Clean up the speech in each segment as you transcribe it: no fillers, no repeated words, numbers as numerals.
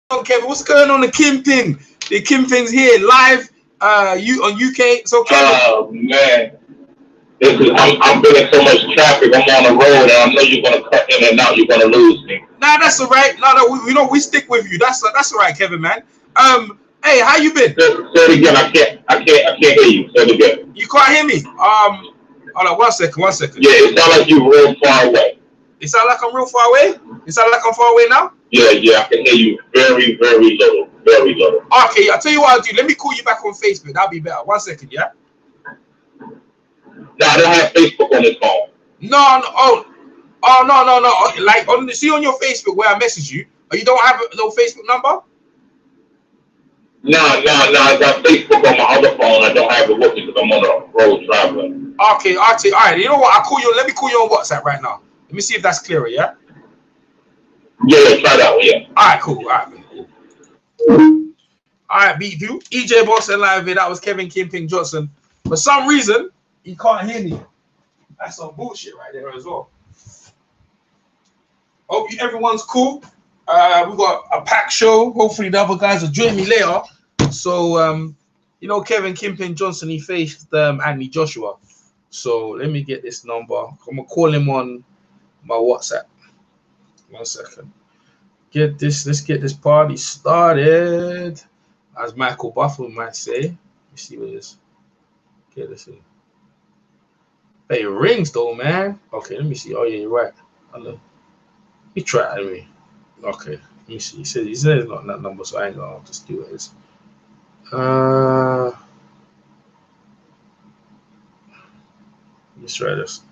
Kevin? What's going on? The Kingpin. The Kingpin's here live. You on UK? So Kevin. Oh man, I'm feeling so much traffic. I'm on the road, and I know you're gonna cut in and out. You're gonna lose me. Nah, that's all right. No, we stick with you. That's all right, Kevin, man. Hey, how you been? Say it again. I can't hear you. Say it again. You can't hear me. Hold on, one second. Yeah, it sounds like you're real far away. It sound like I'm real far away. It sound like I'm far away now. Yeah, I can hear you very, very little, very little. Okay, I'll tell you what I'll do. Let me call you back on Facebook. That'll be better. 1 second, yeah. No, I don't have Facebook on this phone. No. No. Like on your Facebook where I message you. You don't have no Facebook number? No. I got Facebook on my other phone. I don't have it with me because I'm on the road traveling. Okay, I'll tell you. All right, you know what? I'll call you. Let me call you on WhatsApp right now. Let me see if that's clearer, yeah? Yeah, try that one, yeah. All right, cool. All right, beat you. EJ Boston live here. That was Kevin Kingpin Johnson. For some reason, he can't hear me. That's some bullshit right there as well. Hope everyone's cool. We got a packed show. Hopefully the other guys will join me later. So, Kevin Kingpin Johnson, he faced Anthony Joshua. So let me get this number. I'm gonna call him on my WhatsApp. 1 second. Let's get this party started. As Michael Buffalo might say. Let me see what it is. Get this in. Hey, it rings though, man. Okay, let me see. Oh yeah, you're right. I know. Let me try it anyway. Okay, let me see. He said it's not that number, so I ain't gonna just do it. Let's try this.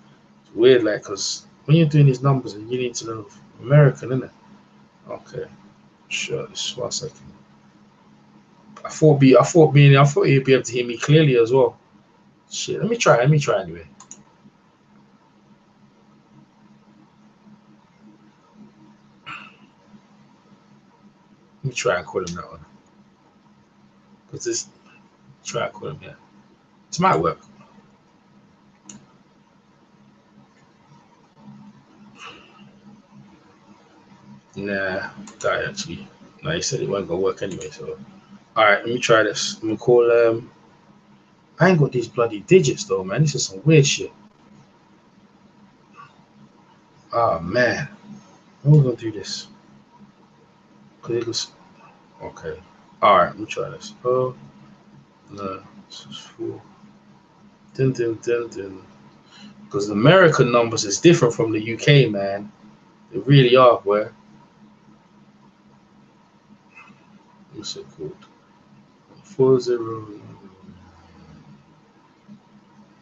It's weird, like, cause when you're doing these numbers, and you need to know American, innit? Okay, sure. Just 1 second. I thought you'd be able to hear me clearly as well. Shit, let me try anyway. Let me try and call him that one. Try and call him, yeah. This might work. Nah, that actually. No, he said it wasn't gonna work anyway, so. Alright, let me try this. Let me call I ain't got these bloody digits though, man. This is some weird shit. Oh man. How are we gonna do this? Okay. Alright, let me try this. Oh no, this is 4. Dun. Because the American numbers is different from the UK, man. They really are, boy. What's it called? 40.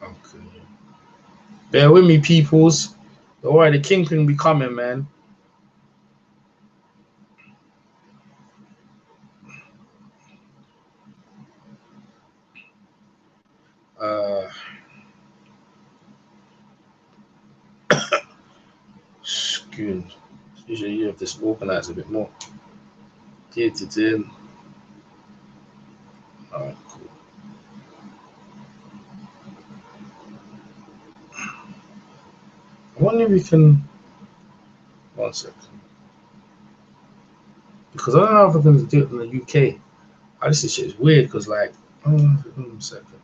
Okay. Bear with me, peoples. Don't worry, the Kingpin will be coming, man. Usually you have this organized a bit more. Get it in. Alright, cool. I wonder if we can. 1 second. Because I don't know if I can do it in the UK. This shit is weird because, like, 1 second.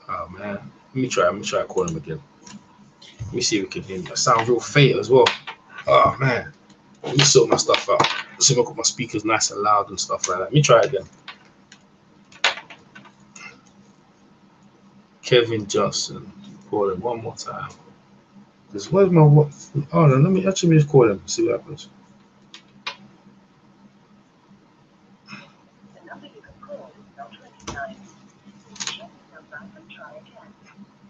Oh man, let me try calling him again. Let me see if we can hear him. I sound real faint as well. Oh man, let me sort my stuff out. Let's see if I got my speakers nice and loud and stuff like that. Let me try again. Kevin Johnson, call him one more time. Because where's my what? Oh no, let me actually just call him. See what happens. The number you can call is not recognized. Check the number and try again.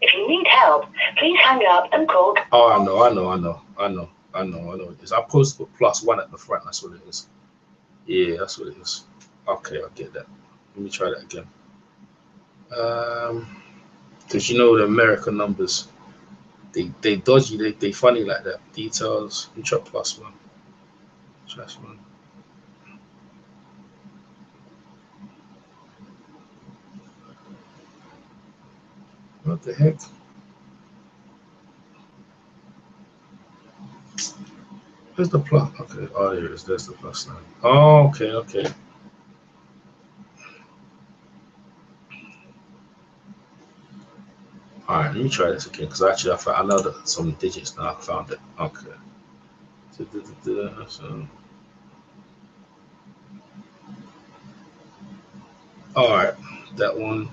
If you need help, please hang up and call. Oh, I know. It's I posted +1 at the front. That's what it is. Yeah, that's what it is. Okay, I get that. Let me try that again. Because you know the American numbers, they dodgy, they funny like that. Details. You try +1. +1. What the heck? Where's the plus? Okay. Oh, there it is. There's the plus sign. Oh, okay, okay. All right, let me try this again because actually I know that some digits now. I found it. Okay. So, all right, that one.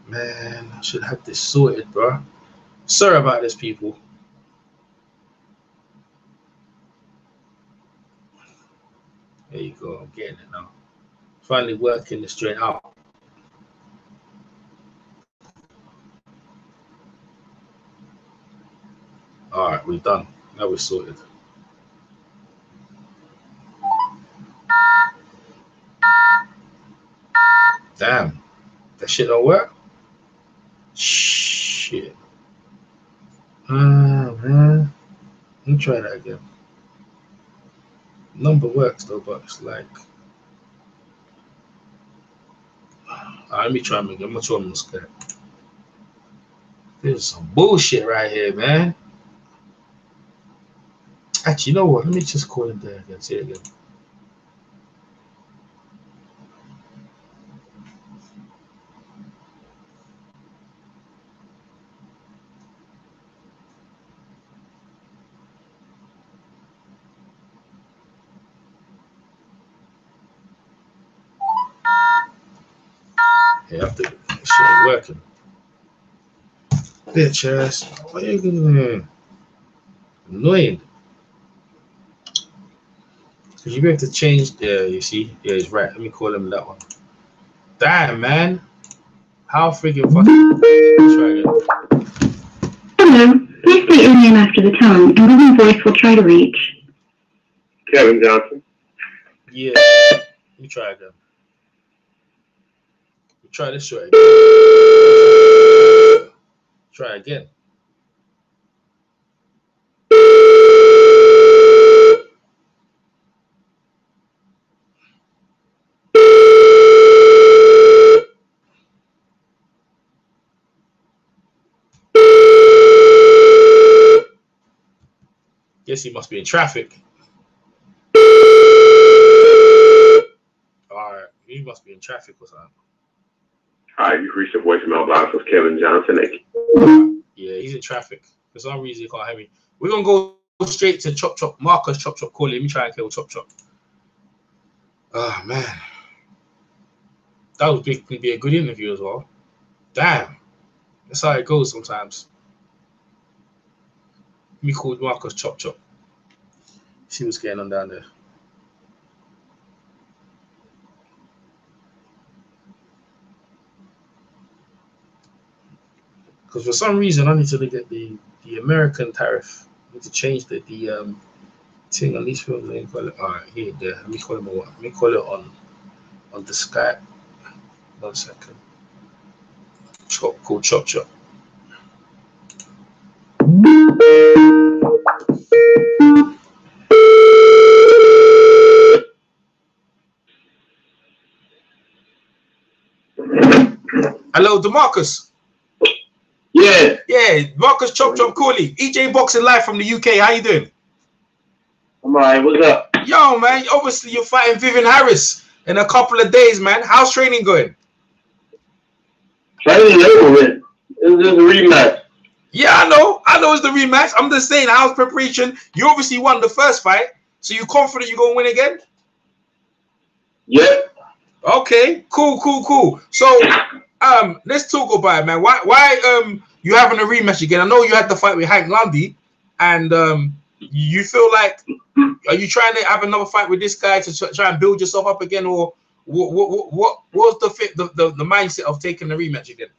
Man, I should have this sorted, bro. Sorry about this, people. There you go. I'm getting it now. Finally working this joint out. All right, we're done. Now we're sorted. Damn, that shit don't work. Shit. Man. Let me try that again. Number works though, but it's like. Let me try them again. I'm gonna try them scared. This is some bullshit right here, man. Actually, you know what? Let me just call him there again. Say it again. Yeah, after this shit ain't working. Bitch ass. Why you gonna annoying? Cause you have to change. Yeah, you see. Yeah, he's right. Let me call him that one. Damn, man. How freaking fucking. Try again. Hello. Please state your name after the tone, and Google Voice will try to reach. Kevin Johnson. Yeah. Let me try again. Try this shit again. Try again. Guess he must be in traffic. Alright, he must be in traffic or something. Hi, you've reached the voicemail box of Kevin Johnson. Yeah, he's in traffic. For some reason, he can't hear me. We're going to go straight to Chop Chop. Marcus Chop Chop Corley. Let me try and kill Chop Chop. Oh, man. That would be a good interview as well. Damn. That's how it goes sometimes. Let me call Demarcus Chop Chop. See what's going on down there. Because for some reason I need to look at the American tariff. I need to change the thing on these films. Let me call it. All right, here, there. Let me call it what? Let me call it on the Skype. 1 second. Call Chop Chop. Hello, Demarcus. Yeah. Yeah, Demarcus Chop Chop Corley. EJ Boxing Live from the UK. How you doing? I'm alright. What's up? Yo, man. Obviously, you're fighting Vivian Harris in a couple of days, man. How's training going? Training over with. It's just a rematch. Yeah, I know it's the rematch. I'm just saying, how's preparation? You obviously won the first fight, so you confident you're gonna win again? Yep. Okay, cool. So, let's talk about it, man. Why you having a rematch again? I know you had the fight with Hank Lundy, and you feel like, are you trying to have another fight with this guy to try and build yourself up again, or what was the mindset of taking the rematch again?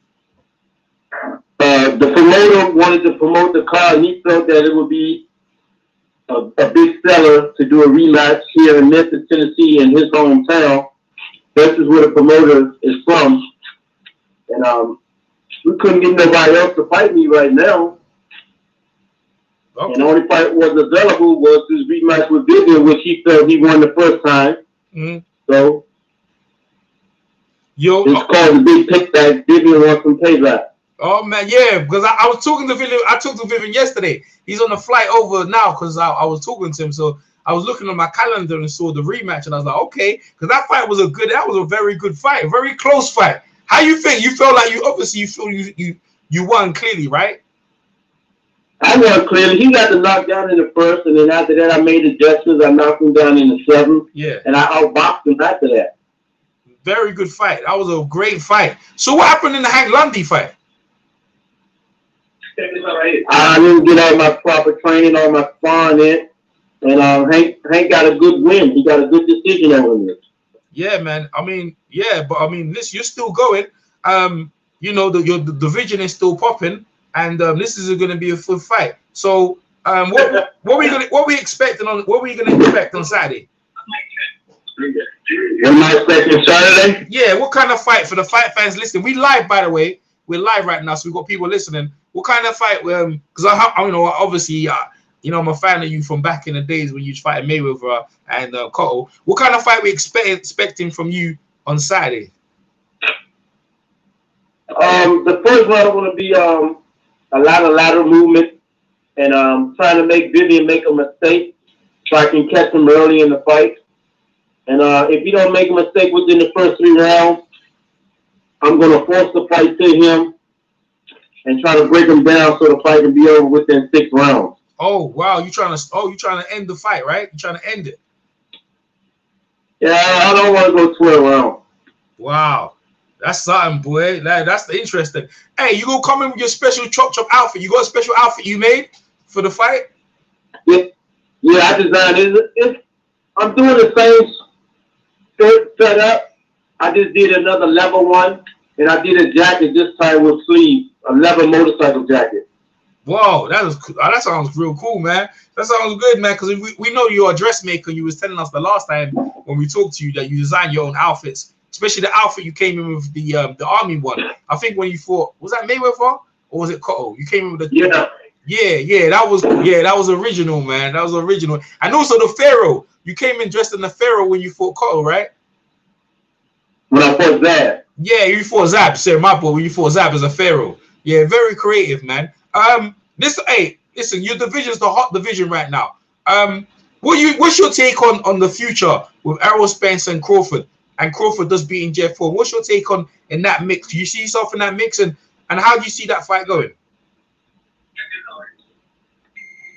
The promoter wanted to promote the card, and he felt that it would be a big seller to do a rematch here in Memphis, Tennessee, in his hometown. This is where the promoter is from. And we couldn't get nobody else to fight me right now. Okay. And the only fight was available was this rematch with Vivian, which he felt he won the first time. Mm-hmm. So it's called the big kickback. Vivian wants some payback. Oh man, yeah, because I was talking to Vivian. I talked to Vivian yesterday. He's on the flight over now because I was talking to him. So I was looking at my calendar and saw the rematch, and I was like, okay, because that fight was that was a very good fight, a very close fight. How you think? You felt like you feel you won clearly, right? I won clearly. He got the knockdown in the first, and then after that, I made adjustments. I knocked him down in the seventh. Yeah. And I outboxed him after that. Very good fight. That was a great fight. So what happened in the Hank Lundy fight? I didn't get all my proper training, all my sparring in, and Hank got a good win. He got a good decision over me. Yeah, man. I mean, yeah, but I mean, this you're still going. You know, the division is still popping, and this is going to be a full fight. So, what we expecting on? What were you going to expect on Saturday? What am I expecting Saturday? Yeah, what kind of fight for the fight fans listening? We live, by the way. We're live right now, so we've got people listening. What kind of fight? Because I you know, obviously, you know, I'm a fan of you from back in the days when you was fighting Mayweather and Cotto. What kind of fight we expecting from you on Saturday? The first one going to be a lot of lateral movement and trying to make Vivian make a mistake so I can catch him early in the fight. And if he don't make a mistake within the first 3 rounds, I'm going to force the fight to him and try to break him down so the fight can be over within 6 rounds. Oh wow, you trying to end the fight, right? You trying to end it? Yeah, I don't want to go 12 rounds. Wow, that's something, boy. That's interesting. Hey, you gonna come in with your special chop outfit? You got a special outfit you made for the fight? Yeah, I designed it. I'm doing the same setup. I just did another level one, and I did a jacket this time with sleeves, a leather motorcycle jacket. Whoa, that sounds real cool, man. That sounds good, man. Because we know you're a dressmaker. You was telling us the last time when we talked to you that you design your own outfits, especially the outfit you came in with the army one. I think when you fought, was that Mayweather or was it Cotto? You came in with the yeah. That was original, man. That was original. And also the Pharaoh. You came in dressed in the Pharaoh when you fought Cotto, right? When I fought Zab. Yeah, you fought Zab. Sir, my boy, when you fought Zab as a Pharaoh. Yeah, very creative, man. Listen, your division's the hot division right now. What's your take on the future with Errol Spence and Crawford just beating Jeff Ford? What's your take on in that mix? Do you see yourself in that mix, and how do you see that fight going?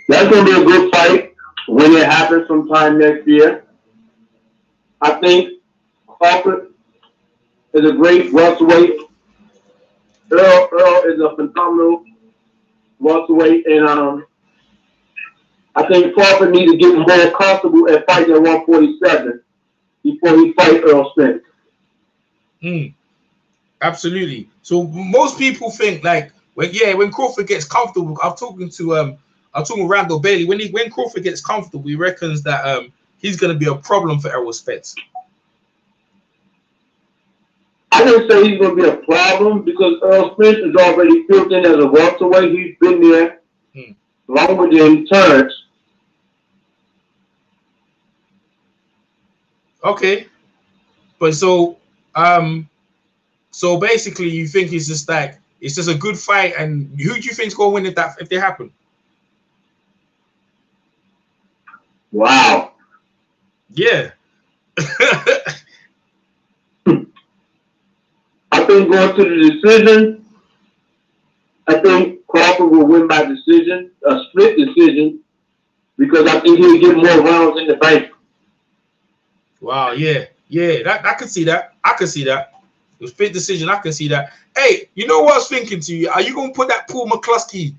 That's gonna be a good fight when it happens sometime next year. I think Crawford is a great welterweight. Earl is a phenomenal welterweight, and I think Crawford needs to get more comfortable at fighting at 147 before he fights Earl Spence. Absolutely. So most people think like when Crawford gets comfortable. I'm talking to Randall Bailey. When Crawford gets comfortable, he reckons that he's going to be a problem for Errol Spence. I didn't say he's going to be a problem because Earl Spence is already built in as a welterweight. He's been there longer than Terrence. Okay, but so basically, you think it's just a good fight, and who do you think's going to win if they happen? Wow. Yeah. I think going to the decision, I think Crawford will win by decision, a split decision, because I think he'll get more rounds in the bank. Wow, yeah. I can see that. The split decision, I can see that. Hey, you know what I was thinking to you? Are you going to put that Paul McCluskey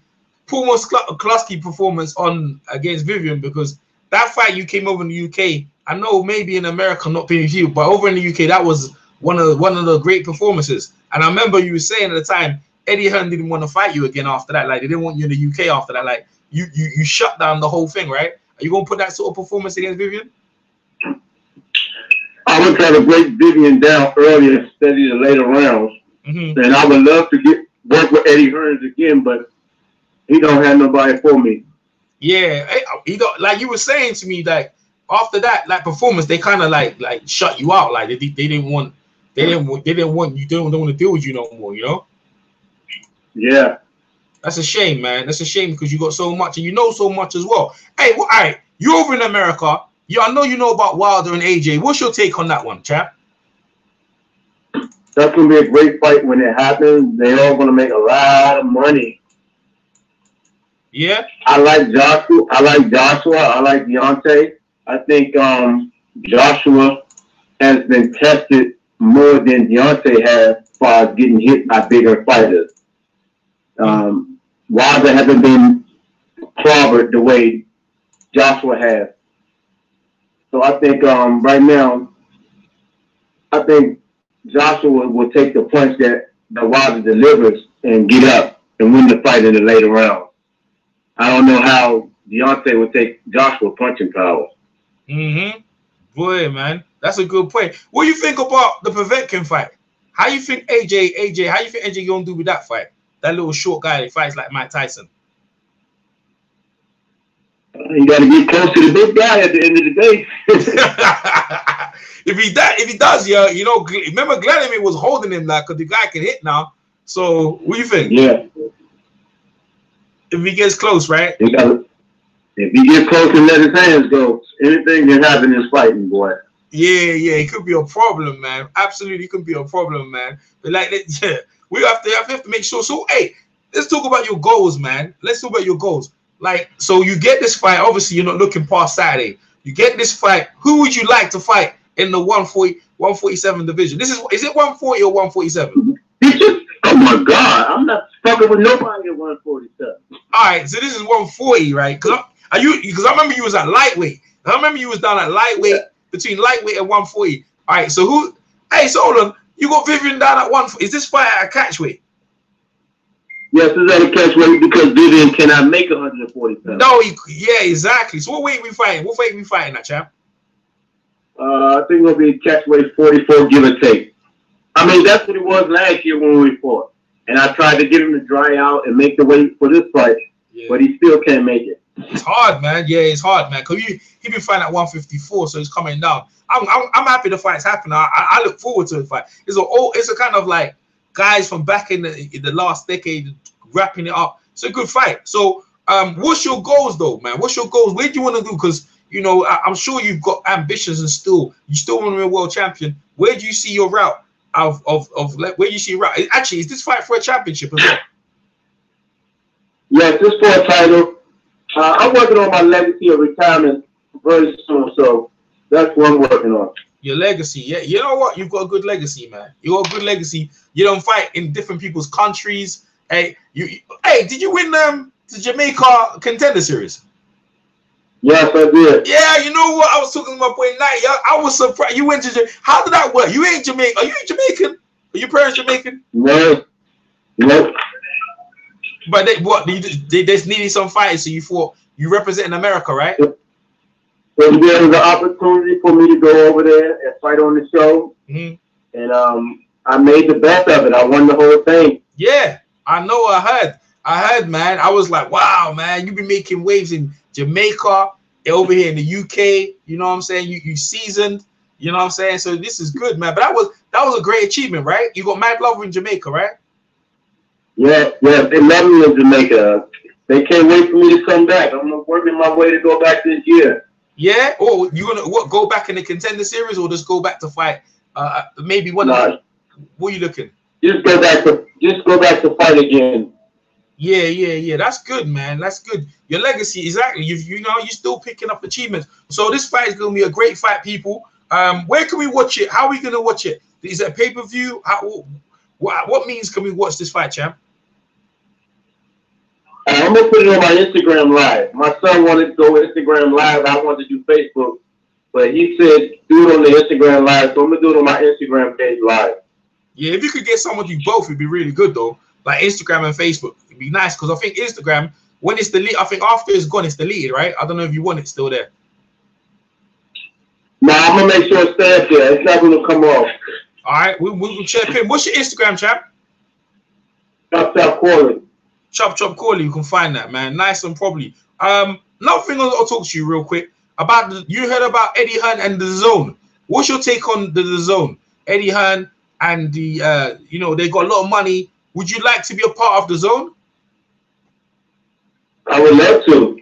performance on against Vivian? Because that fight you came over in the UK, I know maybe in America not being viewed, but over in the UK, that was one of the great performances. And I remember you were saying at the time, Eddie Hearn didn't want to fight you again after that. Like, they didn't want you in the UK after that. Like, you shut down the whole thing, right? Are you going to put that sort of performance against Vivian? I would try to break Vivian down earlier instead of the later rounds. And I would love to work with Eddie Hearns again, but he don't have nobody for me. Yeah, he don't, like you were saying to me, like after that performance, they kind of like shut you out. Like they didn't want you. They don't want to deal with you no more. You know? Yeah. That's a shame, man. That's a shame because you got so much and you know so much as well. Hey, well, all right, you over in America. I know you know about Wilder and AJ. What's your take on that one, chap? That's gonna be a great fight when it happens. They're all gonna make a lot of money. Yeah. I like Joshua. I like Deontay. I think Joshua has been tested more than Deontay has as far as getting hit by bigger fighters. Wilder hasn't been clobbered the way Joshua has. So I think right now, I think Joshua will take the punch that Wilder delivers and get up and win the fight in the later round. I don't know how Deontay would take Joshua punching power. Boy, man, that's a good point. What do you think about the Povetkin fight? How you think AJ? How you think AJ gonna do with that fight? That little short guy that fights like Mike Tyson. You got to get close to the big guy at the end of the day. If he does, yeah, you know, remember Vladimir was holding him like, because the guy can hit now. So, what do you think? Yeah. If he gets close, right? If he gets close and let his hands go, anything can happen in fighting, boy. Yeah, it could be a problem, man. Absolutely, could be a problem, man. But like, yeah, we have to make sure. So, hey, let's talk about your goals, man. Let's talk about your goals. Like, so you get this fight. Obviously, you're not looking past Saturday. You get this fight. Who would you like to fight in the 147 division? Is it 140 or 147? Oh my God, I'm not fucking with nobody at 147. All right, so this is 140, right? Because I remember you was at lightweight. I remember you was down at lightweight, between lightweight and 140. All right, so who? Hey, so hold on. You got Vivian down at 140. Is this fight at a catchweight? Yes, it's at a catchweight because Vivian cannot make 147. No, yeah, exactly. So what weight we fighting? What weight we fighting at, champ? I think it'll be catchweight 44, give or take. I mean, that's what it was last year when we fought. And I tried to get him to dry out and make the weight for this fight, but he still can't make it. It's hard, man. Yeah, it's hard, man. Because he been fighting at 154, so he's coming down. I'm happy the fight's happening. I look forward to the fight. It's a kind of like guys from back in the last decade wrapping it up. It's a good fight. So, what's your goals, though, man? What's your goals? Where do you want to do? Because, you know, I'm sure you've got ambitions and you still want to be a world champion. Where do you see your route where you see your route? Actually, is this fight for a championship as well? Yes, this for a title. I'm working on my legacy of retirement very soon, so that's what I'm working on. Your legacy, yeah. You know what? You've got a good legacy, man. You got a good legacy. You don't fight in different people's countries. Hey, did you win the Jamaica Contender Series? Yes, I did. Yeah, you know what? I was talking to my boy Knight. I was surprised. You went to Jamaica. How did that work? You ain't Jamaican. Are you Jamaican? Are your parents Jamaican? No. Nope. But they just needed some fighters, so you thought you represent America, right? So there was an opportunity for me to go over there and fight on the show. And I made the best of it. I won the whole thing. Yeah, I know. I heard, man. I was like, wow, man, you been making waves in Jamaica, over here in the UK. You know what I'm saying? You seasoned. You know what I'm saying? So this is good, man. But that was a great achievement, right? You got mad love in Jamaica, right? Yeah, they love me in Jamaica. They can't wait for me to come back. I'm working my way to go back this year. Yeah? Or you gonna go back in the Contender Series, or just go back to fight? Maybe one. What are you looking? Just go back to fight again. Yeah. That's good, man. That's good. Your legacy, exactly. You know, you're still picking up achievements. So this fight is gonna be a great fight, people. Where can we watch it? How are we gonna watch it? Is it a pay-per-view? What means can we watch this fight, champ? I'm gonna put it on my Instagram Live. My son wanted to go Instagram Live. I wanted to do Facebook, but he said do it on the Instagram Live. So I'm gonna do it on my Instagram page live. Yeah, if you could get someone to do both, it'd be really good though. Like Instagram and Facebook, it'd be nice because I think Instagram, when it's deleted, I think after it's gone, it's deleted, right? I don't know if you want it still there. No, I'm gonna make sure it stays there. It's not gonna come off. All right, we'll check in. What's your Instagram, champ? Chop Corley. Chop Corley, you can find that, man. Nice and probably. Another thing I'll talk to you real quick about. You heard about Eddie Hearn and the Zone. What's your take on the Zone? Eddie Hearn and the you know, they got a lot of money Would you like to be a part of the zone? I would love to.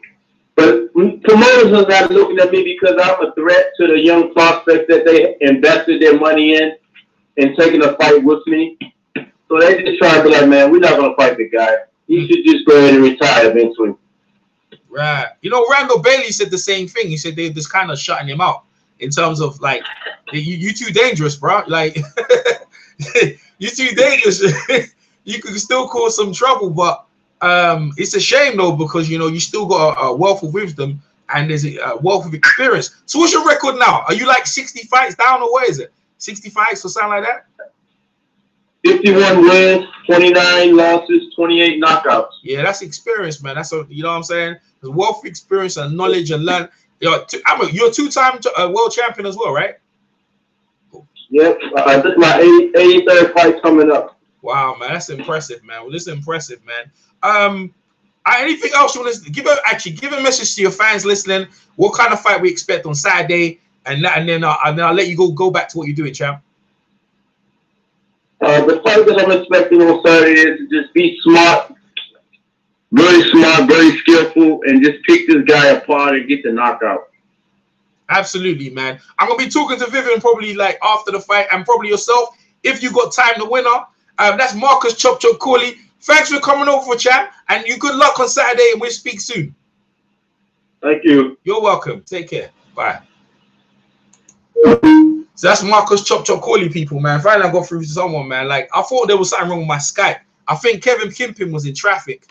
But promoters are not looking at me because I'm a threat to the young prospects that they invested their money in and taking a fight with me. So they just try to be like, man, we're not going to fight the guy. He should just go ahead and retire eventually. Right. You know, Randall Bailey said the same thing. He said they're just kind of shutting him out in terms of like, you too dangerous, bro. Like, you're too dangerous. You could still cause some trouble, but it's a shame though, because you know you still got a wealth of wisdom and there's a wealth of experience. So what's your record now? Are you like 60 fights down, or what is it? 60 fights or something like that? 51 wins, 29 losses, 28 knockouts. Yeah, that's experience, man. That's you know what I'm saying. There's wealth of experience and knowledge and learn. You're a two-time world champion as well, right? Yep, this is my 83rd fight coming up. Wow, man, that's impressive, man. Well, this is impressive, man. Anything else you want to give a message to your fans listening? What kind of fight we expect on Saturday, and then I'll let you go back to what you're doing, champ. The fight that I'm expecting on Saturday is to just be smart, very skillful, and just pick this guy apart and get the knockout. Absolutely, man. I'm gonna be talking to Vivian probably like after the fight, and probably yourself if you got time. The winner. That's Marcus Chop Corley. Thanks for coming over, champ, and you good luck on Saturday, and we'll speak soon. Thank you. You're welcome. Take care. Bye. So that's Marcus Chop Corley, people, man. Finally, I got through to someone, man. Like, I thought there was something wrong with my Skype. I think Kevin Kimpin was in traffic,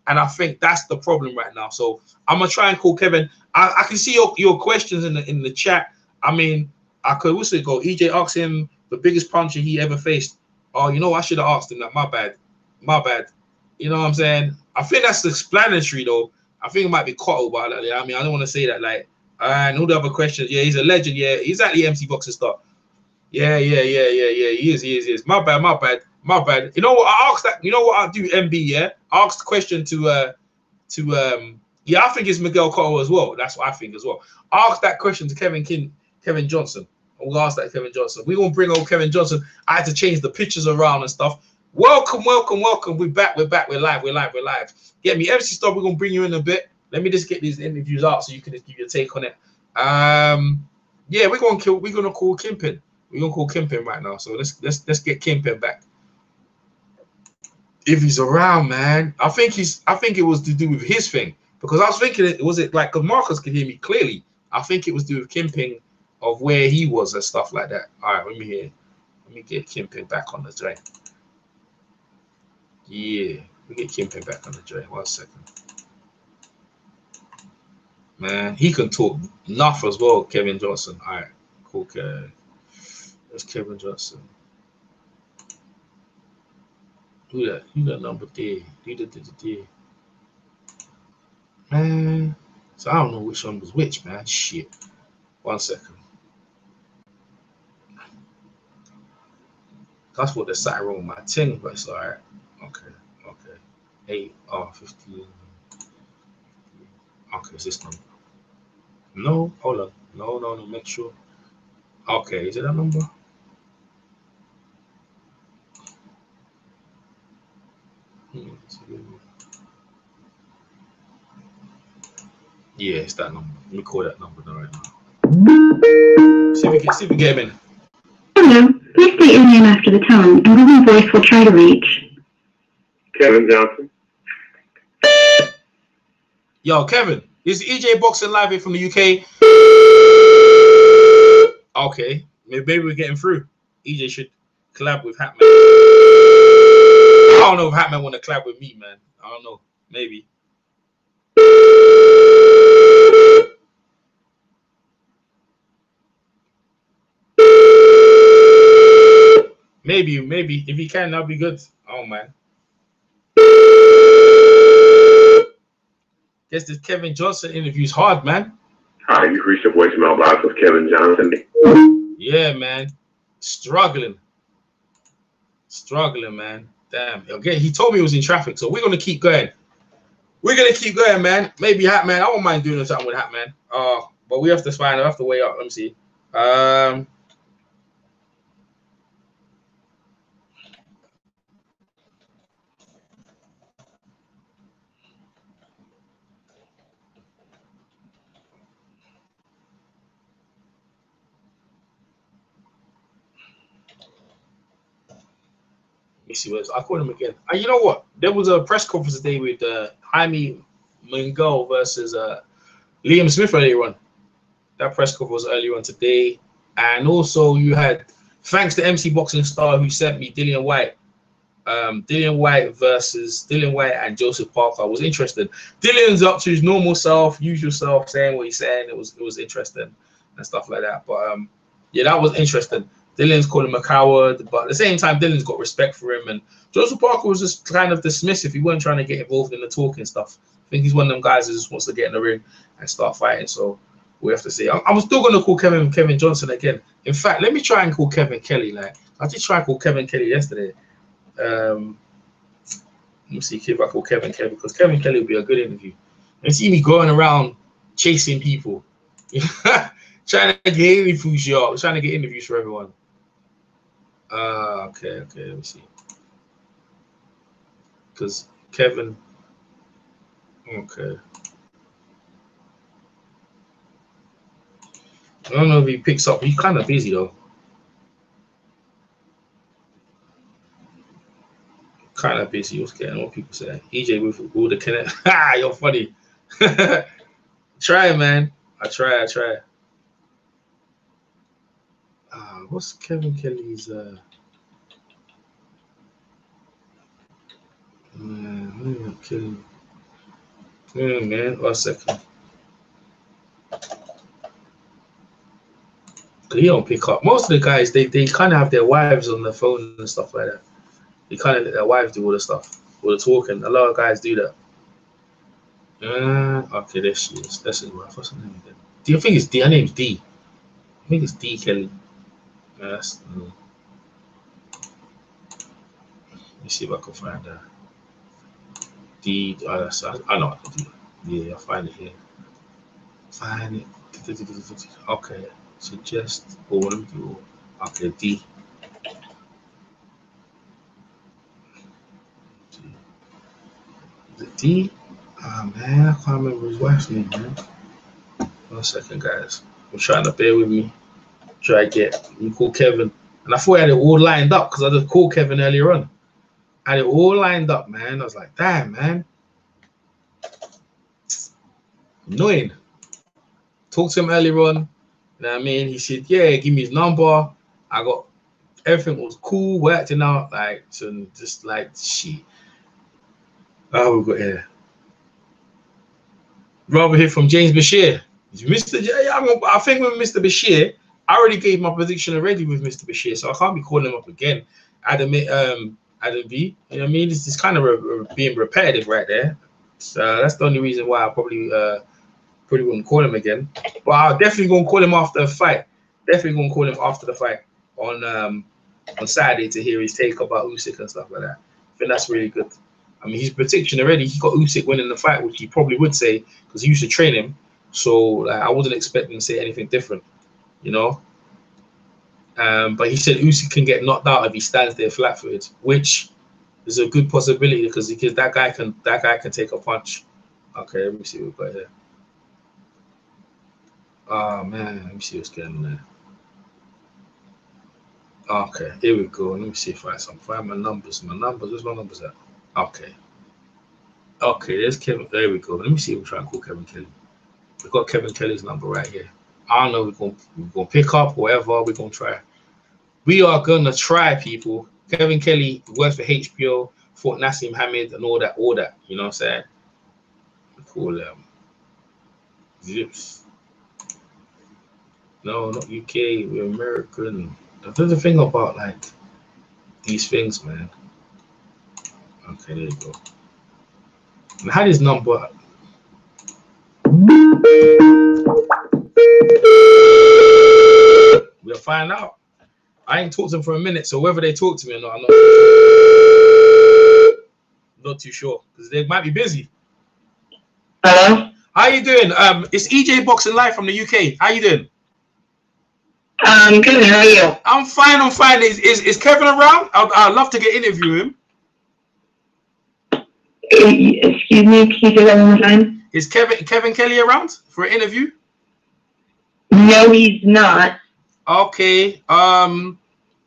and I think that's the problem right now. So I'm gonna try and call Kevin. I can see your questions in the chat. I mean, I could also go. EJ asked him the biggest puncher he ever faced. Oh, you know, I should have asked him that. My bad. You know what I'm saying? I think that's explanatory though. I think it might be Cottle, but I mean, I don't want to say that. Like, and all the other questions. Yeah, he's a legend. Yeah, he's at the MC Boxing Star. Yeah. He is. My bad. You know what? I asked that. You know what I'll do, MB? Yeah, I asked the question to yeah, I think it's Miguel Cotto as well. That's what I think as well. I asked that question to Kevin Johnson. We'll ask that Kevin Johnson. We're gonna bring old Kevin Johnson. I had to change the pictures around and stuff. Welcome. We're back. We're live. Get me, MC Star. We're gonna bring you in a bit. Let me just get these interviews out so you can just give your take on it. Yeah, we're gonna call Kimpin. We're gonna call Kimpin right now. So let's get Kimpin back. If he's around, man. I think it was to do with his thing. Because I was thinking, was it like, because Marcus could hear me clearly. I think it was to do with Kimpin of where he was and stuff like that. All right, let me get Kimpin back on the train. Yeah, we get Kimpin back on the train. 1 second. Man, he can talk enough as well, Kevin Johnson. All right, cool. Okay. There's Kevin Johnson. Who that number there? Man, so I don't know which one was which, man. Shit. 1 second. That's what the side wrong with my thing, but it's all right. Okay. 8 15. Okay, is this number? No, hold on. No, make sure. Okay, is it that number? Yeah, it's that number. Let me call that number right now. See if we get him in. Hello. Please state your name after the tone, and Google Voice will try to reach. Kevin Johnson. Yo, Kevin, this is EJ Boxing Live here from the UK. Okay, maybe we're getting through. EJ should collab with Hatman. I don't know if Hatman want to collab with me, man. I don't know. Maybe. Maybe. If he can, that'll be good. Oh, man. Guess this Kevin Johnson interview's hard, man. Hi, you've reached the voicemail box with Kevin Johnson. Yeah, man. Struggling, man. Damn. Again, he told me he was in traffic, so we're going to keep going. Man. Maybe Hatman. I won't mind doing something with Hatman. But we have to find. I have to weigh up. Let me see. me see what I call him again. You know what? There was a press conference today with Jaime Munguel versus Liam Smith earlier on. That press conference was earlier on today. And also you had, thanks to MC Boxing Star who sent me Dillian White. Dillian White and Joseph Parker. Was interested. Dillian's up to his normal self, usual self, saying what he's saying. It was interesting and stuff like that. But yeah, that was interesting. Dillian's called him a coward, but at the same time, Dillian's got respect for him. And Joseph Parker was just kind of dismissive. He wasn't trying to get involved in the talking stuff. I think he's one of them guys who just wants to get in the ring and start fighting. So we have to see. I'm still going to call Kevin Johnson again. In fact, let me try and call Kevin Kelly. Like I did try and call Kevin Kelly yesterday. Let me see if I call Kevin Kelly, because Kevin Kelly would be a good interview. And see me going around chasing people, trying to get interviews, y'all. Trying to get interviews for everyone. Okay, let me see. Because Kevin, okay. I don't know if he picks up. He's kind of busy though. Kind of busy. What's getting what people say? EJ with all the connect. Ha! You're funny. Try, man. I try. What's Kevin Kelly's? Man, man. 1 second. He don't pick up. Most of the guys, they kind of have their wives on the phone and stuff like that. They kind of let their wives do all the stuff, all the talking. A lot of guys do that. Okay, there she is. That's his wife. What's her name again? I think it's D. Her name's D. I think it's D. Kelly. Yes. Let me see if I can find her. D. I know I can do it. Yeah, I'll find it here. Find it. Okay. Suggest. Oh, let me do. Okay, D. The D? Man, I can't remember his wife's name, man. 1 second, guys. I'm trying to bear with me. Try to get you call Kevin. And I thought I had it all lined up because I just called Kevin earlier on. I had it all lined up, man. I was like, damn, man. Annoying. Talked to him earlier on. You know what I mean? He said, yeah, give me his number. I got everything was cool, working out, like, so just like shit. Oh, we got here. Rather hear from James Bashir. I think with Mr. Bashir, I already gave my prediction already with Mr. Bashir, so I can't be calling him up again. Adam B. You know what I mean? This is kind of being repetitive right there. So that's the only reason why I probably wouldn't call him again. But I'm definitely gonna call him after the fight. Definitely gonna call him after the fight on Saturday to hear his take about Usyk and stuff like that. I think that's really good. I mean, his prediction already, he got Usyk winning the fight, which he probably would say because he used to train him. So I wasn't expecting to say anything different, you know. But he said Usyk can get knocked out if he stands there flat-footed, which is a good possibility because that guy can take a punch. Okay, let me see what we've got here. Oh man, let me see what's going on there. Okay, here we go. Let me see if I find my numbers. Where's my numbers at? Okay, there's Kevin. There we go. Let me see if we try and call Kevin Kelly. We've got Kevin Kelly's number right here. I don't know. We're gonna pick up whatever. We're gonna try. We are gonna try, people. Kevin Kelly works for HBO, fought Nassim Hamid and all that. You know what I'm saying? Call Zips. No, not UK. We're American. That's the thing about like these things, man. Okay, there you go. And I had his number. We'll find out. I ain't talked to them for a minute, so whether they talk to me or not, I'm not too sure because they might be busy. Hello? How you doing? It's EJ Boxing Live from the UK. How you doing? Good. How are you? I'm fine. Is Kevin around? I'd love to get interview him. Excuse me, can you say that one more time? Is Kevin Kelly around for an interview? No, he's not. Okay.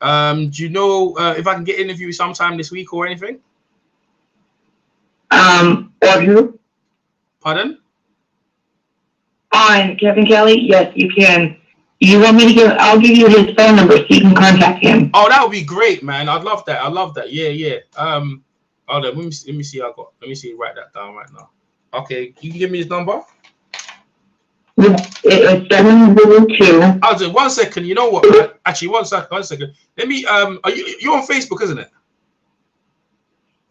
Do you know if I can get interview sometime this week or anything? Or who? Pardon? On Kevin Kelly? Yes, you can. You want me to give? I'll give you his phone number so you can contact him. Oh, that would be great, man. I'd love that. I love that. Yeah, yeah. Hold on. Let me see. Let me see. Write that down right now. Okay, you can give me his number. Yeah, it's 702. I'll just 1 second. You know what? Man? Actually, 1 second. 1 second. Let me. Are you on Facebook, isn't it?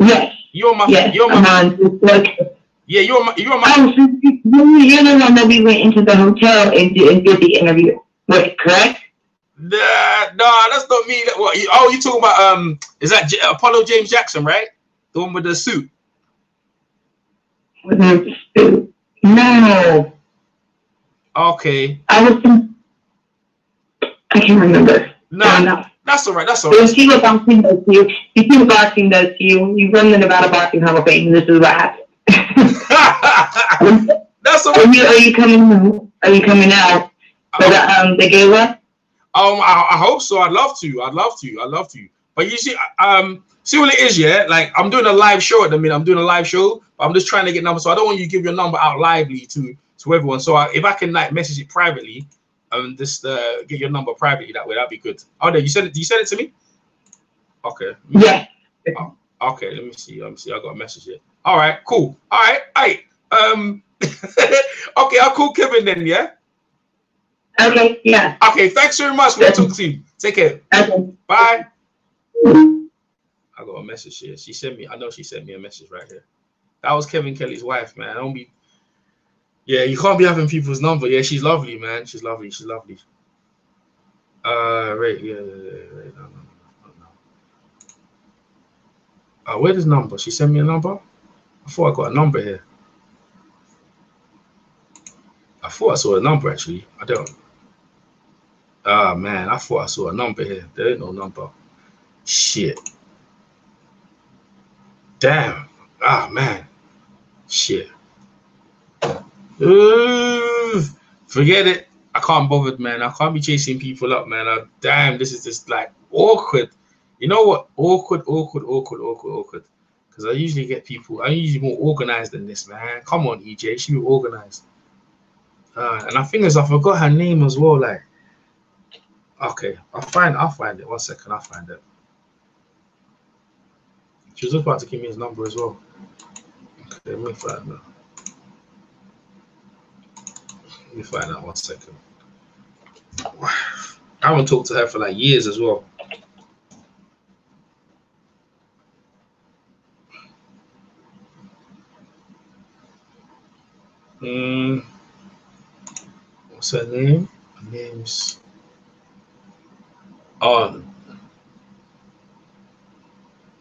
Yes. You're on my. Yes. You're on my. Yeah, you're on my. You're on my. Oh, so you're the one that we went into the hotel and did the interview. Wait, correct? Nah, that's not me. What? Oh, you talking about Is that Apollo James Jackson, right? The one with the suit. With the suit? No. Okay. I can't remember. No. That's all right. That's all right. You see what boxing does to you. You see what boxing does to you. You run the Nevada Boxing Hall of Fame, and this is what happened. That's all right. Are you coming? Are you coming out for the gala? I hope so. I'd love to. But you see, see what it is, yeah. Like I'm doing a live show at the minute. I'm doing a live show, but I'm just trying to get numbers. So I don't want you to give your number out lively to everyone. So if I can like message it privately, just get your number privately that way, that'd be good. Oh, no, you send it. Do you send it to me? Okay. Yeah. Okay. Let me see. I got a message here. All right. Cool. All right. Okay. I'll call Kevin then. Yeah. Okay. Yeah. Okay. Thanks very much. We'll talk to you. Take care. Okay. Bye. I got a message here. She sent me. I know she sent me a message right here. That was Kevin Kelly's wife, man. Don't be. Yeah, you can't be having people's number. Yeah, she's lovely, man. She's lovely. Right. Yeah. No. Where's this number? She sent me a number. I thought I got a number here. I thought I saw a number actually. I don't. Man, I thought I saw a number here. There ain't no number. Shit. Damn. Man. Shit. Forget it. I can't bother, man. I can't be chasing people up, man. Damn, this is just like awkward. You know what? Awkward. Because I usually get people. I'm usually more organized than this, man. Come on, EJ. You should be organized. And I think I forgot her name as well. Like, okay, I'll find it. 1 second, I'll find it. She was just about to give me his number as well. Okay, let me find that. Let me find out 1 second. I haven't talked to her for like years as well. What's her name? Her name's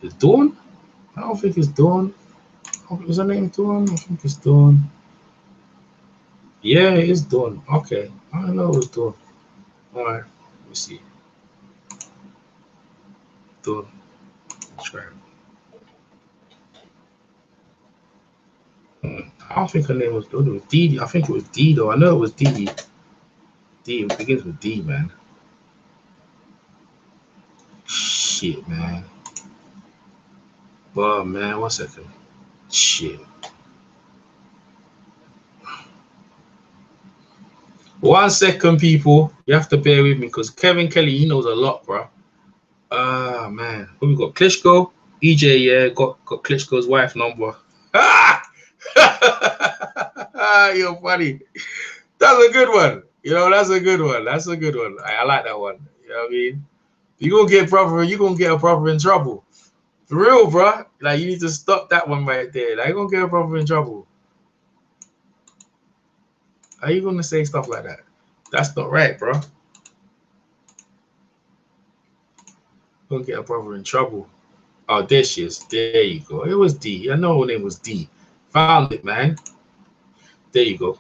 is Dawn? I don't think it's Dawn. Is her name Dawn? I think it's Dawn. Yeah, it is Dawn. Okay. I don't know it was Dawn. Alright, let me see. Dawn. Let's try it. I don't think her name was Dawn. It was Dee. I think it was D though. I know it was Dee. D. It begins with D, man. Shit, man. Well, man, 1 second. Shit. 1 second, people. You have to bear with me because Kevin Kelly, he knows a lot, bro. Man. Who we got? Klitschko? EJ, yeah, got Klitschko's wife number. You're funny. That's a good one. You know, that's a good one. I like that one. You know what I mean? You're gonna get a brother in trouble. For real, bro. Like, you need to stop that one right there. Like, you're gonna get a brother in trouble. How you gonna say stuff like that? That's not right, bro. Gonna get a brother in trouble. Oh, there she is. There you go. It was D. I know her name was D. Found it, man. There you go.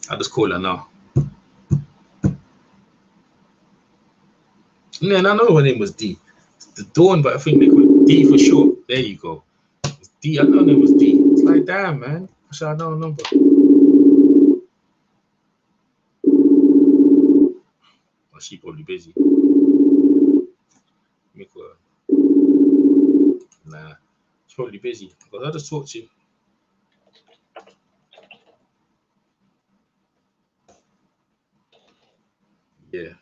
I'll just call her now. Man, I know her name was D. It's the Dawn, but I think they call it D for short. There you go. It's D. I know her name was D. It's like, damn, man. I should have known a number. Oh, she probably busy. Nah, she's probably busy. But I'll just talk to you. Yeah.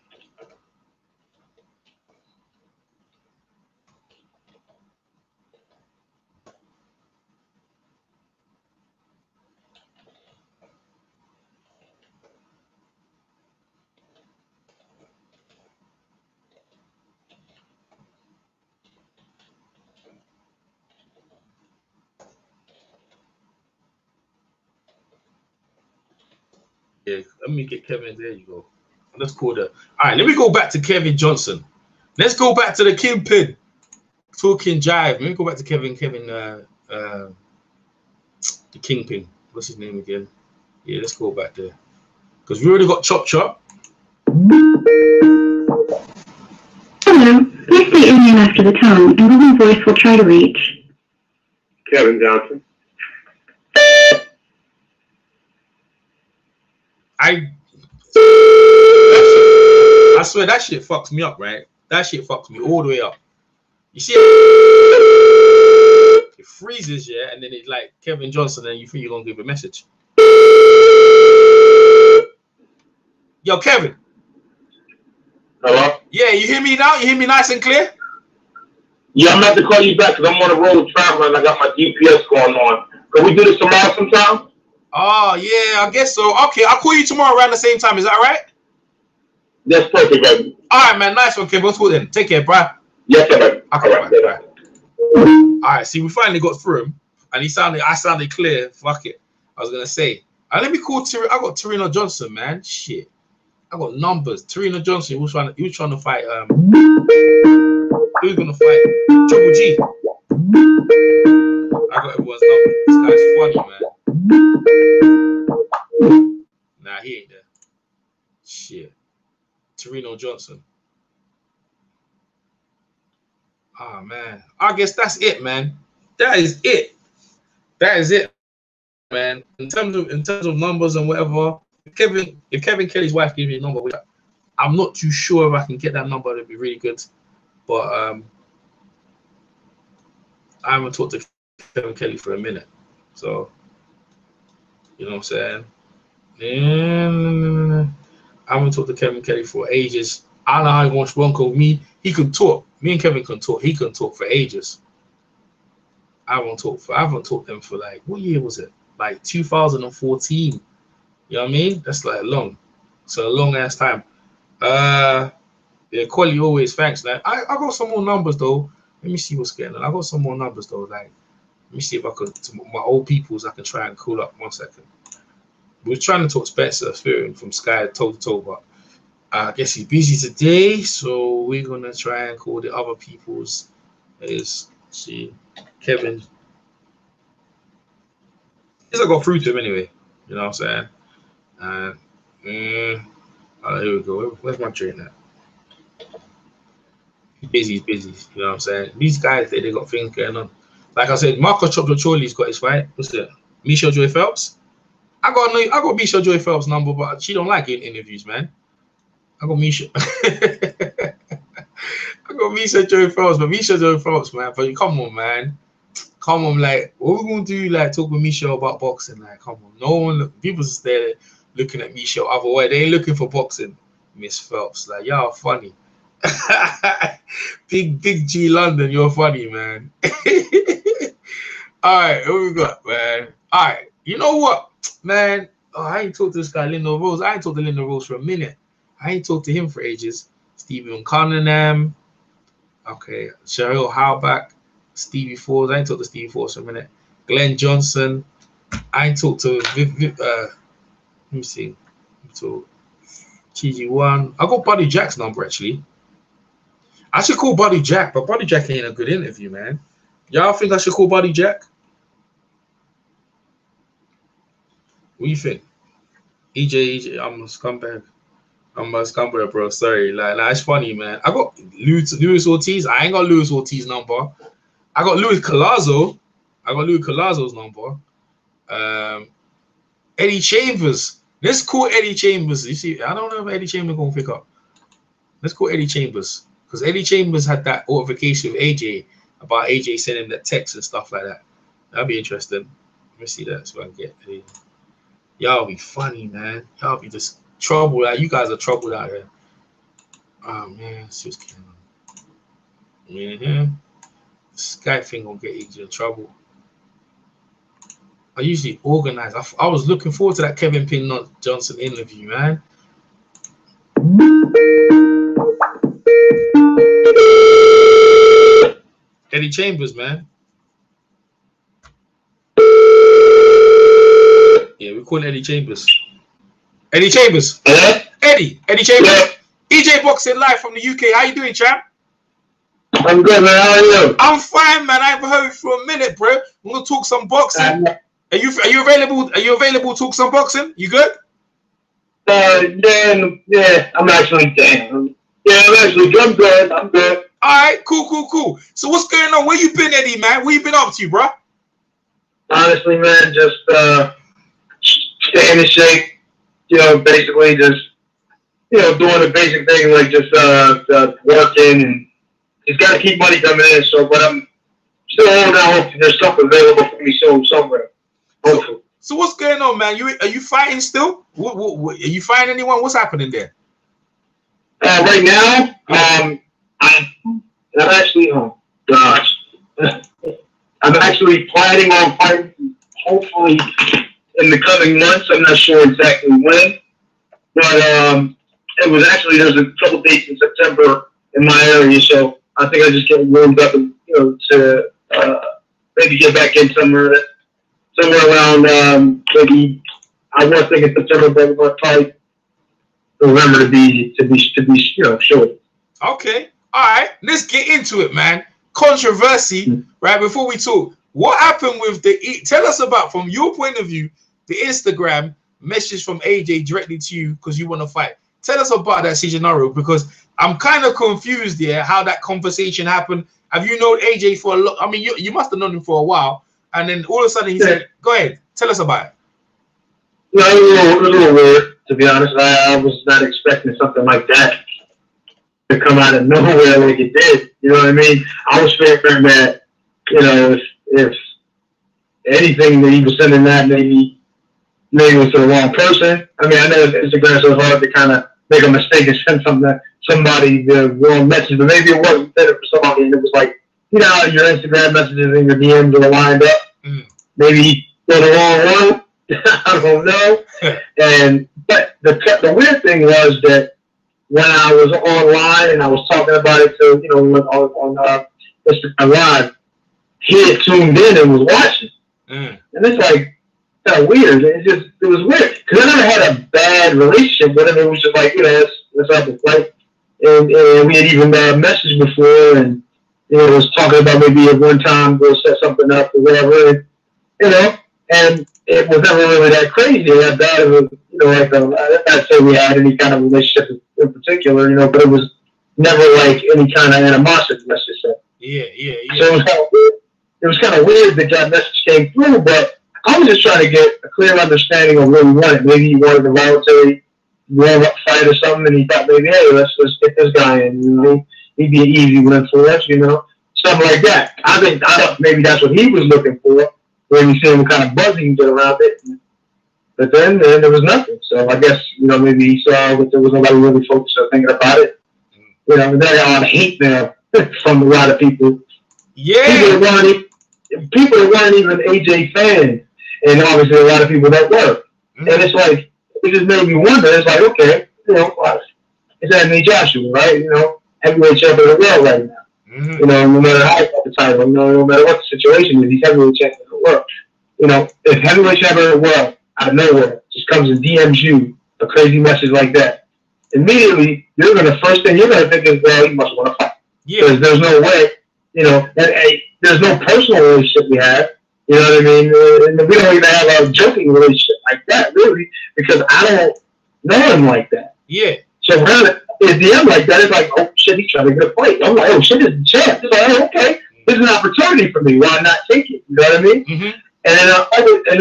Yeah, let me get Kevin. There you go. Let's call the. All right, let me go back to Kevin Johnson. Let's go back to the Kingpin. Talking jive. Let me go back to Kevin, the Kingpin. What's his name again? Yeah, let's go back there. Because we already got Chop Chop. Hello. Please state your name after the tone, and Google Voice will try to reach. Kevin Johnson. I swear that shit fucks me up, right? That shit fucks me all the way up. You see, it freezes, yeah, and then it's like Kevin Johnson, and you think you're gonna give a message. Yo, Kevin. Hello? Yeah, you hear me now? You hear me nice and clear? Yeah, I'm about to call you back because I'm on the road traveling. I got my GPS going on. Can we do this tomorrow sometime? Oh, yeah, I guess so. Okay, I'll call you tomorrow around the same time. Is that all right? That's perfect, baby. All right, man. Nice one, Kevin. Let's go then. Take care, bro. Yes, sir, baby. Okay, All right, bye. All right, see, we finally got through him, and I sounded clear. Fuck it. I was going to say. Let me call I got Torino Johnson, man. Shit. I got numbers. Torino Johnson, he was trying to fight, who's going to fight? Triple G. I got everyone's number. This guy's funny, man. Nah, he ain't there. Shit. Torino Johnson. Oh, man. I guess that's it, man. That is it. That is it, man. In terms of numbers and whatever, if Kevin Kelly's wife gives me a number, which I'm not too sure if I can get that number, it'd be really good. But I haven't talked to Kevin Kelly for a minute. So, you know what I'm saying? I haven't talked to Kevin Kelly for ages. I don't know how he wants Ronco. He can talk. Me and Kevin can talk. He can talk for ages. I haven't talked to them for like, what year was it? Like 2014. You know what I mean? That's like it's a long ass time. Yeah, Corley always thanks. Like I got some more numbers though. Let me see what's going on. I got some more numbers though. Like, let me see if I could, my old peoples, I can try and call up. 1 second. We're trying to talk Spencer Spirit from Sky toe to toe, but I guess he's busy today, so we're gonna try and call the other people's. See Kevin. I guess I got through to him anyway. You know what I'm saying? Here we go. Where's my train at? He's busy. You know what I'm saying? These guys, they got things going on. Like I said, Marcus Chopra-Chorley's got his fight. What's it? Michelle Joy Phelps. I got Michelle Joy Phelps' number, but she don't like getting interviews, man. I got Michelle. I got Michelle Joy Phelps, but Michelle Joy Phelps, man. But come on, man. Come on, like, what we gonna do? Like, talk with Michelle about boxing? Like, come on. No one, people just there looking at Michelle other way. They ain't looking for boxing, Miss Phelps. Like, y'all funny. big G London, you're funny, man. All right, what we got, man? All right, you know what, man? Oh, I ain't talked to this guy, Lindo Rose. I ain't talked to Lindo Rose for a minute. I ain't talked to him for ages. Stephen Cunningham. Okay, Jarrell Howback. Stevie Forbes. I ain't talked to Stevie Forbes for a minute. Glenn Johnson. I ain't talked to let me see. So TG1. I got Buddy Jack's number actually. I should call Buddy Jack, but Buddy Jack ain't a good interview, man. Y'all think I should call Buddy Jack? What do you think? EJ, I'm a scumbag. I'm a scumbag, bro. Sorry. Like it's funny, man. I got Luis Ortiz. I ain't got Luis Ortiz's number. I got Luis Collazo. I got Luis Collazo's number. Eddie Chambers. Let's call Eddie Chambers. You see, I don't know if Eddie Chambers gonna pick up. Let's call Eddie Chambers because Eddie Chambers had that notification with AJ about AJ sending that text and stuff like that. That'd be interesting. Let me see that so I can get Eddie. Y'all be funny, man. Y'all be just trouble. You guys are troubled out here. Oh man, it's just kidding. Skype thing gonna get AJ in trouble. I usually organize. I was looking forward to that Kevin Pin Johnson interview, man. Eddie Chambers, man. Yeah, we call Eddie Chambers. Eddie Chambers. Eddie Chambers. EJ Boxing live from the UK. How you doing, champ? I'm good, man. How are you? I'm fine, man. I haven't heard you for a minute, bro. We're gonna talk some boxing. Are you available? Are you available to talk some boxing? You good? Yeah. I'm actually good. I'm good. I'm good. All right, cool. So what's going on? Where you been, Eddie, man? What you been up to, bro? Honestly, man, just staying in shape. Basically just doing the basic thing like just working and just got to keep money coming in. So, but I'm still holding out. Hopefully, there's something available for me soon somewhere. Hopefully. So what's going on, man? Are you fighting still? Are you fighting anyone? What's happening there? Right now, I'm actually, oh gosh, I'm actually planning on fighting. Hopefully, in the coming months. I'm not sure exactly when, but it was actually there's a couple dates in September in my area, so I think I just get warmed up and to maybe get back in somewhere around maybe I was thinking September, but we're probably November to be sure. Okay, all right, let's get into it, man. Controversy, right? Before we talk, what happened with tell us about, from your point of view, the Instagram message from AJ directly to you because you want to fight. Tell us about that scenario because I'm kind of confused here how that conversation happened. Have you known AJ for a lot? I mean, you must have known him for a while, and then all of a sudden he said, "Go ahead, tell us about it." No, it was a little weird, to be honest. I was not expecting something like that to come out of nowhere like it did. You know what I mean? I was figuring that, if anything that he was sending that maybe it was to the wrong person. I mean, I know Instagram's so hard to kind of make a mistake and send somebody the wrong message, but maybe it wasn't better for somebody and it was like, your Instagram messages and your DMs are lined up. Maybe they're the wrong one. I don't know. But the weird thing was that when I was online and I was talking about it to, on Instagram Live, he had tuned in and was watching. And it's like, kind of weird. It was weird. Because I never had a bad relationship with him. It was just like, let's have a fight. And we had even messaged before and, was talking about maybe at one time we'll set something up or whatever. And it was never really that crazy, that bad of a, I'd say we had any kind of relationship in particular, but it was never like any kind of animosity, let's just say. Yeah. So it was kind of weird that that message came through, but I was just trying to get a clear understanding of what he wanted. Maybe he wanted a voluntary warm-up fight or something, and he thought maybe, hey, let's get this guy in. He'd be an easy win for us, something like that. I thought maybe that's what he was looking for. Maybe see him kind of buzzing get around it. But then there was nothing. So I guess, maybe he saw that there was nobody really focused on thinking about it. And then I got a lot of hate now from a lot of people. Yeah. People that weren't even AJ fans. And obviously a lot of people that were. And it's like, it just made me wonder. It's like, okay, it's Anthony Joshua, right? Heavyweight champion of the world right now. No matter how you got the title, no matter what the situation is, he's heavyweight champion of the world. If heavyweight champion of the world out of nowhere just comes and DMs you a crazy message like that, immediately first thing you're gonna think is, well, he must want to fight. Yeah. Because there's no way, there's no personal relationship we have. You know what I mean? And we don't even have a joking relationship like that, really, because I don't know him like that. Yeah. So when it's DM like that, it's like, oh shit, he's trying to get a fight. I'm like, oh shit, this is a chance. It's like, oh, okay, this is an opportunity for me. Why not take it? You know what I mean? And then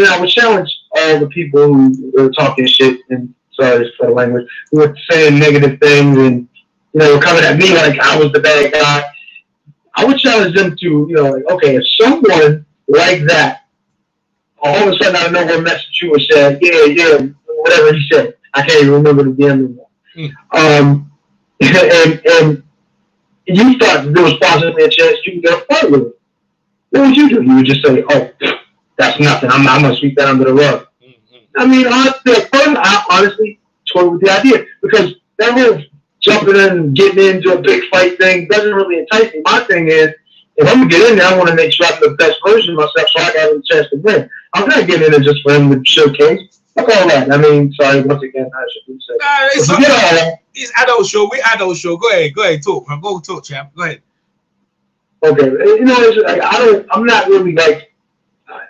I would challenge all the people who were talking shit, and sorry for the language, who were saying negative things and, you know, coming at me like I was the bad guy. I would challenge them to, you know, like, okay, if someone like that, all of a sudden out of nowhere messaged you and said, yeah, whatever he said, I can't even remember the damn anymore. And you thought there was possibly a chance you could get a fight with him. What would you do? You would just say, oh, that's nothing. I'm going to sweep that under the rug. I mean, I honestly toyed with the idea because that whole jumping in and getting into a big fight thing doesn't really entice me. My thing is, if I'm going to get in there, I want to make sure I'm the best version of myself so I got a chance to win. I'm not getting in there just for him to showcase. Fuck all that. I mean, sorry, once again, I shouldn't say. It's adult show. We adult show. Go ahead, talk. Go talk, champ. Go ahead. Okay, you know, it's like, I'm not really like,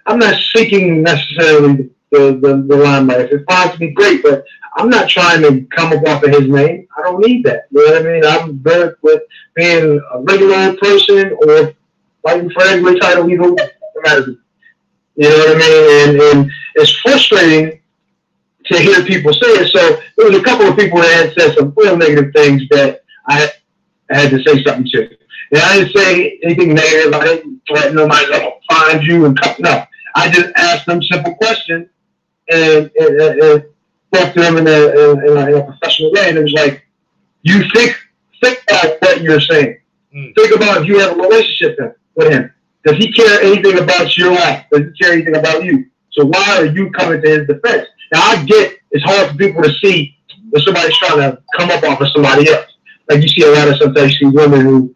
I'm not seeking necessarily the limelight. If it finds me, great, but I'm not trying to come up off of his name. I don't need that. You know what I mean? I'm good with being a regular person or fighting for every title, either way. No matter. You know what I mean? And it's frustrating to hear people say it. So there was a couple of people that had said some real negative things that I had to say something to. And I didn't say anything negative. I didn't threaten them. I didn't find you and cut. No. I just asked them simple questions and spoke to them in a professional way. And it was like, you think about what you're saying. Think about if you have a relationship with him. Does he care anything about your life? Does he care anything about you? So why are you coming to his defense? Now, I get it's hard for people to see when somebody's trying to come up off of somebody else. Like you see a lot of sometimes you see women who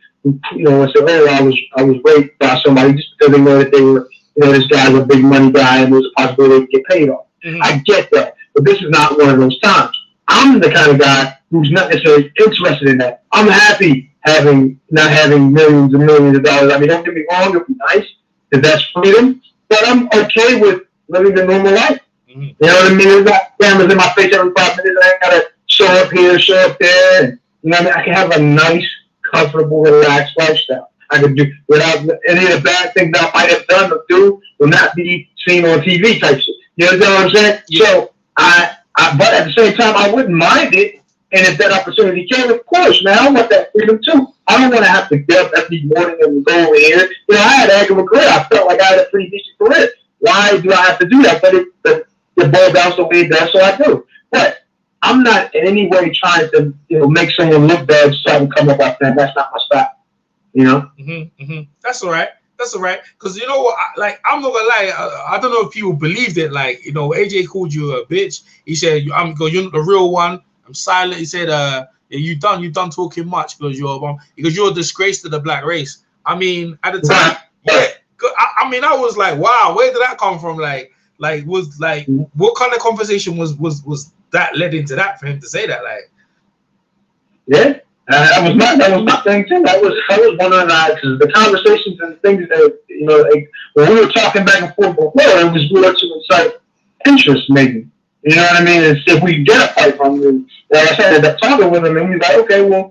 you know, say, oh, I was raped by somebody just because they know that they were, you know, this guy was a big money guy and there's a possibility they could get paid off. I get that. But this is not one of those times. I'm the kind of guy who's not necessarily interested in that. I'm happy not having millions and millions of dollars. I mean, don't get me wrong, it'd be nice if that's freedom, but I'm okay with living a normal life. You know what I mean? There's not cameras in my face every 5 minutes. I ain't gotta show up here, show up there. And, you know what I mean? I can have a nice, comfortable, relaxed lifestyle. I could do without any of the bad things I might have done or do will not be seen on TV type shit. You understand what I'm saying? Yeah. So but at the same time, I wouldn't mind it. And if that opportunity came, of course, man, I want that freedom too. I don't want to have to get up every morning and go over here. You know, I had a heck of a career. I felt like I had a pretty decent career. Why do I have to do that? But the ball bounced the way it does, so I do. But I'm not in any way trying to, you know, make someone look bad so I can come up off that. That's not my style. You know? That's all right. That's all right. Because, you know what, I'm not going to lie. I don't know if people believed it. Like, you know, AJ called you a bitch. He said, you're not the real one. I'm silent. He said, you done talking much because you're a disgrace to the black race. I mean, at the time, yeah. I mean, I was like, wow, where did that come from? What kind of conversation was that led into that for him to say that? Like, yeah, that was my thing too. That was one of the conversations and things that, you know, like, when we were talking back and forth before, it was more to incite interest, maybe. You know what I mean? And if we could get a fight from him, like I said, I ended up talking with him, and we was like, okay, well,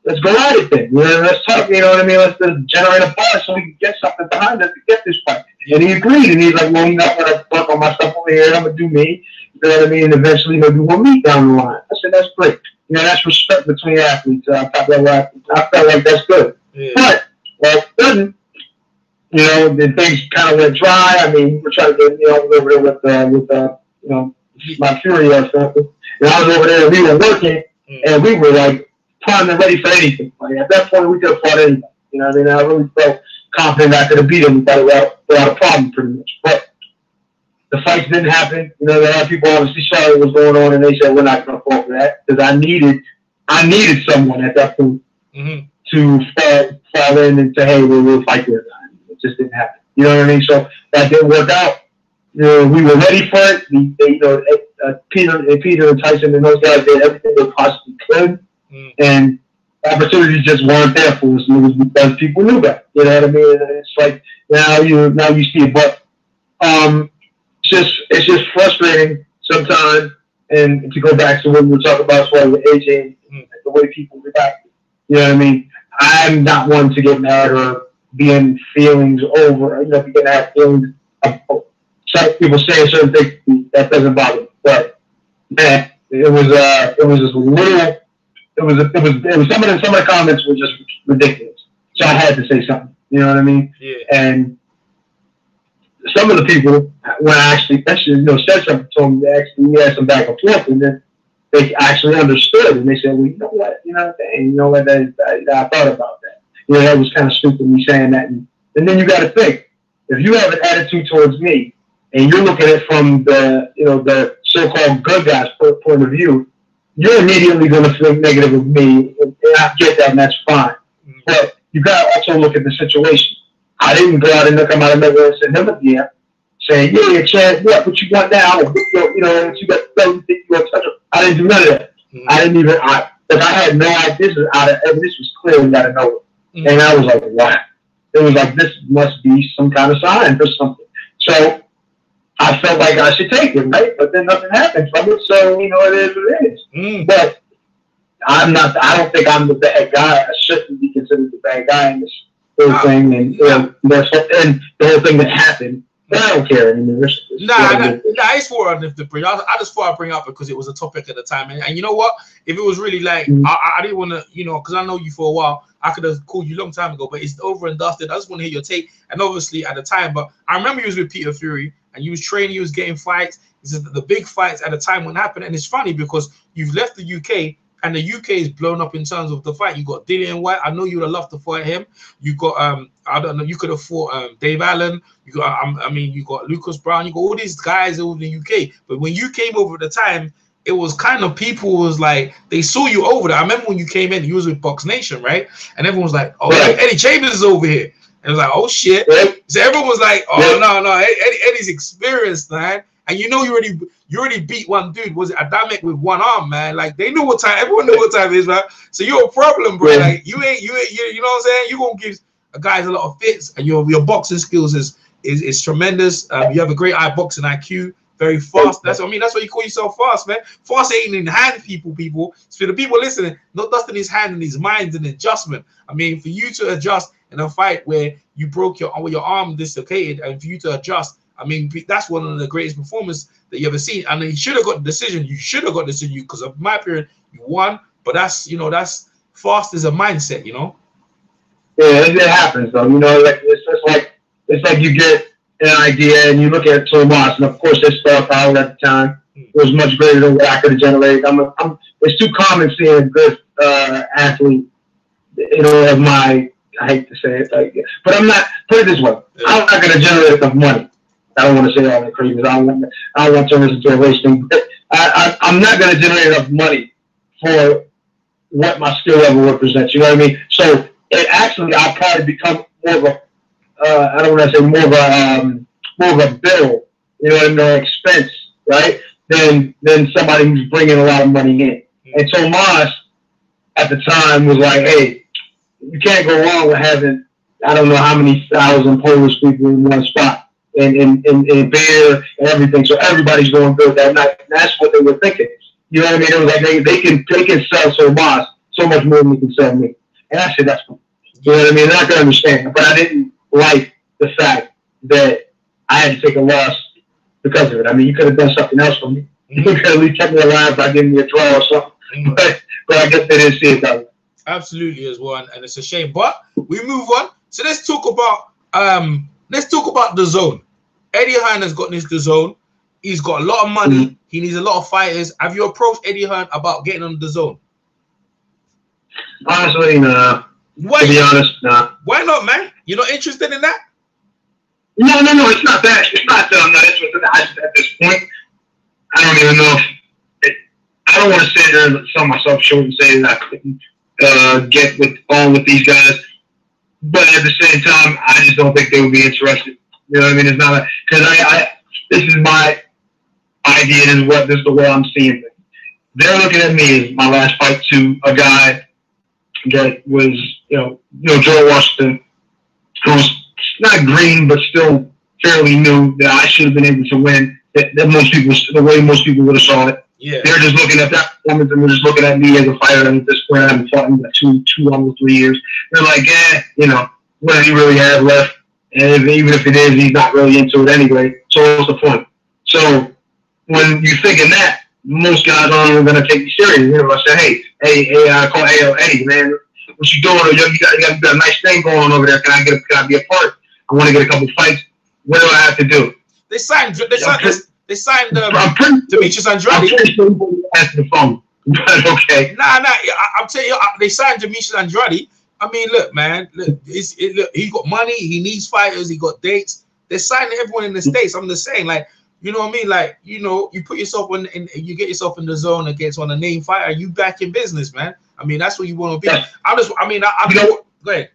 let's go at it then. You know, let's talk. You know what I mean? Let's generate a buzz so we can get something behind us to get this fight. And he agreed, and he's like, well, I'm not gonna work on my stuff over here. I'm gonna do me. You know what I mean? And eventually, maybe we'll meet down the line. I said, that's great. You know, that's respect between athletes. I felt like that's good. Yeah. But it doesn't. You know, the things kind of went dry. I mean, we're trying to get, you know, over there with you know, my Fury or something. And I was over there, and we were working, and we were like primed and ready for anything. Like at that point, we could have fought anything. You know what I mean? I really felt confident I could have beat him without a problem, pretty much. But the fights didn't happen. You know, a lot of people obviously saw what was going on, and they said we're not going to fall for that because I needed someone at that point to fall in and say, hey, we'll fight this time. It just didn't happen. You know what I mean? So that didn't work out. You know, we were ready for it. You know, Peter and Tyson and those guys did everything they possibly could, and opportunities just weren't there for us. It was because people knew that. You know what I mean? And it's like now you see it, but it's just frustrating sometimes. And to go back to what we were talking about as far as AJ and the way people react. You know what I mean? I'm not one to get mad or be in feelings over. You know, if you're gonna have feelings some people saying certain things that doesn't bother me. But man, it was just a little. It was some of the comments were just ridiculous. So I had to say something. You know what I mean? Yeah. And some of the people, when I actually said something to them, we had some back and forth, and then they actually understood, and they said, "Well, you know what? I thought about that. You know, that was kind of stupid me saying that." And then you got to think, if you have an attitude towards me, and you're looking at it from the so-called good guy's point of view, you're immediately going to think negative of me, and I get that, and that's fine. But you got to also look at the situation. I didn't go out and come out of nowhere and send him a DM saying, "Yeah, Chad, what you want now? You know, you got to think you want to touch him." I didn't do none of that. I didn't even. I had no idea. This was clearly out of nowhere, and I was like, "Wow!" It was like, this must be some kind of sign for something. So I felt like I should take it, right? But then nothing happened from it, so it is what it is. But I'm not. I don't think I'm the bad guy. I shouldn't be considered the bad guy in this whole thing, and and the whole thing that happened. But I don't care anymore. It's for I just thought I'd bring up because it was a topic at the time, and you know what? If it was really like I didn't want to, because I know you for a while, I could have called you a long time ago, but it's over and dusted. I just want to hear your take, and obviously at the time, but I remember you was with Peter Fury, and you was training, you was getting fights. This is the big fights at the time when it happened, and it's funny because you've left the UK. And the UK is blown up in terms of the fight. You got Dillian White. I know you would have loved to fight him. You got I don't know. You could have fought Dave Allen. You got you got Lucas Brown. You got all these guys over in the UK. But when you came over at the time, it was kind of people was like they saw you over there. I remember when you came in, you was with Box Nation, right? And everyone was like, "Oh, Eddie Chambers is over here." And it was like, "Oh shit!" So everyone was like, "Oh no, Eddie's experienced, man." And you already beat one dude. Was it Adamek with one arm, man? Like they knew what time. Everyone knew what time it is, man. So you're a problem, bro. Like you know what I'm saying? You gonna give guys a lot of fits, and your boxing skills is tremendous. You have a great boxing IQ, very fast. That's what you call yourself, fast, man. Fast ain't in hand, people. So for the people listening, not just in his hand and his mind's an adjustment. I mean, for you to adjust in a fight where you broke your arm dislocated, and for you to adjust. I mean, that's one of the greatest performances that you ever seen. And you should have got the decision. You should have got the decision because of my period. You won, but that's fast as a mindset, Yeah, it happens though. It's like you get an idea and you look at Tomas, and of course his star power at the time was much greater than what I could have generated. It's too common seeing a good athlete, of my. I hate to say it, but I'm not. Put it this way: I'm not going to generate enough money. I don't want to say all that crazy. I don't want to turn this into a race thing. But I'm not going to generate enough money for what my skill level represents. You know what I mean? So I'll probably become more of a I don't want to say more of a bill, and no expense, right? Than somebody who's bringing a lot of money in. And Tomas at the time was like, hey, you can't go wrong with having I don't know how many thousand Polish people in one spot. And beer and everything, so everybody's going good that night. And that's what they were thinking. You know what I mean? It was like they can sell Tomas so much more than they can sell me. And I said that's cool. You know what I mean? They're not gonna understand. But I didn't like the fact that I had to take a loss because of it. I mean, you could have done something else for me. You could have at least kept me alive by giving me a draw or something. But I guess they didn't see it that way. Absolutely as well, and it's a shame. But we move on. So let's talk about the zone. Eddie Hearn has got this zone. He's got a lot of money. He needs a lot of fighters. Have you approached Eddie Hearn about getting on the zone? Honestly, no. To be honest, no. Why not, man? You're not interested in that? No. It's not that. It's not that I'm not interested in that. At this point, I don't even know I don't want to sit there and sell myself short and say that I couldn't get with these guys. But at the same time, I just don't think they would be interested. You know what I mean? It's not because this is my idea. This is the way I'm seeing it. They're looking at me as my last fight to a guy that was, Joe Washington, who's not green but still fairly new. That I should have been able to win. That the way most people would have saw it. Yeah. They're just looking at that performance and they're just looking at me as a fighter. And at this point, I haven't fought in almost 3 years. They're like, what does he really have left? And even if it is, he's not really into it anyway. So what's the point? So when you're thinking that, most guys aren't even gonna take you serious. You know, I say, hey, I call Eddie, man, what you doing? You got a nice thing going on over there. Can I be a part? I want to get a couple fights. What do I have to do? They signed Demetrius Andrade. I'm pretty sure you answer the phone. But okay. Nah. I'm telling you, they signed Demarcus Andrade. I mean, look, man. Look, he got money. He needs fighters. He got dates. They're signing everyone in the States. I'm just saying, like, you know what I mean? Like, you know, you put yourself you get yourself in the zone against one a name fighter. You back in business, man. I mean, that's what you want to be. Yeah. Go ahead.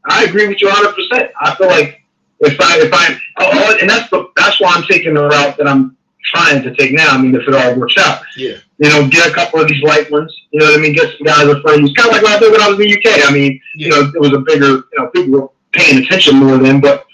I agree with you 100%. I feel like and that's why I'm taking the route that I'm trying to take now. I mean, if it all works out, yeah, you know, get a couple of these light ones. You know what I mean? Get some guys in front of you. It's kind of like what I did when I was in the UK. I mean, you know, it was a bigger, you know, people were paying attention more then, but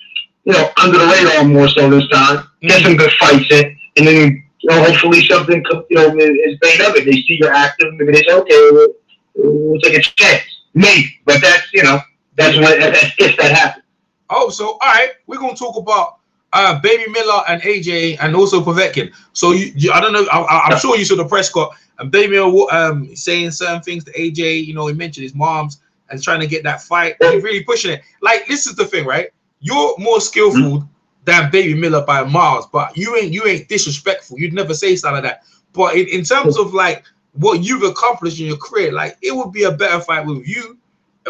you know, under the radar more so this time. Get some good fights in, and then you know, hopefully something is made of it. They see you're active, maybe they say, okay, we'll take a chance, maybe. But that's if that happens. Oh, so all right, we're gonna talk about Baby Miller and AJ and also Povetkin. So I don't know. I'm sure you saw the press cut and Baby Miller saying certain things to AJ. You know, he mentioned his mom's and trying to get that fight. He's really pushing it. Like, this is the thing, right? You're more skillful than Baby Miller by miles, but you ain't disrespectful. You'd never say something like that. But in terms of like what you've accomplished in your career, like, it would be a better fight with you,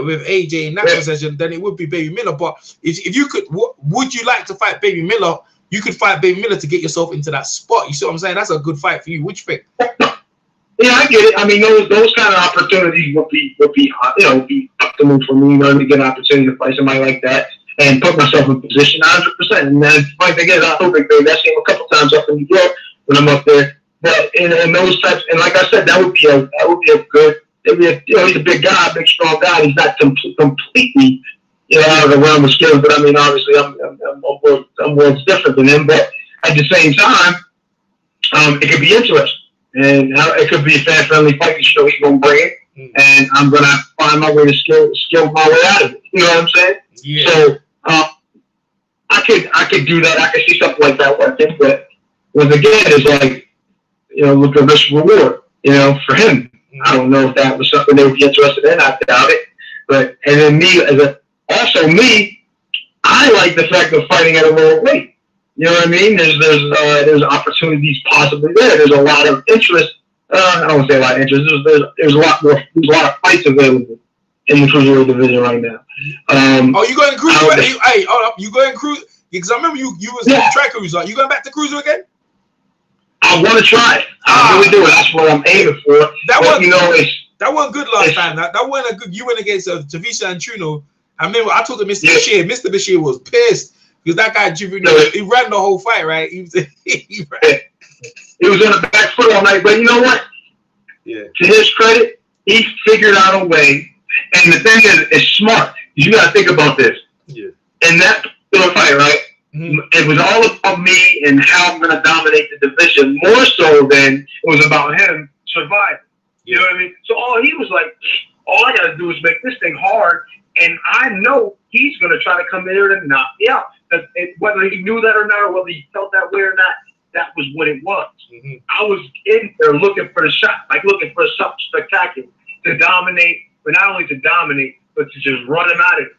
with AJ in that possession, than it would be Baby Miller. But if you could, would you like to fight Baby Miller? You could fight Baby Miller to get yourself into that spot. You see what I'm saying? That's a good fight for you. Which pick? Yeah, I get it. I mean, those kind of opportunities would be optimal for me, you know, to get an opportunity to fight somebody like that and put myself in position 100%. And then, like again, I hope that came a couple times up in New York when I'm up there. But in those types, and like I said, that would be a good. You know, he's a big guy, big strong guy. He's not completely, you know, out of the realm of skills. But I mean, obviously, I'm worlds different than him. But at the same time, it could be interesting, and it could be a fan-friendly fight. You know, he's gonna bring it, and I'm gonna find my way to skill my way out of it. You know what I'm saying? Yeah. So I could do that. I could see something like that working. But once again, it's like, you know, look at risk reward. You know, for him. I don't know if that was something they would be interested in. I doubt it. But and then me, I like the fact of fighting at a lower weight. You know what I mean? There's opportunities possibly there. There's a lot of interest. I don't want to say a lot of interest. There's a lot of fights available in the cruiserweight division right now. You going to cruiserweight? Hey, you going to cruise? Because I remember you was in track cruiser. You going back to cruiser again? I want to try it. I really do. That's what I'm aiming for. That wasn't good last time. That wasn't a good. You went against Tavisa and Truno. I remember I told Mr. Bashir. Mr. Bashir was pissed because that guy, he ran the whole fight, right? He was on the back foot all night. But you know what? Yeah. To his credit, he figured out a way. And the thing is, it's smart. You got to think about this. Yeah. In that fight, right? It was all about me and how I'm going to dominate the division, more so than it was about him surviving. You know what I mean? So all I got to do is make this thing hard, and I know he's going to try to come in here and knock me out. Whether he knew that or not, or whether he felt that way or not, that was what it was. I was in there looking for the shot, like looking for something spectacular to dominate, but not only to dominate, but to just run him out of it.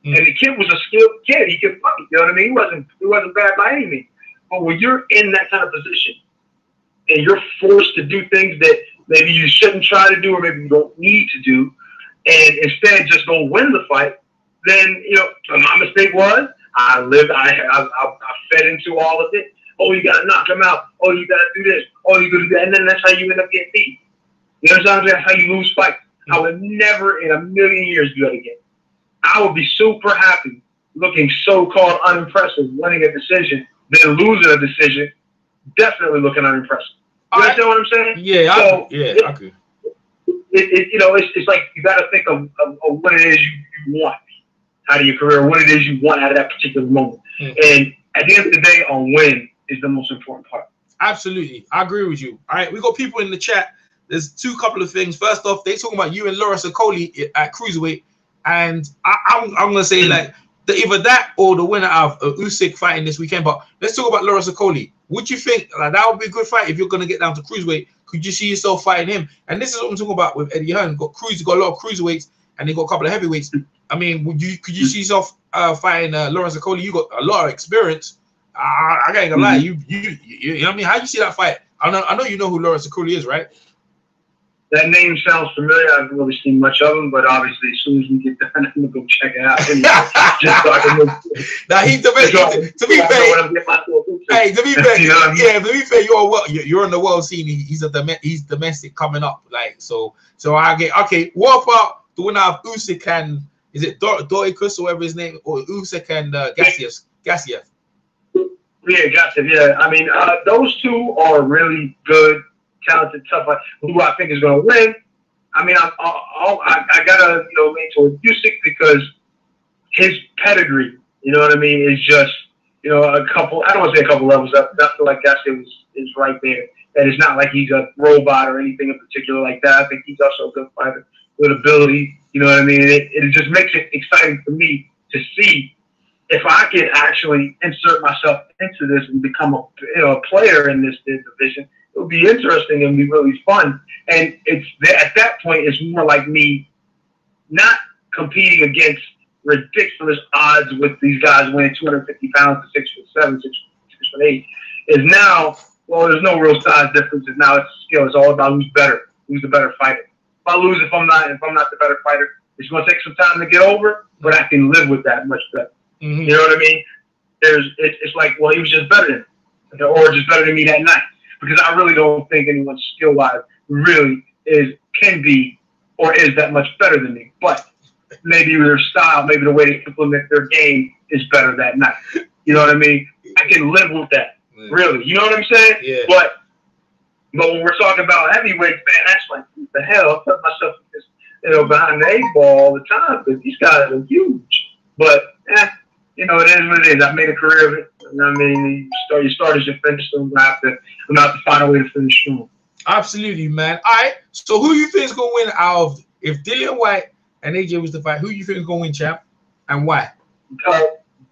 And the kid was a skilled kid. He could fight. You know what I mean? He wasn't bad by any means. But when you're in that kind of position and you're forced to do things that maybe you shouldn't try to do or maybe you don't need to do, and instead just go win the fight, then, you know, my mistake was I fed into all of it. Oh, you got to knock him out. Oh, you got to do this. Oh, you got to do that. And then that's how you end up getting beat. You know what I'm saying? That's how you lose fights. I would never in a million years do that again. I would be super happy looking so-called unimpressive, winning a decision, then losing a decision, definitely looking unimpressive. You understand what I'm saying? Yeah, I agree. You know, it's like you got to think of what it is you want out of your career, what it is you want out of that particular moment. And at the end of the day, a win is the most important part. Absolutely. I agree with you. All right, we got people in the chat. There's couple of things. First off, they talking about you and Corley at cruiserweight. And I'm gonna say, like, either that or the winner of Usyk fighting this weekend. But let's talk about Lawrence Okoli. Would you think that would be a good fight if you're going to get down to cruiserweight? Could you see yourself fighting him? And this is what I'm talking about with Eddie Hearn. Got a lot of cruiserweights, and they got a couple of heavyweights. I mean, could you see yourself fighting Lawrence Okoli? You got a lot of experience. I ain't gonna lie. You know what I mean? How do you see that fight? I know you know who Lawrence Okoli is, right? That name sounds familiar. I haven't really seen much of him, but obviously, as soon as we get done, I'm gonna go check it out. Just so I can look. Now he's the best. To be fair, hey, to be fair, yeah, to be fair, you're on the world scene. He's domestic coming up, like so. I get okay. What about the winner of Usyk and is it Doricus or whatever his name, or Usyk and Gassiev? Yeah, Gassiev. Yeah, I mean, those two are really good. Talented, tough. Who I think is going to win? I mean, I gotta lean toward Usyk because his pedigree, you know what I mean, is just a couple. I don't want to say a couple levels up. I feel like Gassiev is right there. That it's not like he's a robot or anything in particular like that. I think he's also a good fighter with ability. You know what I mean? It just makes it exciting for me to see if I can actually insert myself into this and become a player in this division. It would be interesting and be really fun. And at that point, it's more like me not competing against ridiculous odds with these guys weighing 250 pounds to 6'7", 6'8". Is now, well, there's no real size difference. Now it's skill. It's all about who's better, who's the better fighter. If I lose, if I'm not the better fighter, it's going to take some time to get over, but I can live with that much better. Mm-hmm. You know what I mean? It's like, well, he was just better than me, or just better than me that night. Because I really don't think anyone skill-wise really can be or is that much better than me. But maybe their style, maybe the way they implement their game is better that night. You know what I mean? I can live with that, really. You know what I'm saying? Yeah. But when we're talking about heavyweights, man, that's like, what the hell? I put myself behind the 8 ball all the time because these guys are huge. But, it is what it is. I've made a career of it. You know what I mean? You start as you finish, so I'm gonna have to find a way to finish strong. Absolutely, man. All right. So who you think is gonna win out of if Dillian White and AJ was to fight? Who you think is gonna win, champ, and why?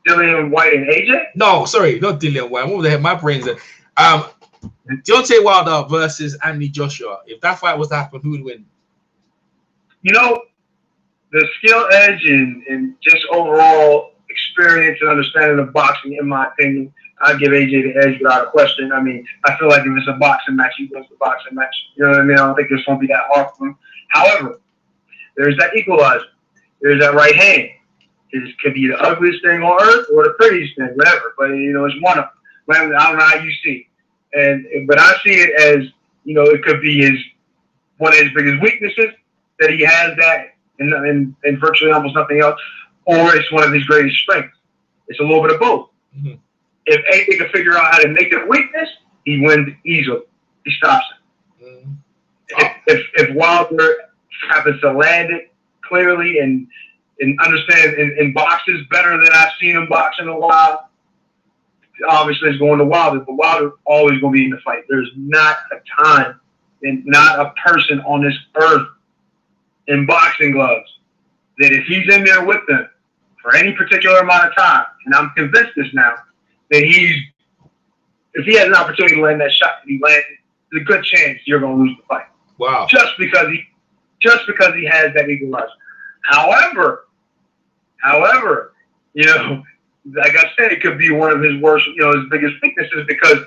Dillian White and AJ? No, sorry, not Dillian White. What the heck? My brain's there. Deontay Wilder versus Anthony Joshua. If that fight was to happen, who would win? The skill edge and just overall experience and understanding of boxing, in my opinion, I'd give AJ the edge without a question. I mean, I feel like if it's a boxing match, he wins the boxing match. You know what I mean? I don't think it's going to be that hard for him. However, there's that equalizer. There's that right hand. It could be the ugliest thing on earth or the prettiest thing, whatever. But, it's one of them. I don't know how you see it. But I see it as, it could be one of his biggest weaknesses, that he has that and virtually almost nothing else, or it's one of his greatest strengths. It's a little bit of both. Mm-hmm. If AJ can figure out how to make it a weakness, he wins easily. He stops it. Mm-hmm. If Wilder happens to land it clearly and understand and boxes better than I've seen him box in a while, obviously it's going to Wilder. But Wilder always going to be in the fight. There's not a time and not a person on this earth in boxing gloves that if he's in there with them for any particular amount of time, and I'm convinced this now, that if he has an opportunity to land that shot that he landed, there's a good chance you're going to lose the fight. Wow. Just because he has that equalizer. However, like I said, it could be one of his worst, his biggest weaknesses, because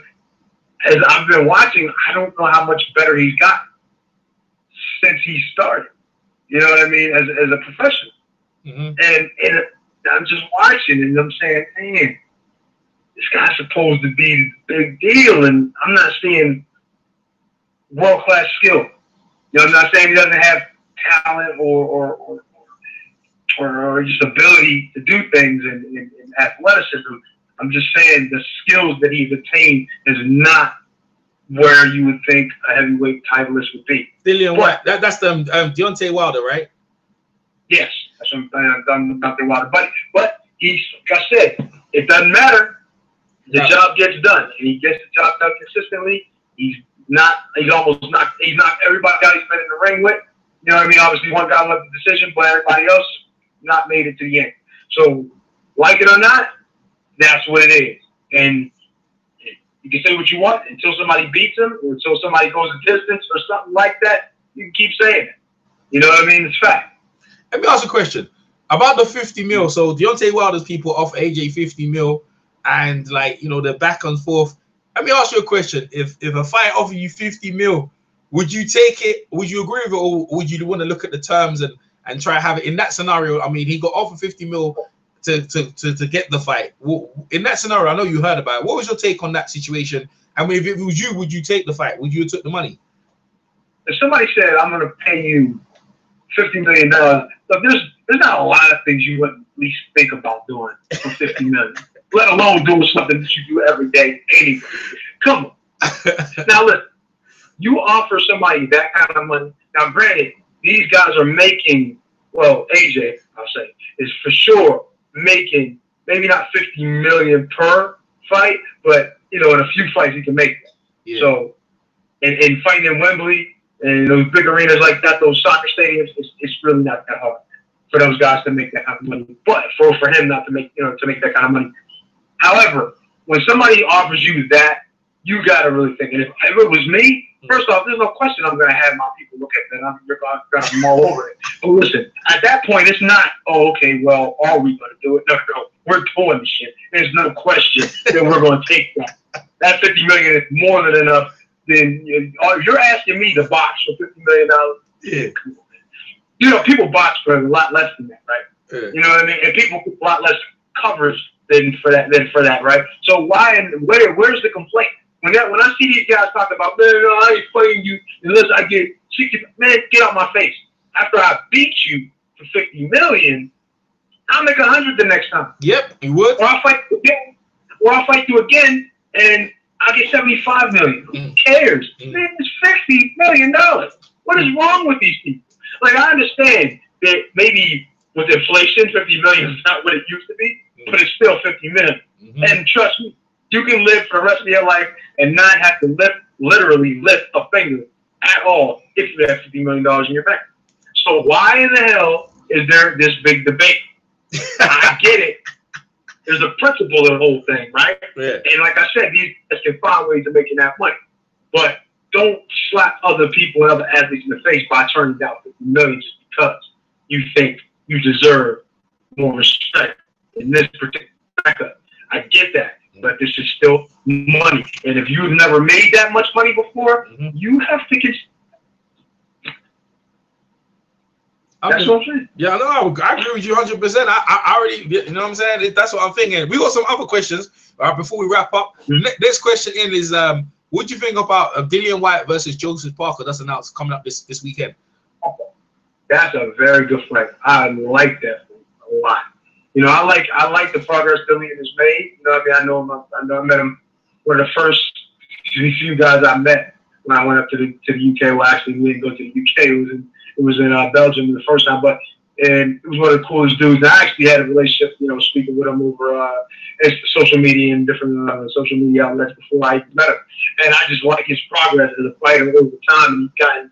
as I've been watching, I don't know how much better he's gotten since he started. You know what I mean? As a professional. Mm-hmm. And I'm just watching and I'm saying, man, this guy's supposed to be the big deal, and I'm not seeing world-class skill. I'm not saying he doesn't have talent or just ability to do things and athleticism. I'm just saying the skills that he's attained is not where you would think a heavyweight titleist would be. Dillian White. That's the Deontay Wilder, right? Yes, that's what I'm Deontay Wilder. But he's, like I said, it doesn't matter. The job gets done, and he gets the job done consistently. He's not everybody else he's been in the ring with. You know what I mean? Obviously, one guy won the decision, but everybody else not made it to the end. So Like it or not, that's what it is. And you can say what you want until somebody beats them or until somebody goes a distance or something like that. You can keep saying it. You know what I mean? It's fact. Let me ask a question about the 50 mil. So Deontay Wilder's people offer AJ 50 mil, and like, you know, the back and forth. Let me ask you a question. If a fight offered you 50 mil, would you take it? Would you agree with it, or would you want to look at the terms and try to have it in that scenario? I mean, he got offered 50 mil to get the fight. In that scenario, I know you heard about it. What was your take on that situation? I mean, if it was you, would you take the fight? Would you have took the money? If somebody said, I'm going to pay you $50 million, look, there's not a lot of things you wouldn't at least think about doing for $50 million, let alone doing something that you do every day anyway. Come on. Now, listen, you offer somebody that kind of money. Now, granted, these guys are making, well, AJ, I'll say, is for sure making maybe not $50 million per fight, but, you know, in a few fights he can make that. Yeah. So, and fighting in Wembley and those big arenas like that, those soccer stadiums, it's really not that hard for those guys to make that kind of money. But for him not to make, to make that kind of money. However, when somebody offers you that, you got to really think. And if it was me, first off, there's no question I'm going to have my people look at that. I'm going to mull over it. But listen, at that point, it's not, oh, okay, well, are we going to do it? No, we're doing the shit. There's no question that we're going to take that. That $50 million is more than enough. Then you're asking me to box for $50 million. Yeah, come on, man. You know, people box for a lot less than that, right? Yeah. You know what I mean? And people get a lot less coverage than for that, right? So why and where's the complaint? When I see these guys talk about, man, no, I ain't fighting you unless I get 60, man, get out my face. After I beat you for $50 million, I'll make 100 the next time. Yep, you would. Or I'll fight you again and I'll get $75 million. Who cares? Man, it's $50 million. What is wrong with these people? Like, I understand that maybe with inflation, $50 million is not what it used to be, but it's still $50 million. And trust me, you can live for the rest of your life and not have to literally lift a finger at all if you have $50 million in your bank. So why in the hell is there this big debate? I get it. There's a principle of the whole thing, right? Yeah. And like I said, these guys can find ways of making that money. But don't slap other people and other athletes in the face by turning down $50 million just because you think you deserve more respect in this particular backup. I get that, but this is still money. And if you've never made that much money before, you have to get. That's what I'm saying. Yeah, no, I agree with you 100%. I already, you know what I'm saying? That's what I'm thinking. We got some other questions before we wrap up. Next question is, what do you think about Dillian White versus Joseph Parker? That's announced coming up this weekend. That's a very good fight. I like that a lot. You know, I like the progress Dillian has made. You know what I mean? I met him. One of the first few guys I met when I went up to the UK. Well, actually, we didn't go to the UK. It was in Belgium the first time, and it was one of the coolest dudes. I actually had a relationship, speaking with him over social media and different social media outlets before I met him. And I just like his progress as a fighter over time. And he's gotten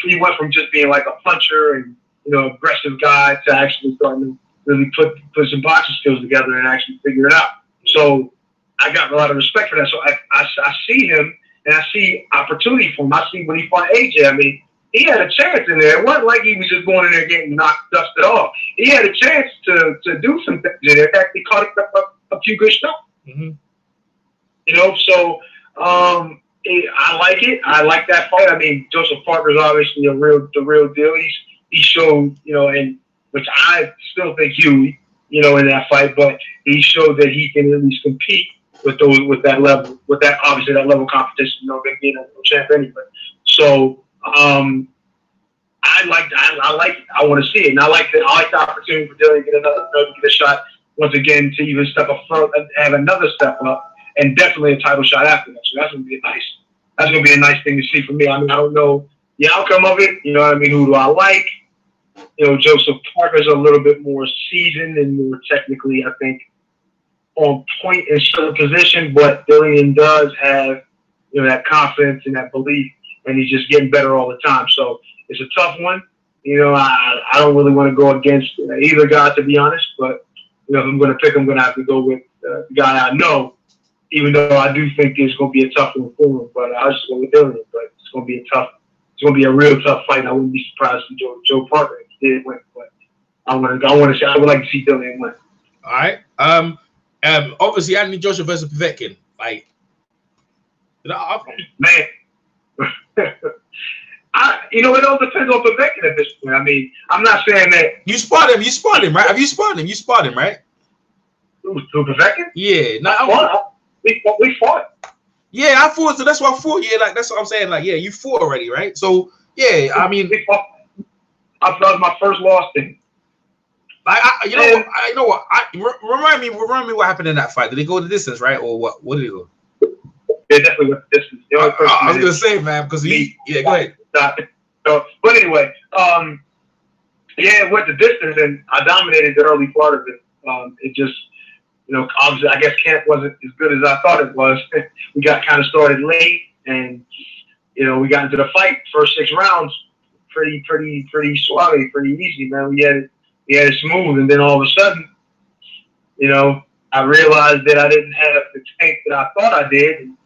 he went from just being like a puncher and aggressive guy to actually starting to really put some boxing skills together and actually figure it out. So I got a lot of respect for that. So I see him and I see opportunity for him. I see when he fought AJ. I mean, he had a chance in there. It wasn't like he was just going in there getting knocked dusted off. He had a chance to do some things in there. In fact, he caught a few good shots. So I like it. I like that fight. I mean, Joseph Parker's obviously the real deal. He showed, and which I still think Huey, in that fight, but he showed that he can at least compete with that level of competition, being a champ anyway. So I like it. I want to see it, and I like the opportunity for Dillian to get a shot once again to even step up front and have another step up, and definitely a title shot after that. So that's gonna be a nice thing to see for me. I mean, I don't know the outcome of it. You know what I mean? Who do I like? Joseph Parker's a little bit more seasoned and more technically, I think, on point in certain position, but Dillian does have that confidence and that belief. And he's just getting better all the time. So it's a tough one. I don't really want to go against either guy, to be honest. But, you know, if I'm going to pick, I'm going to have to go with the guy I know, even though I do think it's going to be a tough one for him. But I was just going with Dillian. But it's going to be it's going to be a real tough fight. I wouldn't be surprised if Joe Parker did win. But I would like to see Dillian win. All right. Obviously, Anthony Joshua versus Povetkin. Like, man. You know, it all depends on Povetkin at this point. I mean, I'm not saying that you spot him, right? Have you spotted him? You spot him, right? Who Povetkin? Yeah. We fought. Yeah, I fought. So that's what I fought. Yeah, like that's what I'm saying. Like, yeah, you fought already, right? So yeah, I mean, I thought my first loss thing. Like, remind me what happened in that fight. Did they go the distance, right, or what? What did they go? They definitely went the distance. The only person I was gonna say, man, because yeah, go ahead. So, but anyway, yeah, it went the distance, and I dominated the early part of it. It just, you know, obviously, I guess camp wasn't as good as I thought it was. We got kind of started late, and you know, we got into the fight. First 6 rounds, pretty suave, pretty easy, man. We had it smooth, and then all of a sudden, you know, I realized that I didn't have the tank that I thought I did, and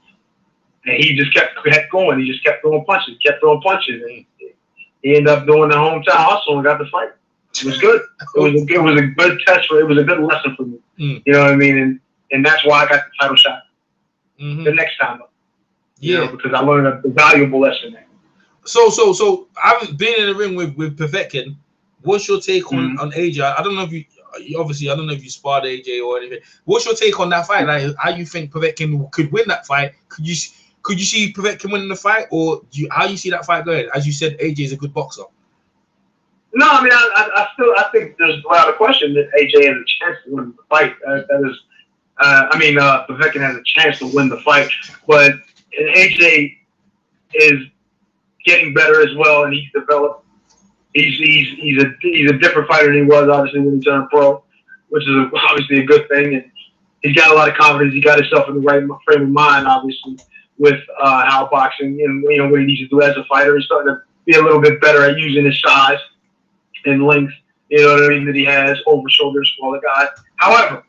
he just kept going. He just kept throwing punches, and he ended up doing the hometown hustle and got the fight. It was good. It was a good test for. It was a good lesson for me. You know what I mean? And that's why I got the title shot the next time up. You know, because I learned a valuable lesson there. So I've been in the ring with Povetkin. What's your take on AJ? I don't know if I don't know if you sparred AJ or anything. What's your take on that fight? Like, how you think Povetkin could win that fight? Could you see Povetkin winning the fight, or how you see that fight going? As you said, AJ is a good boxer. No, I mean, I think there's without a question that AJ has a chance to win the fight. Povetkin has a chance to win the fight, but AJ is getting better as well, and he's developed. He's a different fighter than he was obviously when he turned pro, which is obviously a good thing. And he's got a lot of confidence. He got himself in the right frame of mind, obviously, with how boxing and what he needs to do as a fighter. He's starting to be a little bit better at using his size and length. You know what I mean? That he has over shoulder, smaller guys. However,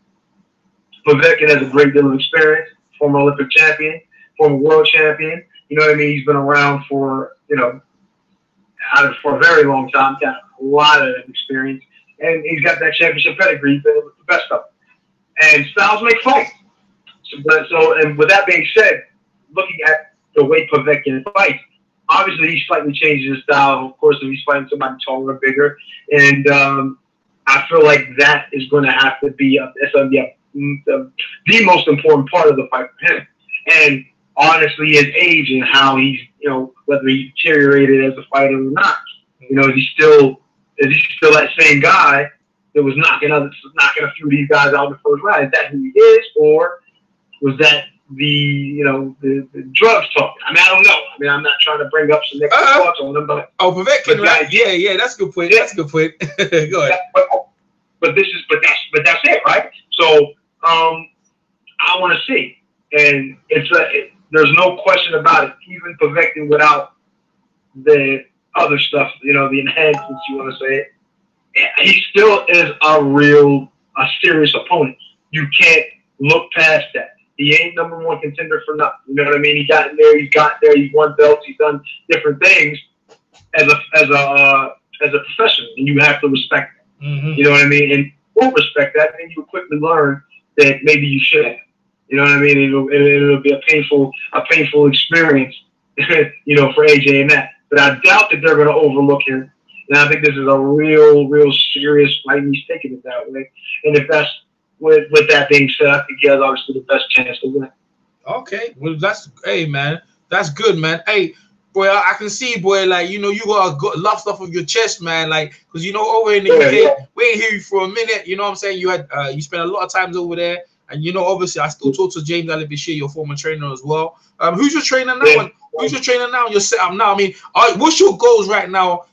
Povetkin has a great deal of experience. Former Olympic champion, former world champion. You know what I mean? He's been around for for a very long time, got a lot of experience, and he's got that championship pedigree. He's been the best of them. And styles make fights. And with that being said, looking at the way Povetkin fights, obviously he slightly changes his style. Of course, if he's fighting somebody taller or bigger, and I feel like that is going to have to be the most important part of the fight for him. And honestly, his age and how he's, whether he deteriorated as a fighter or not. Is he still that same guy that was knocking a few of these guys out in the first round? Is that who he is, or was that the drugs talking? I mean, I don't know. I mean, I'm not trying to bring up some negative thoughts on him, but Povetkin, right? Yeah, that's a good point. Yeah. That's a good point. Go ahead. But that's it, right? So I want to see, and there's no question about it. Even Povetkin without the other stuff, the enhancements, you want to say it, he still is a serious opponent. You can't look past that. He ain't #1 contender for nothing. You know what I mean? He got there. He's won belts. He's done different things as a professional, and you have to respect that. You know what I mean? And if you won't respect that, then you quickly learn that maybe you should have. You know what I mean? It'll be a painful experience, for AJ and that. But I doubt that they're going to overlook him. And I think this is a real serious fight, and he's taking it that way. And if that's with that being said, I think he has obviously the best chance to win. Okay, well man, that's good, man. Hey, boy, I can see, boy, like you got a lot of stuff on your chest, man. Like, because over in the UK, we ain't hear you for a minute. You know what I'm saying? You had you spent a lot of times over there. And obviously, I still talk to James Alibashir, your former trainer as well. Who's your trainer now? Who's your trainer now? Your setup now? I mean, what's your goals right now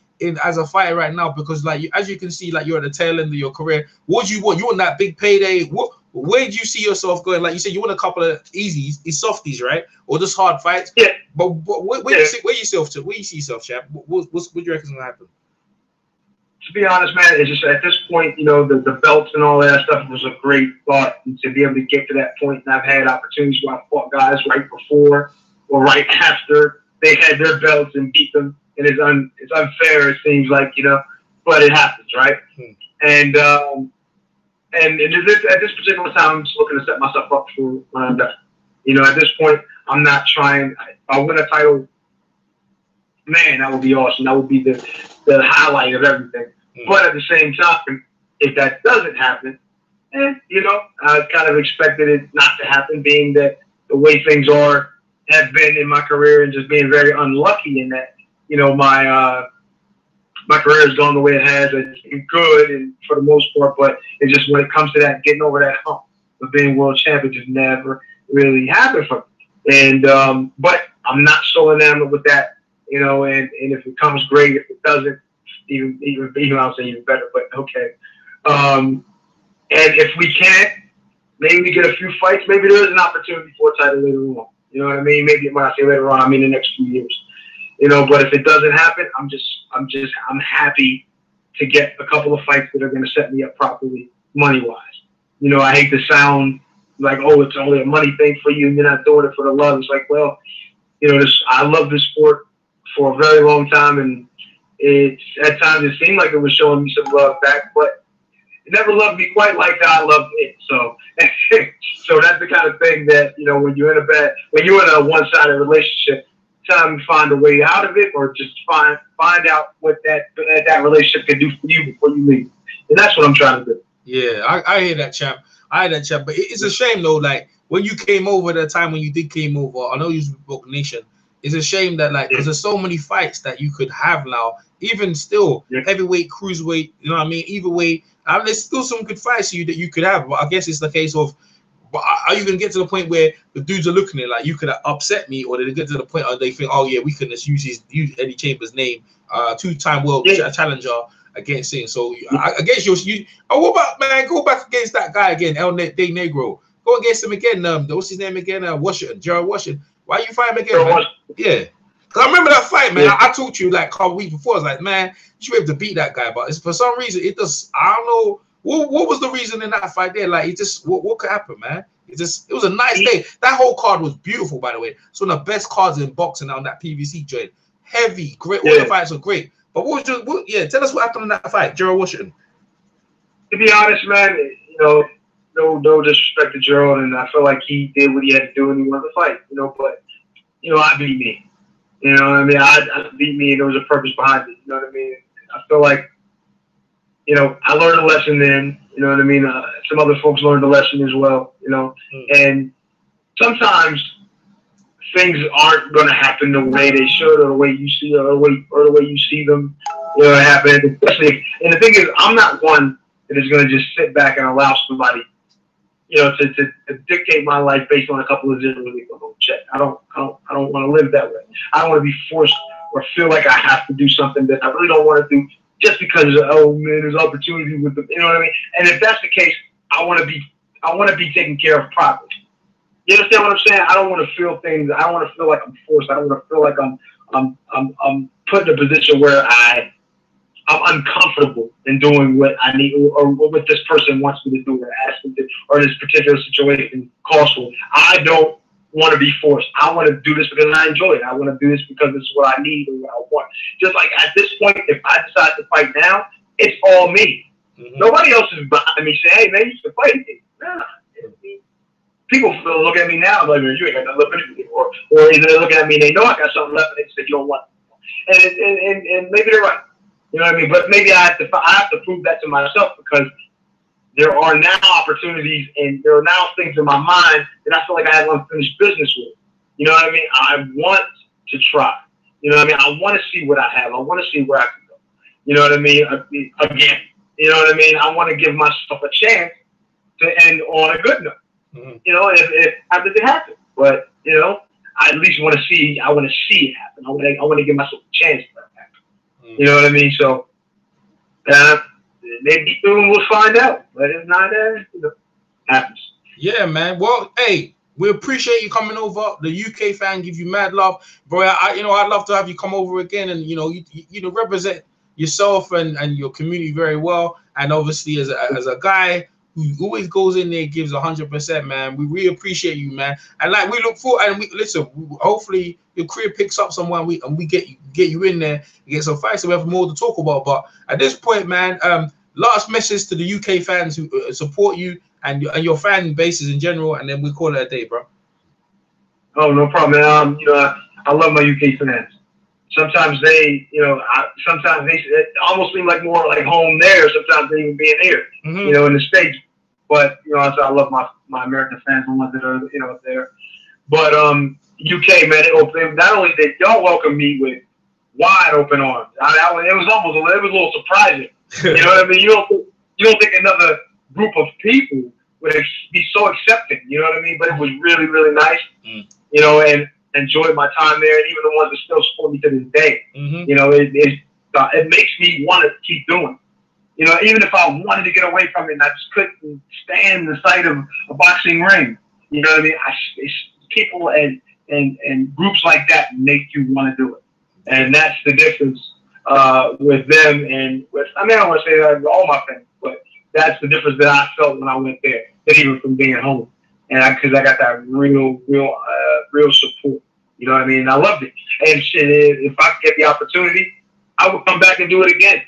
as a fighter right now? Because as you can see, you're at the tail end of your career. What do you want? You want that big payday? Where do you see yourself going? Like you said, you want a couple of easies, softies, right? Or just hard fights? Yeah. But where you see yourself, chap? What do you reckon is gonna happen? to be honest, man, it's just at this point, you know, the belts and all that stuff was a great thought, and to be able to get to that point, and I've had opportunities where I fought guys right before or right after they had their belts and beat them, and it's unfair, it seems like, you know, but it happens, right? And at this particular time, I'm just looking to set myself up for when I'm done. You know, at this point, I'm not trying. If I win a title, man, that would be awesome. That would be the highlight of everything. But at the same time, if that doesn't happen, you know, I kind of expected it not to happen, being that the way things have been in my career, and just being very unlucky in that, you know, my career has gone the way it has. It's been good, and for the most part, but it's just when it comes to that, getting over that hump of being world champion, just never really happened for me. And but I'm not so enamored with that, you know. And if it comes, great. If it doesn't, even I'll say even better. But okay. And if we can't, maybe we get a few fights. Maybe there is an opportunity for a title later on. You know what I mean? Maybe when I say later on, I mean the next few years. You know, but if it doesn't happen, I'm happy to get a couple of fights that are going to set me up properly, money-wise. You know, I hate to sound like, oh, it's only a money thing for you and you're not doing it for the love. It's like, well, you know, I love this sport for a very long time, and at times it seemed like it was showing me some love back, but it never loved me quite like I loved it. So, so that's the kind of thing that, you know, when you're in a one-sided relationship, time to find a way out of it, or just find out what that relationship can do for you before you leave. And that's what I'm trying to do. Yeah, I hear that, champ. But it's a shame though, like when you came over, the time when you did came over, I know you was with Broke Nation. It's a shame that because there's so many fights that you could have now, even still, heavyweight, cruiserweight, you know what I mean? Either way, there's still some good fights that you could have. But I guess it's the case of, but are you going to get to the point where the dudes are looking at it like you could upset me, or did it get to the point where they think, oh yeah, we can just use Eddie Chambers' name, two-time world challenger against him? So I guess what about, man? Go back against that guy again, El De Negro. Go against him again. What's his name again? Washington, Jarrell Washington. Why you fight him again, man? Yeah. Because I remember that fight, man. I talked to you like a couple weeks before. I was like, man, you should be able to beat that guy. But for some reason, I don't know. What was the reason in that fight there? Like, what could happen, man? It was a nice day. That whole card was beautiful, by the way. It's one of the best cards in boxing on that PVC joint. Heavy, great. All the fights were great. But tell us what happened in that fight, Jarrell Washington. To be honest, man, you know, no disrespect to Jarrell, and I feel like he did what he had to do and he won the fight, you know, but, you know, I beat me. You know what I mean? I beat me, and there was a purpose behind it. You know what I mean? I feel like, you know, I learned a lesson then. You know what I mean? Some other folks learned a lesson as well, you know. And sometimes things aren't going to happen the way they should, or the way you see, or the way you see them, you know, happen. Especially, and the thing is, I'm not one that is going to just sit back and allow somebody, you know, to dictate my life based on a couple of zeros on a check. I don't want to live that way. I don't want to be forced or feel like I have to do something that I really don't want to do just because, oh man, there's opportunity with them. You know what I mean? And if that's the case, I want to be taken care of properly. You understand what I'm saying? I don't want to feel things. I don't want to feel like I'm forced. I don't want to feel like I'm put in a position where I'm uncomfortable in doing what I need, or what this person wants me to do, or ask me to, or this particular situation calls for. I don't want to be forced. I want to do this because I enjoy it. I want to do this because this is what I need or what I want. Just like at this point, if I decide to fight now, it's all me. Nobody else is behind me saying, hey man, you should fight me. Nah, it's me. People look at me now like, you ain't got nothing left in me. Or either they're looking at me and they know I got something left and they said you don't want it. And maybe they're right. You know what I mean? But maybe I have to prove that to myself, because there are now opportunities and there are now things in my mind that I feel like I have unfinished business with. You know what I mean? I want to try. You know what I mean? I want to see what I have. I want to see where I can go. You know what I mean? Again, you know what I mean? I want to give myself a chance to end on a good note. You know, if after it happens. But, you know, I at least want to see. I want to see it happen. I want to give myself a chance for that to happen. You know what I mean? So, maybe soon we'll find out. But if not, you know, happens. Yeah, man. Well, hey, we appreciate you coming over. The UK fan give you mad love, bro. I'd love to have you come over again and you know represent yourself and your community very well. And obviously, as a guy who always goes in there, gives 100%, man. We really appreciate you, man. And like we look forward, and we listen. Hopefully, your career picks up somewhere, and we get you in there, and get some fights, so we have more to talk about. But at this point, man, last message to the UK fans who support you and your fan bases in general, and then we call it a day, bro. Oh, no problem, man. You know, I love my UK fans. Sometimes they, you know, sometimes they almost seem like more like home there. Sometimes they even being here, you know, in the States. But you know, I love my American fans, the ones that are, you know, there. But UK, man, not only did y'all welcome me with wide open arms, it was a little surprising. You know what I mean? You don't think another group of people would be so accepting. You know what I mean? But it was really, really nice. You know, and enjoyed my time there, and even the ones that still support me to this day. You know, it makes me want to keep doing. You know, even if I wanted to get away from it, and I just couldn't stand the sight of a boxing ring. You know what I mean? People and groups like that make you want to do it, and that's the difference with them and with. I mean, I don't want to say that with all my fans, but that's the difference that I felt when I went there, and even from being home, and because I got that real support. You know what I mean? I loved it. And shit, if I get the opportunity, I would come back and do it again.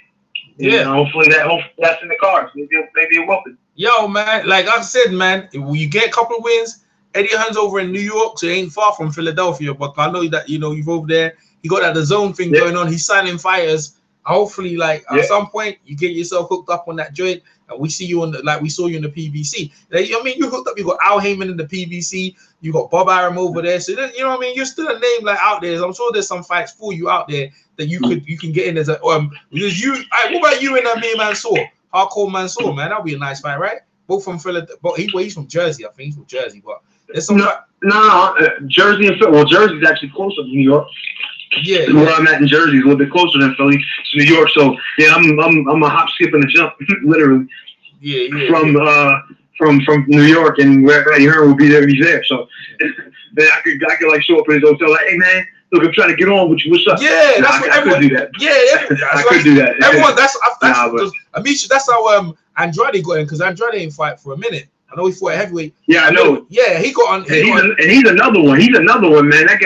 Yeah. And hopefully that's in the cards. Maybe it will be. Yo, man, like I said, man, you get a couple of wins. Eddie Hearn's over in New York, so it ain't far from Philadelphia. But I know that, you know, you're over there. You got that the zone thing going on. He's signing fighters. Hopefully, like at some point, you get yourself hooked up on that joint, and we see you on like we saw you in the PBC. Like, I mean, you hooked up. You got Al Heyman in the PBC. You got Bob Arum over there. So you know what I mean. You're still a name like out there. I'm sure there's some fights for you out there that you can get in as a because you. What about you and Amir Mansour, Hardcore Mansour, man? That'll be a nice fight, right? Both from Philadelphia. But he's from Jersey, I think. He's from Jersey, but there's some. Jersey and Philly. Well, Jersey's actually closer to New York. Yeah, where I'm at in Jersey is a little bit closer than Philly to New York. So yeah, I'm a hop, skip, and a jump, literally. From New York, and where Eddie Hearn will be there, he's there. So then I could like show up at his hotel, like, hey man, look, I'm trying to get on with you. What's up? Yeah, I could do that. Yeah, I could do that. Everyone, that's Amisha. That's how Andrade got in, because Andrade ain't fight for a minute. I know he fought a heavyweight. Yeah, I know. Yeah, he got on. He's another one. He's another one, man. That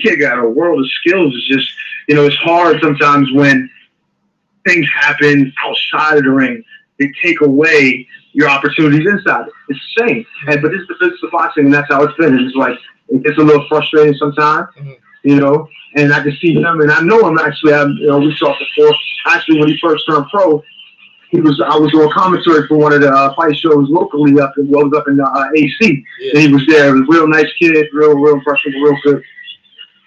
kid got a world of skills. It's just, you know, it's hard sometimes when things happen outside of the ring. They take away your opportunities inside it. It's the same. But this is the business of boxing, and that's how it's been. And it's like, it gets a little frustrating sometimes, you know. And I can see him, and I know him actually. You know, we talked before. Actually, when he first turned pro, I was doing commentary for one of the fight shows locally up in AC. And he was there. He was a real nice kid, real impressionable, real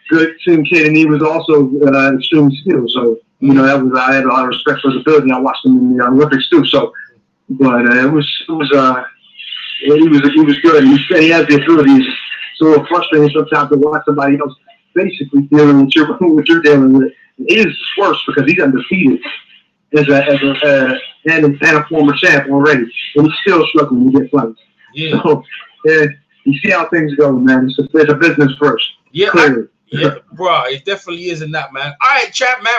good team kid, and he was also extremely skilled. So you know, I had a lot of respect for his ability. I watched him in the Olympics too. So, but he was good. And he has the ability. It's a little frustrating sometimes to watch somebody else basically dealing with what you're dealing with. It is worse because he's undefeated as a former champ already, and he's still struggling to get fights. Yeah. So, you see how things go, man. It's a business first. Yeah. Clearly. Yeah, bro, it definitely is in that, man. All right, chat, man.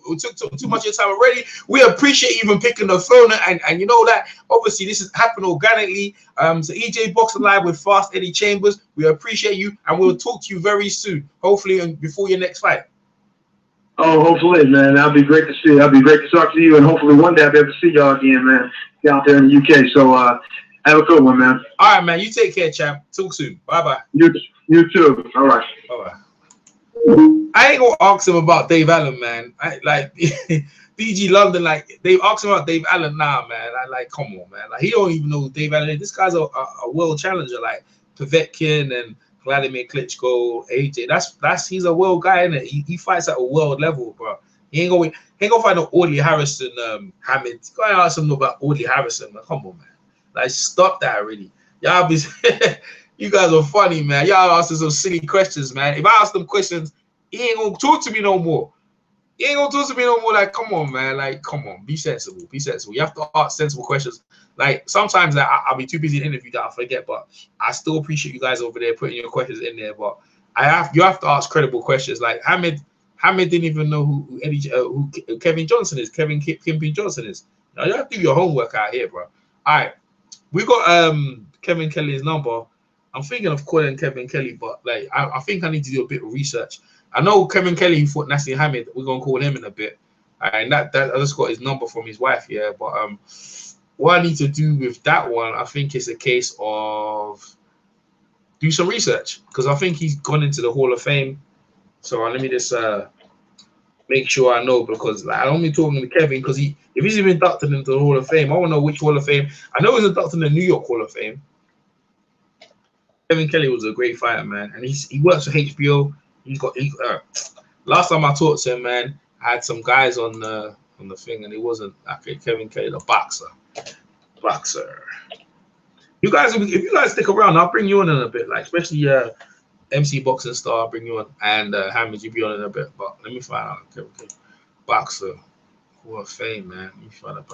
We took too much of your time already. We appreciate you even picking the phone, and you know that obviously this has happened organically. So EJ Boxing Live with Fast Eddie Chambers. We appreciate you, and we'll talk to you very soon. Hopefully, before your next fight. Oh, hopefully, man. That'd be great to see. That'd be great to talk to you, and hopefully one day I'll be able to see y'all again, man. Out there in the UK. So have a good one, man. All right, man. You take care, champ. Talk soon. Bye bye. You too. All right. Bye bye. I ain't gonna ask him about Dave Allen, man. DG London, like they asked him about Dave Allen, nah, man. Come on, man. Like he don't even know who Dave Allen is. This guy's a world challenger, like Povetkin and Vladimir Klitschko, AJ. He's a world guy, innit? He fights at a world level, bro. He ain't gonna fight no Audley Harrison, Hamid. Go and ask him about Audley Harrison, man. Come on, man. Like stop that already. Y'all be you guys are funny, man. Y'all asking some silly questions, man. If I ask them questions, he ain't gonna talk to me no more. He ain't gonna talk to me no more. Like, come on, man. Like, come on. Be sensible. Be sensible. You have to ask sensible questions. Like, sometimes I'll be too busy in interview that I forget, but I still appreciate you guys over there putting your questions in there. But you have to ask credible questions. Like, Hamid Hamid didn't even know who Kevin Johnson is. Kimping Johnson is. Now you have to do your homework out here, bro. All right, we got Kevin Kelly's number. I'm thinking of calling Kevin Kelly, but like I think I need to do a bit of research. I know Kevin Kelly who fought Nassim Hamid. We're gonna call him in a bit, and that I just got his number from his wife. Yeah, but what I need to do with that one, I think it's a case of do some research because I think he's gone into the Hall of Fame. So let me just make sure I know because like, I'm only talking to Kevin because if he's even inducted into the Hall of Fame, I want to know which Hall of Fame. I know he's inducted in the New York Hall of Fame. Kevin Kelly was a great fighter, man, and he works for HBO. Last time I talked to him, man, I had some guys on the thing, and it wasn't okay. Kevin Kelly, the boxer. You guys, if you guys stick around, I'll bring you on in a bit, like especially MC Boxing Star. I'll bring you on, and Hamid, you be on in a bit. But let me find out. Kevin Kelly, boxer, Hall of Fame, man. Let me find out.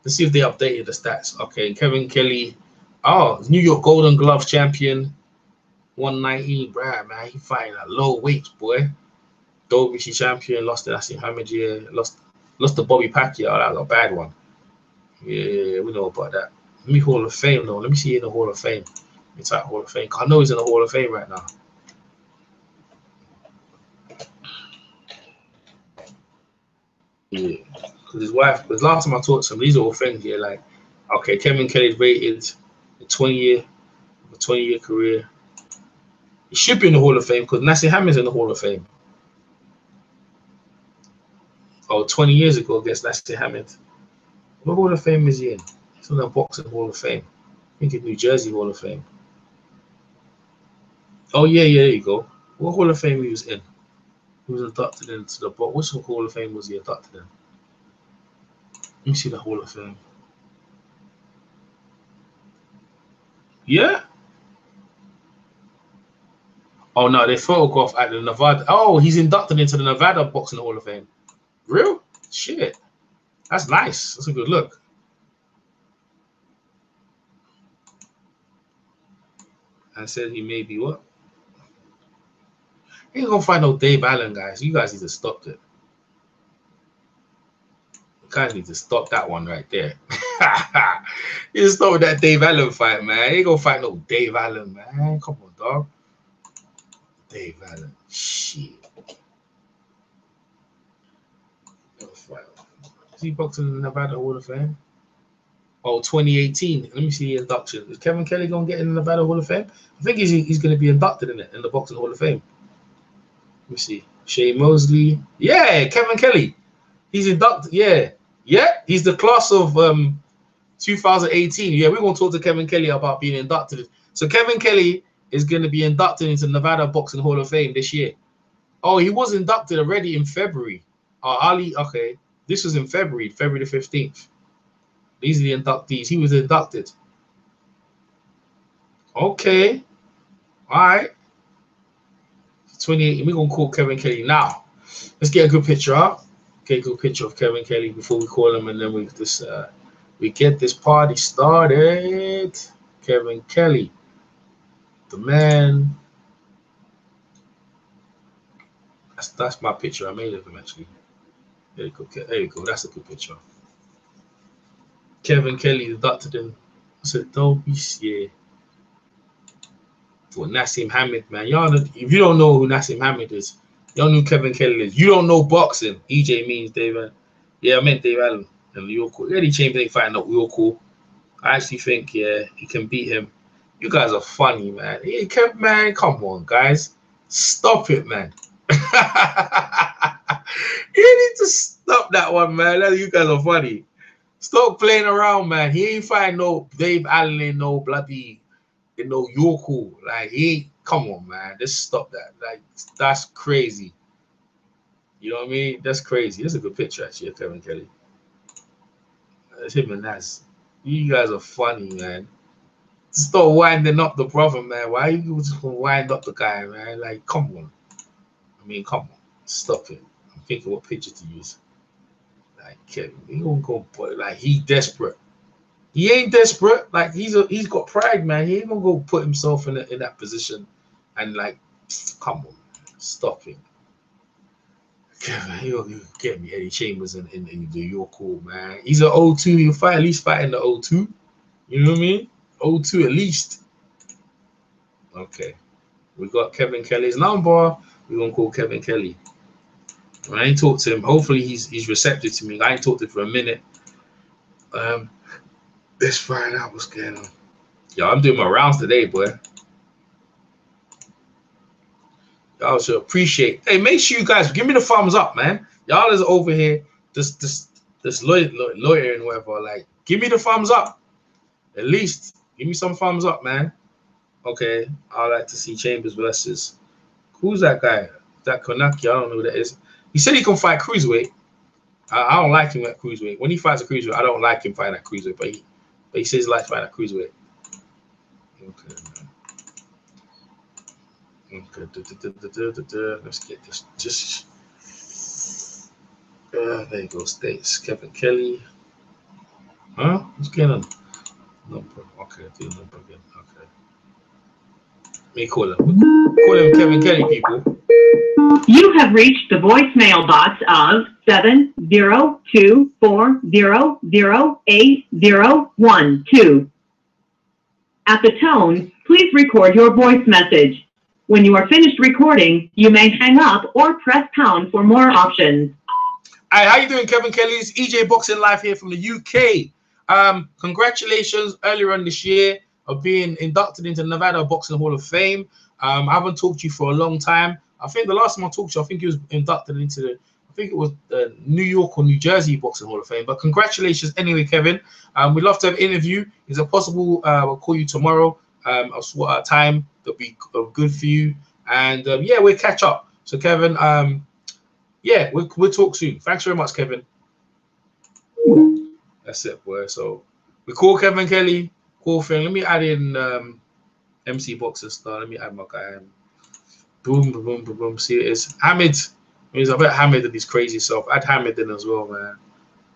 Let's see if they updated the stats. Okay, Kevin Kelly. Oh, New York Golden Gloves champion, 119, bruh, man. He fighting at low weights, boy. WBC champion, lost to Nassim Hamid, yeah. Lost to Bobby Pacquiao. That was a bad one. Yeah, we know about that. Let me Hall of Fame, though. Let me see in the Hall of Fame. Let me type Hall of Fame. I know he's in the Hall of Fame right now. Yeah, because his wife, because last time I talked to him, these are all things, yeah, like, okay, Kevin Kelly's rated a 20-year career. He should be in the Hall of Fame because Nassim Hamid's in the Hall of Fame. Oh, 20 years ago against Nassim Hamid. What Hall of Fame is he in? He's in the Boxing Hall of Fame. I think in New Jersey Hall of Fame. Oh, yeah, there you go. What Hall of Fame he was in? He was inducted into the box. Which Hall of Fame was he inducted in? Let me see the Hall of Fame. Yeah? Oh, no, they photographed at the Nevada. Oh, he's inducted into the Nevada Boxing Hall of Fame. Real? Shit. That's nice. That's a good look. I said he may be what? He ain't gonna find no Dave Allen, guys. You guys need to stop it. You guys need to stop that one right there. You just stop with that Dave Allen fight, man. He ain't gonna fight no Dave Allen, man. Come on, dog. Dave Allen. Shit. Is he boxing in the Nevada Hall of Fame? Oh, 2018. Let me see the induction. Is Kevin Kelly gonna get in the Nevada Hall of Fame? I think he's gonna be inducted in it in the Boxing Hall of Fame. Let me see. Shea Mosley. Yeah, Kevin Kelly. He's inducted. Yeah. Yeah. He's the class of 2018. Yeah, we're gonna talk to Kevin Kelly about being inducted. So Kevin Kelly is gonna be inducted into Nevada Boxing Hall of Fame this year. Oh, he was inducted already in February. Ali, okay. This was in February the 15th. These are the inductees. He was inducted. Okay. All right. 28. We're going to call Kevin Kelly now. Let's get a good picture up. Get a good picture of Kevin Kelly before we call him, and then we get this party started. Kevin Kelly. The man. That's my picture. I made of him, actually. There you go. There you go. That's a good picture. Kevin Kelly inducted in. I said, don't be scared. For Nassim Hamid, man. Y'all know, if you don't know who Nassim Hamid is, y'all know who Kevin Kelly is. You don't know boxing. EJ means Dave Allen. Yeah, I meant Dave Allen. And you're cool. Eddie Chambers ain't fighting up. We're cool. I actually think, yeah, he can beat him. You guys are funny, man. Man, come on, guys. Stop it, man. You need to stop that one, man. You guys are funny. Stop playing around, man. He ain't fighting no Dave Allen in no bloody, you're cool. Like, come on, man. Just stop that. Like, that's crazy. You know what I mean? That's crazy. That's a good picture, actually, of Kevin Kelly. That's him and Nas. You guys are funny, man. Stop winding up the brother, man. Why you just gonna wind up the guy, man? Like, come on. I mean, come on. Stop it. I'm thinking what picture to use. Like, Kevin, he gonna go, like, he's desperate. He ain't desperate. Like, he's got pride, man. He ain't gonna go put himself in that position and, like, come on, stop it. Kevin, you get me Eddie Chambers in New York, cool, man. He's an 0-2. He'll fight, at least fight in the 0-2. You know what I mean? 0-2 at least. Okay. We got Kevin Kelly's number. We're gonna call Kevin Kelly. I ain't talked to him. Hopefully he's receptive to me. I ain't talked to him for a minute. Let's find out what's going on. Yo, I'm doing my rounds today, boy. Y'all should appreciate. Hey, make sure you guys give me the thumbs up, man. Y'all is over here just loitering, whatever. Like, give me the thumbs up. At least give me some thumbs up, man. Okay, I like to see Chambers versus. Who's that guy? That Konaki? I don't know who that is. He said he can fight cruiserweight. I don't like him at cruiserweight. When he fights a cruiserweight, I don't like him fighting at cruiserweight. But he says he likes fighting at cruiserweight. Okay. Okay. Let's get this. Just there you go. States. Kevin Kelly. Huh? What's going on? Number. Okay. Do number again. Okay. Let me call him. Call him Kevin Kelly, people. You have reached the voicemail box of 702400812. At the tone, please record your voice message. When you are finished recording, you may hang up or press pound for more options. Hi, how you doing, Kevin Kelly? It's EJ Boxing Live here from the UK. Congratulations earlier on this year of being inducted into Nevada Boxing Hall of Fame. I haven't talked to you for a long time. I think the last time I talked to you, I think he was inducted into the, I think it was the New York or New Jersey Boxing Hall of Fame. But congratulations anyway, Kevin. We'd love to have an interview. Is it possible we'll call you tomorrow? I'll sort out a time that'll be good for you. And yeah, we'll catch up. So Kevin, yeah, we'll talk soon. Thanks very much, Kevin. That's it, boy. So we call Kevin Kelly. Cool thing. Let me add in MC Boxer Star. Let me add my guy. Boom, boom, boom, boom, boom. See, it's Hamid. I bet Hamid and his crazy self. Add Hamid in as well, man.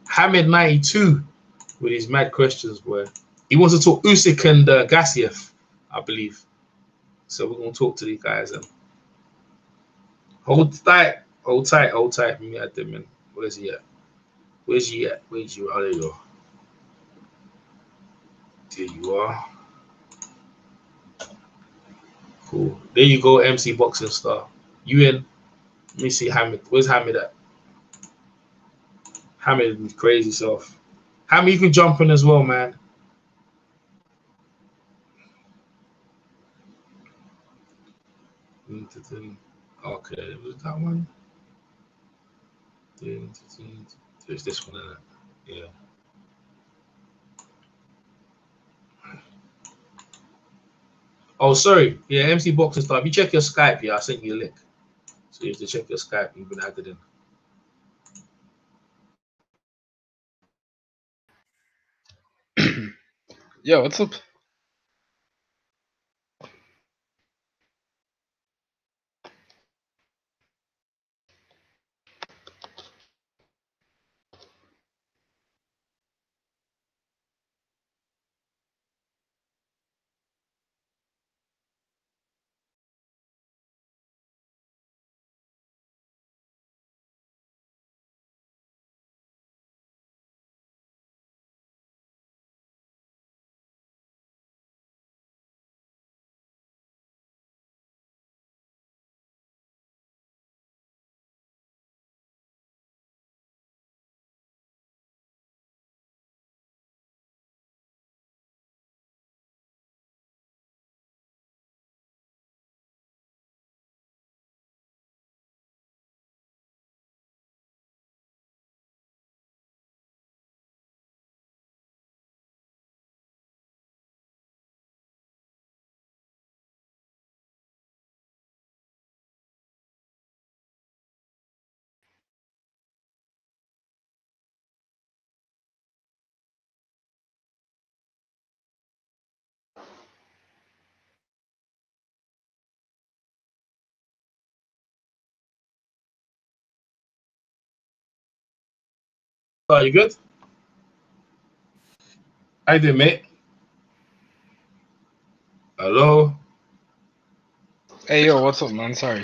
Hamid 92 with his mad questions, boy. He wants to talk Usyk and Gassiev, I believe. So we're gonna talk to these guys and hold tight, hold tight, hold tight. Let me add them in. Where's he at? Where's he at? Where's you? Oh, there you go. There you are. Cool. There you go, MC Boxing Star. You in? Let me see Hamid. Where's Hamid at? Hamid with crazy self. Hamid, you can jump in as well, man. Okay, was that one? There's this one in it. Yeah. Oh, sorry. Yeah, MC Boxing Star. If you check your Skype, yeah, I sent you a link. So you have to check your Skype. You've been added in. Yo, what's up? Are you good? I did, mate. Hello. Hey, yo, what's up, man? Sorry.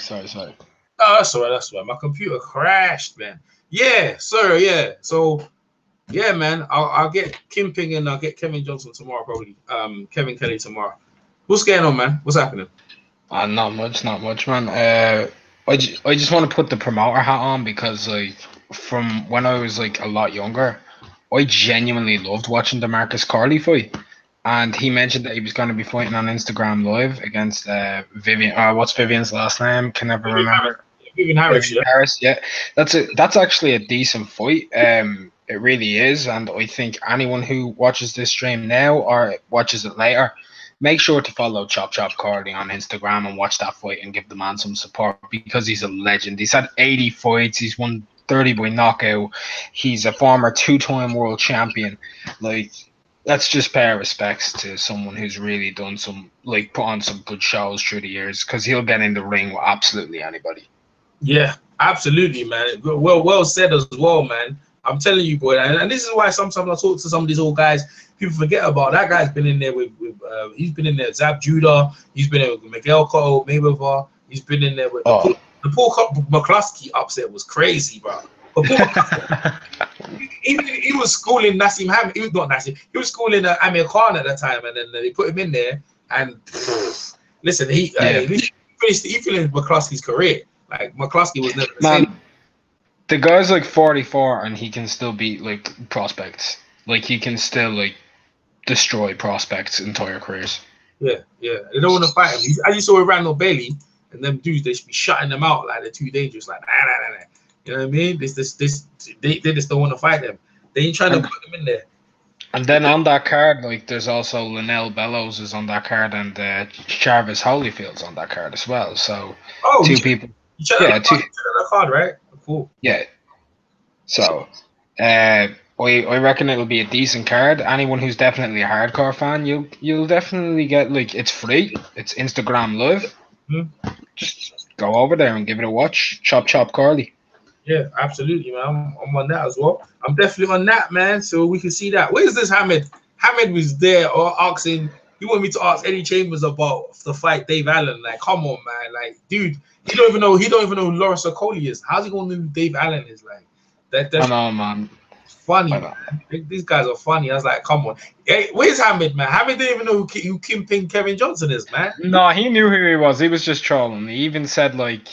Oh, that's all right. That's all right. My computer crashed, man. Yeah, sir. Yeah. So, yeah, man. I'll get Kimping and I'll get Kevin Johnson tomorrow, probably. Kevin Kelly tomorrow. What's going on, man? What's happening? Not much, man. I just want to put the promoter hat on because, like, from when I was like a lot younger, I genuinely loved watching Demarcus Corley fight. And he mentioned that he was going to be fighting on Instagram Live against Vivian. What's Vivian's last name? Can never remember. Vivian Harris. Vivian Harris. Yeah, that's actually a decent fight. It really is, and I think anyone who watches this stream now or watches it later, make sure to follow Chop Corley on Instagram and watch that fight and give the man some support because he's a legend. He's had 80 fights. He's won 30 by knockout. He's a former 2-time world champion. Like, let's just pay our respects to someone who's really done some, like, put on some good shows through the years because he'll get in the ring with absolutely anybody. Yeah, absolutely, man. Well said as well, man. I'm telling you, boy, and this is why sometimes I talk to some of these old guys. People forget about that guy's been in there with he's been in there with Zab Judah. He's been in there with Miguel Cotto, Mayweather. He's been in there with the Paul McCluskey upset was crazy, bro. But Paul he was schooling Nassim Hamid. He was not Nassim. He was schooling Amir Khan at the time, and then they put him in there. And listen, he finished McCluskey's career. Like McCluskey was never the same. The guy's like 44 and he can still beat like prospects. Like he can still like destroy prospects' entire careers. Yeah. They don't want to fight him. As you saw with Randall Bailey and them dudes, they should be shutting them out like they're too dangerous. Like nah. You know what I mean? They just don't want to fight them. They ain't trying to put them in there. And then on that card, like there's also Linnell Bellows is on that card and Jarvis Holyfield's on that card as well. So two people. Yeah, two. The card, right? Cool. Yeah. So, I reckon it'll be a decent card. Anyone who's definitely a hardcore fan, you'll definitely get, like, it's free. It's Instagram Live. Mm-hmm. Just go over there and give it a watch. Chop Corley. Yeah, absolutely, man. I'm on that as well. I'm definitely on that, man. So we can see that. Where's this Hamid? Hamid was there or asking. He wanted me to ask Eddie Chambers about the fight Dave Allen. Like, come on, man. Like, dude. He don't even know who Lawrence Okoli is. How's he gonna know who Dave Allen is? Like that's I know, man. Funny, man. These guys are funny. I was like, come on. Hey, where's Hamid, man? Hamid didn't even know who Kimping Kevin Johnson is, man. No, he knew who he was. He was just trolling. He even said like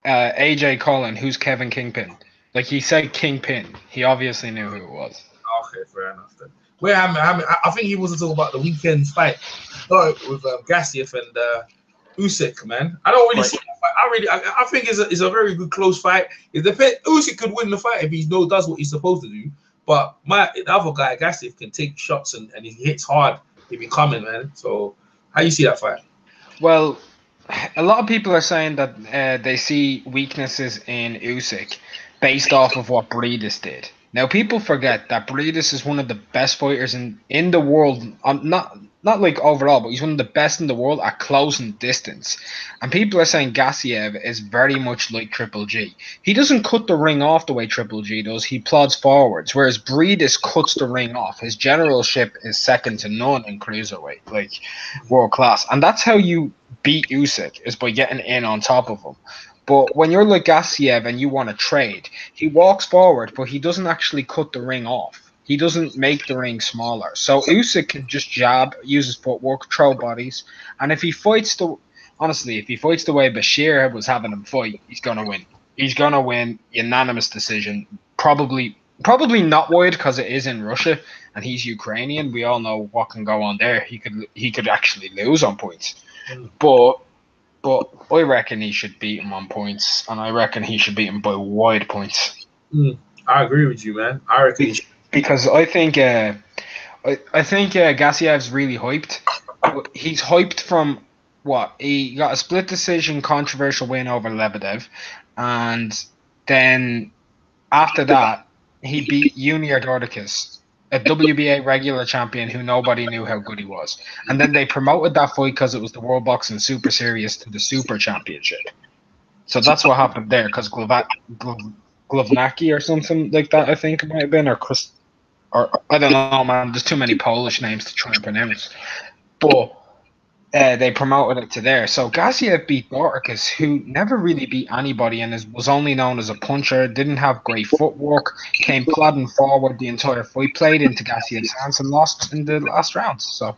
AJ Cullen, who's Kevin Kingpin? Like he said Kingpin. He obviously knew who it was. Okay, fair enough then. Where Hamid, I think he was talking about the weekend's fight with Gassiev and Usyk, man. I don't really see that fight. I think it's a very good close fight. It depends. Usyk could win the fight if he does what he's supposed to do. But the other guy, Gassiev, can take shots and he hits hard if he coming, man. So how you see that fight? Well, a lot of people are saying that they see weaknesses in Usyk based off of what Breedis did. Now, people forget that Breedis is one of the best fighters in the world. Not like overall, but he's one of the best in the world at closing distance. And people are saying Gassiev is very much like Triple G. He doesn't cut the ring off the way Triple G does. He plods forwards, whereas Breedis cuts the ring off. His generalship is second to none in cruiserweight, like world class. And that's how you beat Usyk, is by getting in on top of him. But when you're like Gassiev and you want to trade, he walks forward, but he doesn't actually cut the ring off. He doesn't make the ring smaller. So Usyk can just jab, use his footwork, throw bodies. And if he fights the way Bashir was having him fight, he's going to win. He's going to win, unanimous decision. Probably not wide because it is in Russia and he's Ukrainian. We all know what can go on there. He could actually lose on points. But I reckon he should beat him on points, and I reckon he should beat him by wide points. I agree with you, man. I reckon he should. Because I think Gassiev's really hyped. He's hyped from what? He got a split decision controversial win over Lebedev, and then after that he beat Junior Dorticus, a WBA regular champion who nobody knew how good he was. And then they promoted that fight because it was the World Boxing Super Series to the Super Championship. So that's what happened there, because Glovnacki or something like that, I think it might have been, or I don't know, man. There's too many Polish names to try and pronounce. But they promoted it to there. So Gassiev beat Demarcus, who never really beat anybody and was only known as a puncher, didn't have great footwork, came plodding forward the entire fight, played into Gassiev's hands and lost in the last round. So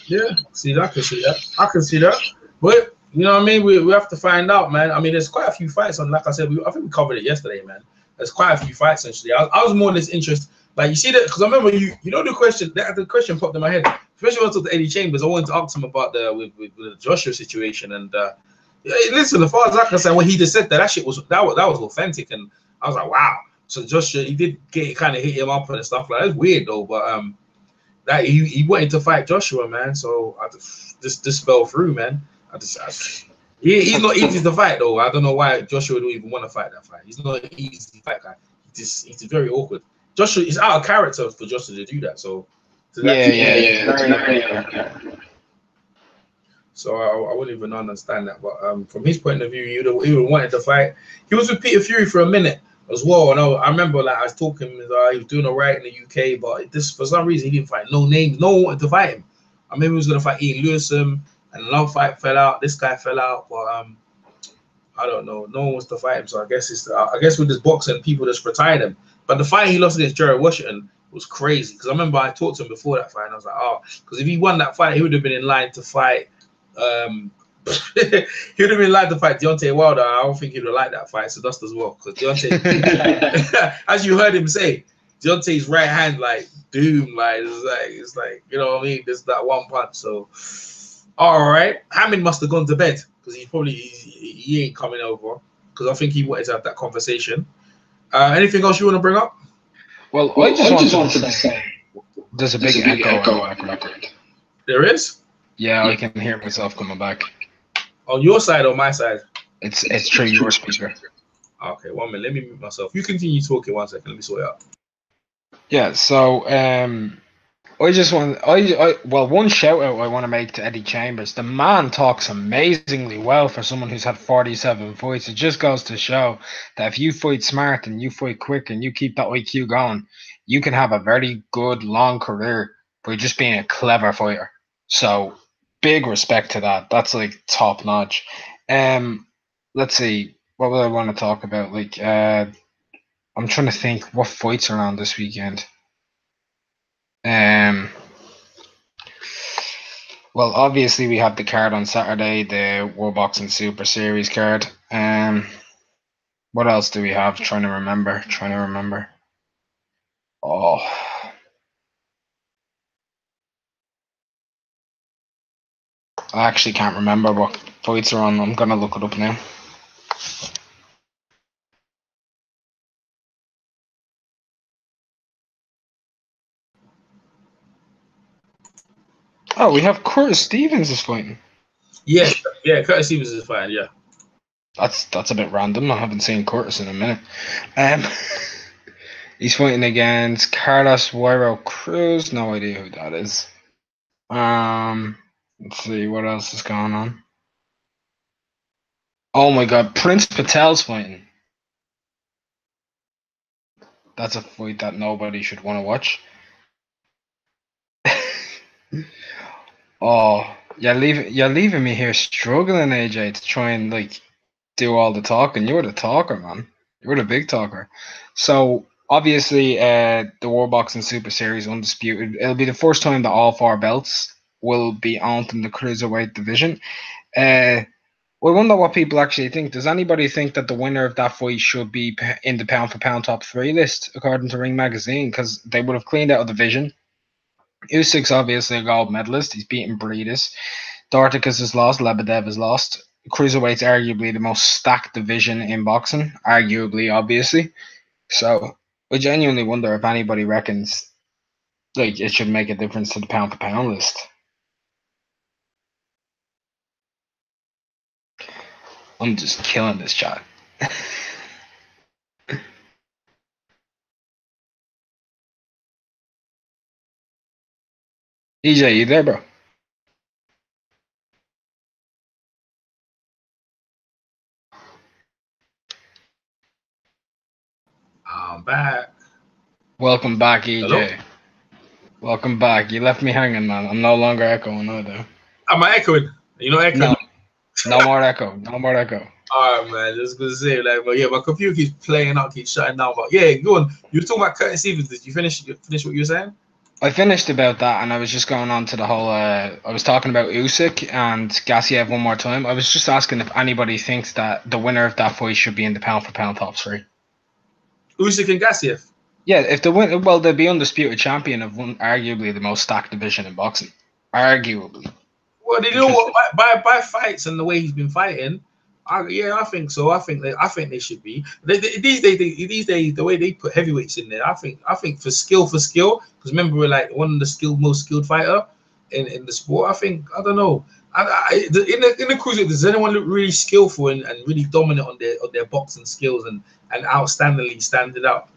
Yeah, see, I can see that. I can see that. But you know what I mean? We have to find out, man. I mean, there's quite a few fights on. Like I said, I think we covered it yesterday, man. There's quite a few fights actually. I was more in this interest. Like you see that because I remember you know the question popped in my head. Especially when I talked to Eddie Chambers, I wanted to ask him about with the Joshua situation. And yeah, listen, as far as I can say, when he just said that shit was authentic, and I was like, wow. So Joshua, he did kind of hit him up and stuff like that. It's weird though, but that he wanted to fight Joshua, man. So I just fell through, man. He's not easy to fight though. I don't know why Joshua don't even want to fight that fight. He's not an easy fight guy. He's very awkward. Joshua is out of character for Joshua to do that. So So I wouldn't even understand that. But from his point of view, he would wanted to fight. He was with Peter Fury for a minute as well. And I remember like I was talking, he was doing all right in the UK, but this for some reason he didn't fight no names. No one wanted to fight him. I remember he was gonna fight Ian Lewison, and another fight fell out. This guy fell out, but I don't know. No one wants to fight him, so I guess with this boxing, people just retired him. But the fight he lost against Jarrell Washington was crazy because I remember I talked to him before that fight, and I was like, oh, because if he won that fight, he would have been in line to fight. He would have been like to fight Deontay Wilder. I don't think he would have liked that fight, so that's as well. Because Deontay, as you heard him say, Deontay's right hand like doom, like it's like you know what I mean. There's that one punch. So all right, Hammond must have gone to bed because he ain't coming over because I think he wanted to have that conversation. Anything else you want to bring up? Well, I just wanted to say there's a big echo on the background. There is? Yeah, I can hear myself coming back. On your side or my side? It's through your speaker. Okay, 1 minute. Let me mute myself. You continue talking 1 second. Let me sort it out. Yeah, so I just want one shout out I want to make to Eddie Chambers. The man talks amazingly well for someone who's had 47 fights. It just goes to show that if you fight smart and you fight quick and you keep that IQ going, you can have a very good long career by just being a clever fighter. So big respect to that. That's like top notch. Let's see. What would I want to talk about? Like I'm trying to think what fights are on this weekend. Well, obviously we have the card on Saturday, the World Boxing Super Series card. What else do we have? Trying to remember. Oh. I actually can't remember what fights are on. I'm gonna look it up now. Oh, we have Curtis Stevens is fighting. Yeah, Curtis Stevens is fighting. Yeah, that's a bit random. I haven't seen Curtis in a minute. He's fighting against Carlos Huayro Cruz. No idea who that is. Let's see what else is going on. Oh my God, Prince Patel's fighting. That's a fight that nobody should want to watch. Oh, you're leaving me here struggling, AJ, to try and like do all the talking. You're the talker, man. You're the big talker. So obviously, the World Boxing Super Series undisputed. It'll be the first time that all 4 belts will be owned in the cruiserweight division. I wonder what people actually think. Does anybody think that the winner of that fight should be in the pound for pound top 3 list according to Ring Magazine? Because they would have cleaned out a division. Usyk's obviously a gold medalist. He's beaten Breedis. Dorticus has lost. Lebedev has lost. Cruiserweight's arguably the most stacked division in boxing. Arguably, obviously. So I genuinely wonder if anybody reckons like it should make a difference to the pound for pound list. I'm just killing this chat. EJ, you there, bro? I'm back. Welcome back, EJ. Hello? Welcome back. You left me hanging, man. I'm no longer echoing either. Am I echoing? You know, echoing. No more echo. No more echo. All right, man. Just gonna say like, but yeah, my computer keeps playing out, keeps shutting down. But yeah, go on. You were talking about Curtis Stevens. Did you finish what you were saying? I finished about that, and I was just going on to the whole. I was talking about Usyk and Gassiev one more time. I was just asking if anybody thinks that the winner of that fight should be in the pound for pound top 3. Usyk and Gassiev. Yeah, if the win, well, they'll be undisputed champion of arguably the most stacked division in boxing. Arguably. Well, you know what? By fights and the way he's been fighting, I think so. I think they should be. These days, the way they put heavyweights in there, I think for skill, because remember we're like one of the most skilled fighter in the sport. I don't know. In the cruiserweight, does anyone look really skillful and really dominant on their boxing skills and outstandingly standing out?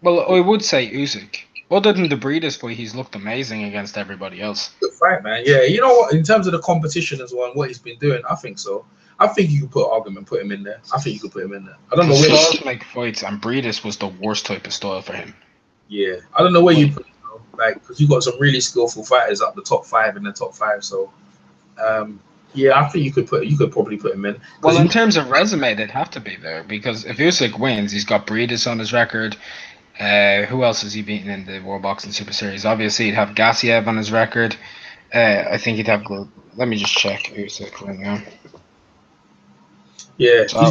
Well, I would say Usyk. Other than the Breeders fight, he's looked amazing against everybody else. Good fight, man. Yeah, you know what? In terms of the competition as well and what he's been doing, I think so. I think you could put him in there. I think you could put him in there. I don't know where styles make fights, and Breeders was the worst type of style for him. Yeah, I don't know where you put him, like, because you got some really skillful fighters up the top 5 in the top 5. So, yeah, I think you could probably put him in. Well, in terms of resume, they'd have to be there because if Usyk wins, he's got Breeders on his record. Who else has he beaten in the World Boxing Super Series? Obviously, he'd have Gassiev on his record. I think he'd have. Let me just check Usyk right now. Yeah, so,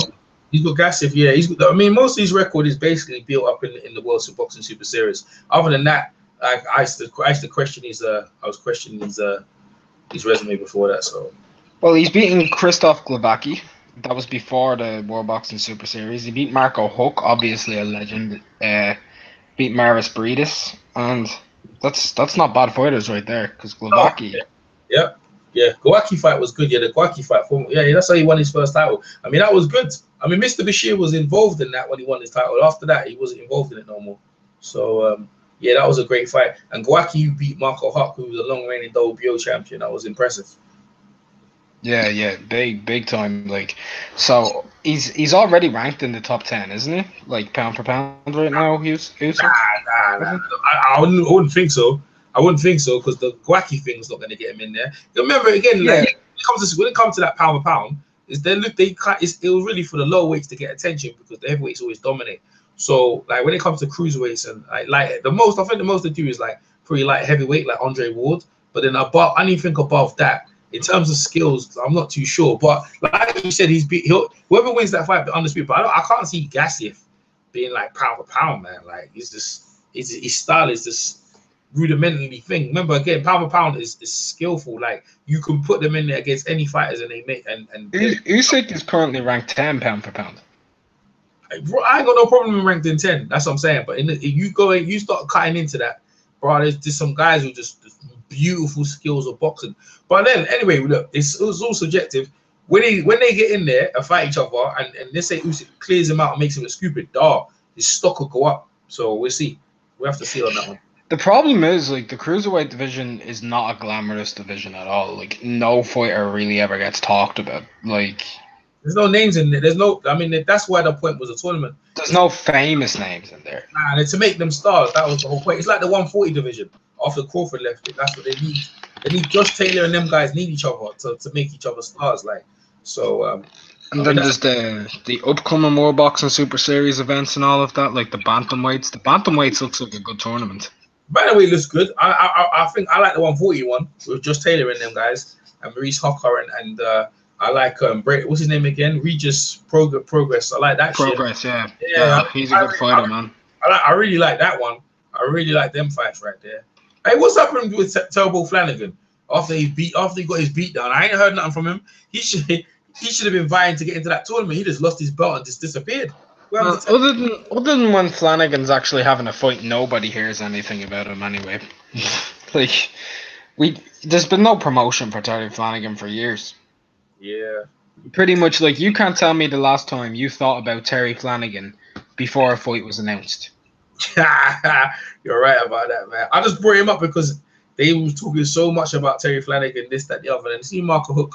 he's got Gassiev. Yeah, I mean, most of his record is basically built up in the World Boxing Super Series. Other than that, I used to question I was questioning his resume before that. So, well, he's beaten Krzysztof Glowacki. That was before the World Boxing Super Series. He beat Marco Huck, obviously a legend. Beat Maris Breedis, and that's not bad fighters right there. Because Glowacki. Yeah. Glowacki fight was good. Yeah, the Glowacki fight. That's how he won his first title. I mean, that was good. I mean, Mr. Bashir was involved in that when he won his title. After that, he wasn't involved in it no more. So, yeah, that was a great fight. And Glowacki beat Marco Huck, who was a long-reigning WBO champion. That was impressive. Yeah, big time. Like, so he's already ranked in the top 10, isn't he? Like pound for pound right now. Nah. I wouldn't think so. I wouldn't think so because the Glowacki thing's not going to get him in there. Remember again, like, when it comes to that pound for pound, it was really for the low weights to get attention because the heavyweights always dominate. So like when it comes to cruiserweights and like the most, I think the most they do is like pretty light heavyweight like Andre Ward. But then above anything above that. In terms of skills, I'm not too sure. But like you said, whoever wins that fight, undisputed. But I can't see Gassiev being like pound for pound, man. Like his style is just rudimentary thing. Remember again, pound for pound is skillful. Like you can put them in there against any fighters, and they make and. Usyk is currently ranked 10 pound for pound. I ain't got no problem in ranked in 10. That's what I'm saying. But you start cutting into that, bro. There's some guys who just beautiful skills of boxing. But then anyway, look, it was all subjective. When they get in there and fight each other, and let's say Usyk clears him out and makes him look stupid, his stock will go up. So we'll see. We have to see on that one. The problem is, like, the cruiserweight division is not a glamorous division at all. Like, no fighter really ever gets talked about. Like, there's no names in there. That's why the point was a tournament. There's no famous names in there. Nah, to make them stars, that was the whole point. It's like the 140 division after Crawford left it. That's what they need. They need Josh Taylor and them guys need each other to make each other stars. Like so. And then there's the upcoming World Boxing Super Series events and all of that, like the bantamweights. The bantamweights looks like a good tournament. Bantamweight looks good. I think I like the 140 one with Josh Taylor and them guys and Maurice Hocker and I like what's his name again? Regis Progress. I like that. Progress, shit. Yeah, he's a good fighter, man. I really like that one. I really like them fights right there. Hey, what's happened with Turbo Flanagan after he got his beat down? I ain't heard nothing from him. He should have been vying to get into that tournament. He just lost his belt and just disappeared. Well, other than when Flanagan's actually having a fight, nobody hears anything about him anyway. Like there's been no promotion for Terry Flanagan for years. Yeah. Pretty much, like, you can't tell me the last time you thought about Terry Flanagan before a fight was announced. You're right about that, man. I just brought him up because they was talking so much about Terry Flanagan, this, that, the other. And see Marco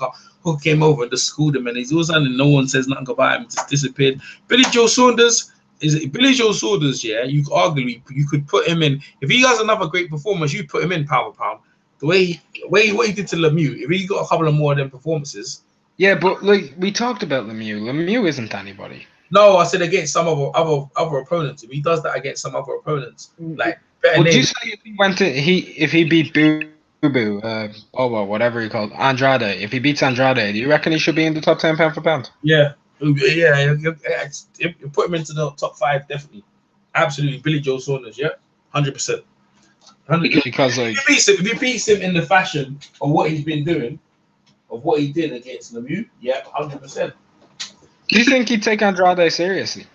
Huck came over and just schooled him, and he's all sudden no one says nothing about him, just disappeared. Billy Joe Saunders, yeah, you could put him in. If he has another great performance, you put him in pound for pound. the way what he did to Lemieux, if he got a couple of more of them performances. Yeah, but like we talked about Lemieux. Lemieux isn't anybody. No, I said against some other opponents. If he does that against some other opponents, like better Would you names. say if he went to if he beat Boo Boo, well, whatever he called Andrade, if he beats Andrade, do you reckon he should be in the top 10 pound for pound? Yeah, put him into the top 5 definitely, absolutely. Billy Joe Saunders, yeah, 100%. Because like if he beats him in the fashion of what he's been doing, of what he did against Lemieux, yeah, 100%. Do you think he'd take Andrade seriously?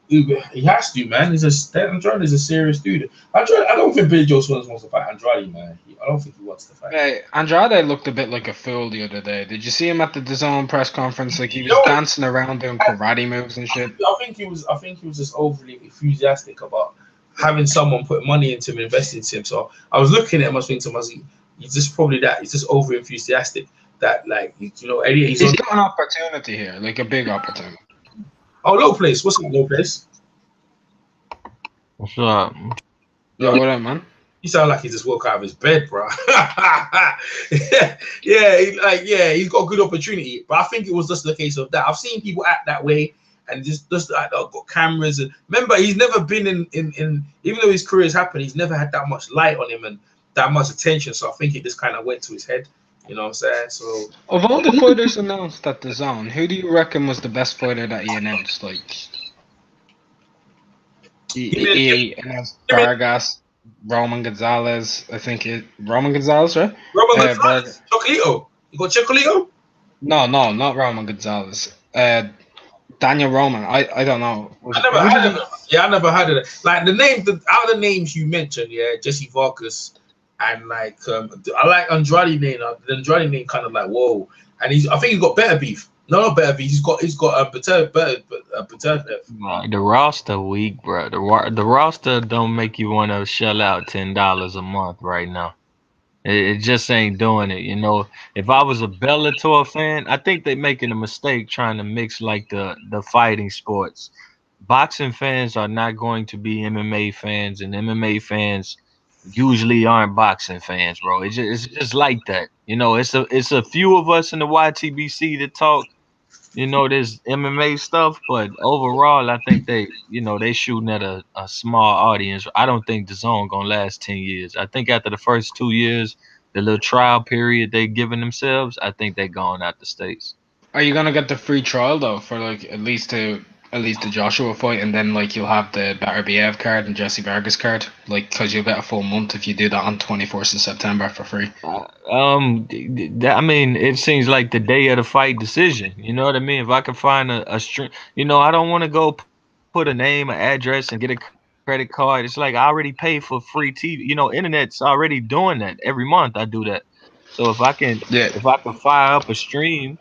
He has to, man. Andrade is a serious dude. I don't think Billy Joe Saunders wants to fight Andrade, man. I don't think he wants to fight. Hey, Andrade looked a bit like a fool the other day. Did you see him at the DAZN press conference? Like he was dancing around doing karate moves and shit. I think he was just overly enthusiastic about having someone put money into him, invest into him. So I was looking at him, I was thinking to myself, he's just probably that. He's just over enthusiastic. That like Eddie. He's got an opportunity here, like a big opportunity. Oh, low place. What's up, low place? What's up? Yo, what up, man? You sound like he just woke out of his bed, bro. He's got a good opportunity. But I think it was just the case of that. I've seen people act that way and just like got cameras. And remember, he's never been in even though his career's happened, he's never had that much light on him and that much attention. So I think it just kind of went to his head. You know what I'm saying? So of all the fighters announced at the DAZN, who do you reckon was the best fighter that he announced? Like he announced Vargas, Roman Gonzalez. I think Roman Gonzalez, right? Roman Gonzalez, Chocolito. You got Chocolito? No, not Roman Gonzalez. Daniel Roman. I don't know. I never heard of it. Yeah, I never heard of it. Like out of the names you mentioned, yeah, Jesse Vargas. And like I like Andrade name. The Andrade name kind of like whoa, and I think he's got better beef. No, not better beef. He's got better. The roster weak, bro. The roster don't make you want to shell out $10 a month right now. It just ain't doing it. If I was a Bellator fan, I think they're making a mistake trying to mix like the fighting sports. Boxing fans are not going to be MMA fans, and MMA fans usually aren't boxing fans, bro. It's just like that. It's a few of us in the YTBC that talk, this MMA stuff, but overall, I think they shooting at a small audience. I don't think DAZN gonna last 10 years. I think after the first 2 years, the little trial period they giving themselves, I think they going out the States. Are you gonna get the free trial though for like at least the Joshua fight, and then like you'll have the Better BF card and Jesse Vargas card, like because you'll get a full month if you do that on 24th of September for free. I mean, it seems like the day of the fight decision. You know what I mean? If I can find a stream, I don't want to go put a name, an address, and get a credit card. It's like I already pay for free TV. Internet's already doing that every month. I do that. So if I can fire up a stream.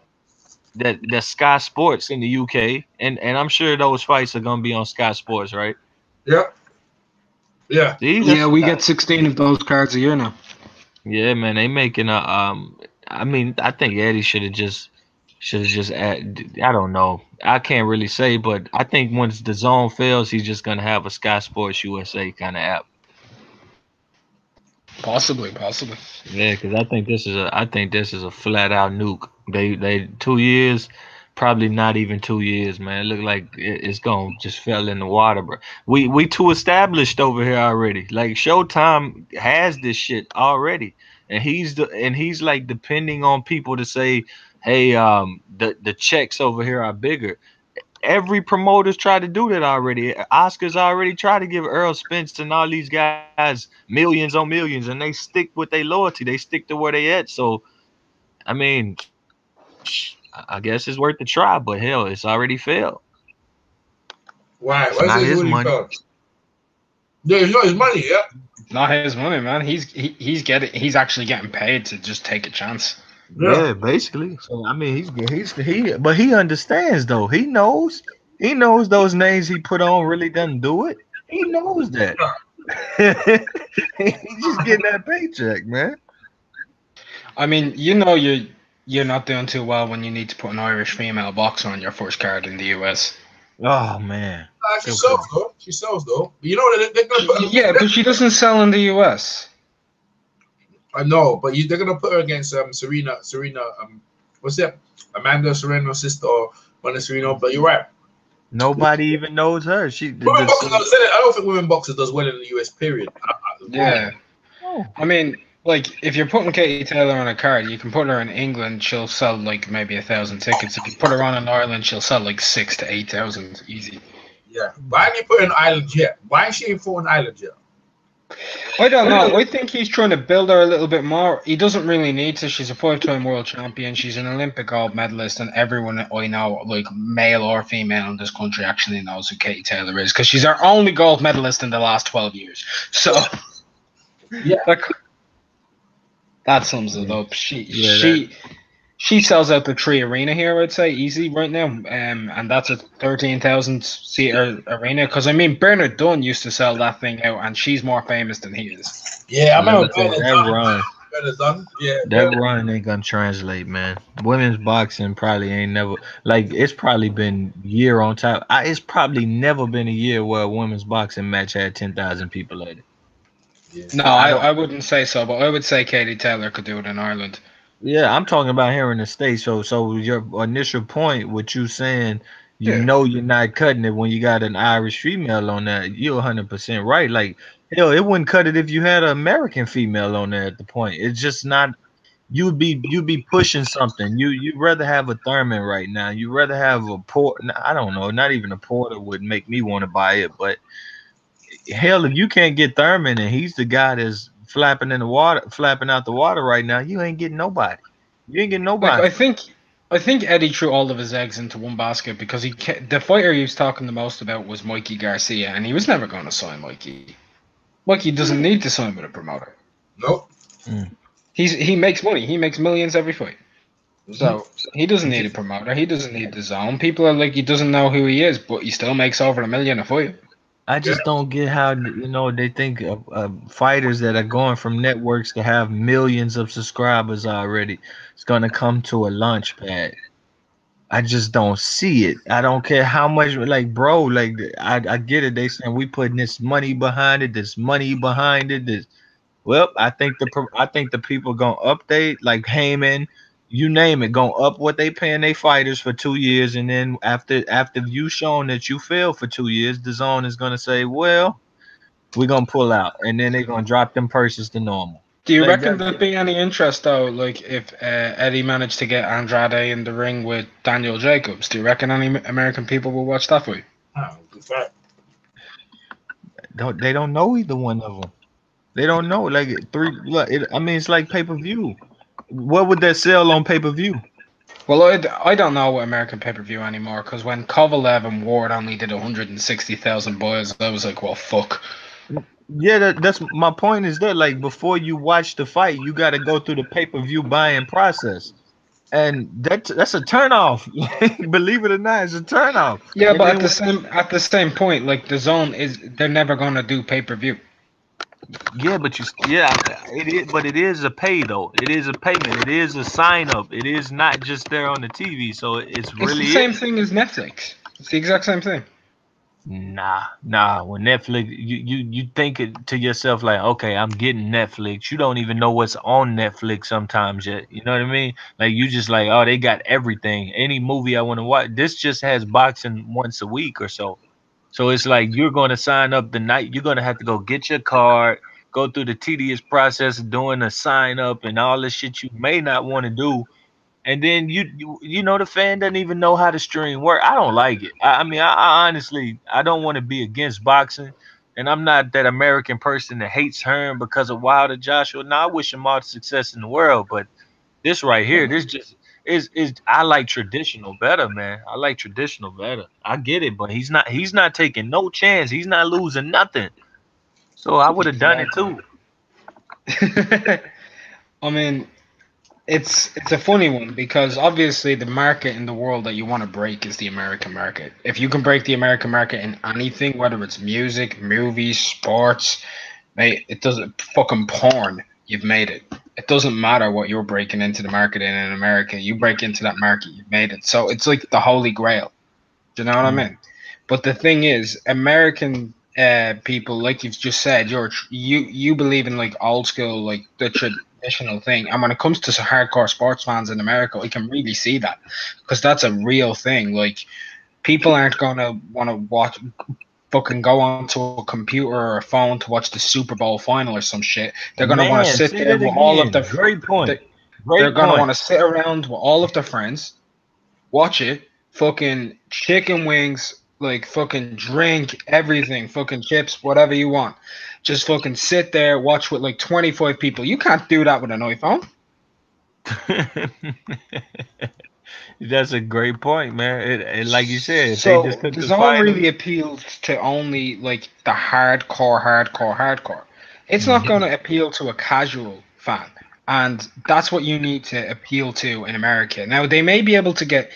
That's Sky Sports in the UK, and I'm sure those fights are gonna be on Sky Sports, right? Yeah. Yeah, we get 16 of those cards a year now. Yeah, man, they making a I mean, I think Eddie should have just add, I don't know. I can't really say, but I think once the DAZN fails, he's just gonna have a Sky Sports USA kind of app. Possibly. Yeah, because I think this is a flat out nuke. They 2 years, probably not even 2 years, man. It look like it's gonna just fell in the water, bro. We too established over here already. Like Showtime has this shit already, and he's like depending on people to say, hey, the checks over here are bigger. Every promoter's tried to do that already. Oscar's already tried to give Earl Spence and all these guys millions on millions, and they stick with their loyalty. They stick to where they at. So, I mean, I guess it's worth the try, but hell, it's already failed. Why? It's not his money. Yeah, it's not his money. Yeah, not his money, man. He's actually getting paid to just take a chance. Yeah, basically. So I mean, but he understands though. He knows those names he put on really doesn't do it. He knows that. He's just getting that paycheck, man. I mean, you're not doing too well when you need to put an Irish female boxer on your first card in the US. Oh man, she sells though. You know they're gonna put yeah, but she doesn't sell in the US. I know, but they're gonna put her against Serena. What's that? Amanda Serrano's sister or Amanda Serena. But you're right. Nobody even knows her. Women boxers, I don't think women boxers does well in the US. Period. Yeah. Oh. I mean, like, if you're putting Katie Taylor on a card, you can put her in England, she'll sell like maybe 1,000 tickets. If you put her on in Ireland, she'll sell like 6,000 to 8,000 easy. Yeah. Why didn't you put her in Ireland yet? Why is she in for an Ireland yet? I don't know. I think he's trying to build her a little bit more. He doesn't really need to. She's a 5-time world champion. She's an Olympic gold medalist, and everyone I know, like male or female in this country, actually knows who Katie Taylor is because she's our only gold medalist in the last 12 years. So, yeah, that sums it up. She sells out the 3 arena here, I'd say, easy right now. And that's a 13,000 seat arena. Because I mean, Bernard Dunn used to sell that thing out, and she's more famous than he is. Yeah, I remember that run. Yeah, that run ain't gonna translate, man. Women's boxing probably ain't never it's probably been year on top. It's probably never been a year where a women's boxing match had 10,000 people at it. Yeah. No, I wouldn't say so, but I would say Katie Taylor could do it in Ireland. Yeah, I'm talking about here in the States. So your initial point, what you saying, you know you're not cutting it when you got an Irish female on that. You're 100% right. Like, hell, it wouldn't cut it if you had an American female on there at the point. It's just not. You'd be pushing something. You'd rather have a Thurman right now. You'd rather have a Port. I don't know. Not even a Porter would make me want to buy it. But hell, if you can't get Thurman and he's the guy that's flapping out the water right now, you ain't getting nobody. You ain't getting nobody. Like, I think Eddie threw all of his eggs into one basket because the fighter he was talking the most about was Mikey Garcia, and he was never going to sign Mikey. Mikey doesn't need to sign with a promoter. Nope. He makes money. He makes millions every fight. So he doesn't need a promoter. He doesn't need the zone. People are like, he doesn't know who he is, but he still makes over $1 million a fight. I just don't get how they think of fighters that are going from networks to have millions of subscribers already. It's gonna come to a launch pad. I just don't see it. I don't care how much. Like, bro, like I get it. They saying we putting this money behind it. This money behind it. Well, I think the people gonna update, like Heyman, you name it, gonna up what they paying their fighters for 2 years, and then after you shown that you failed for 2 years, the zone is gonna say, well, we're gonna pull out, and then they're gonna drop them purses to normal. Do you reckon there'd be any interest though, like if Eddie managed to get Andrade in the ring with Daniel Jacobs? Do you reckon any American people will watch that fight? They don't know either one of them. They don't know. Like it's like pay-per-view. What would that sell on pay-per-view? Well, I don't know American pay-per-view anymore because when Kovalev and Ward only did 160,000 buys, I was like, well, fuck. Yeah, that's my point. Is that like before you watch the fight, you got to go through the pay-per-view buying process, and that's a turnoff. Believe it or not, it's a turnoff. Yeah, and but at the same point, like the zone they're never gonna do pay-per-view. Yeah, but it is. But it is a pay though. It is a payment. It is a sign up. It is not just there on the TV. So it's really the same thing as Netflix. It's the exact same thing. Nah. When Netflix, you think it to yourself like, okay, I'm getting Netflix. You don't even know what's on Netflix sometimes yet. You know what I mean? Like you just like, oh, they got everything. Any movie I want to watch. This just has boxing once a week or so. So it's like you're going to sign up the night. You're going to have to go get your card, go through the tedious process of doing a sign up and all the shit you may not want to do. And then you know the fan doesn't even know how the stream work. I don't like it. I mean, I honestly, I don't want to be against boxing. And I'm not that American person that hates Hearn because of Wilder Joshua. No, I wish him all the success in the world. But this right here, this just is I like traditional better, man. I like traditional better. I get it, but he's not taking no chance. He's not losing nothing. So I would have done it too. I mean, it's a funny one because obviously the market in the world that you want to break is the American market. If you can break the American market in anything, whether it's music, movies, sports, mate, it doesn't fucking porn. You've made it. It doesn't matter what you're breaking into the market in America. You break into that market, you've made it. So it's like the holy grail. Do you know what I mean? But the thing is, American people, like you've just said, you believe in like old school, like traditional thing. And when it comes to hardcore sports fans in America, I can really see that because that's a real thing. Like, people aren't gonna want to watch fucking go onto a computer or a phone to watch the Super Bowl final or some shit. They're gonna want to Man, sit say there that with all of again. their Great point. they're Great gonna point. want to sit around with all of their friends, watch it, fucking chicken wings, like fucking drink everything, fucking chips, whatever you want. Just fucking sit there, watch with like 25 people. You can't do that with an iPhone. That's a great point, man. It like you said, if they just So took the the zone final, really appeals to only like the hardcore. It's not Mhm. going to appeal to a casual fan, and that's what you need to appeal to in America. Now they may be able to get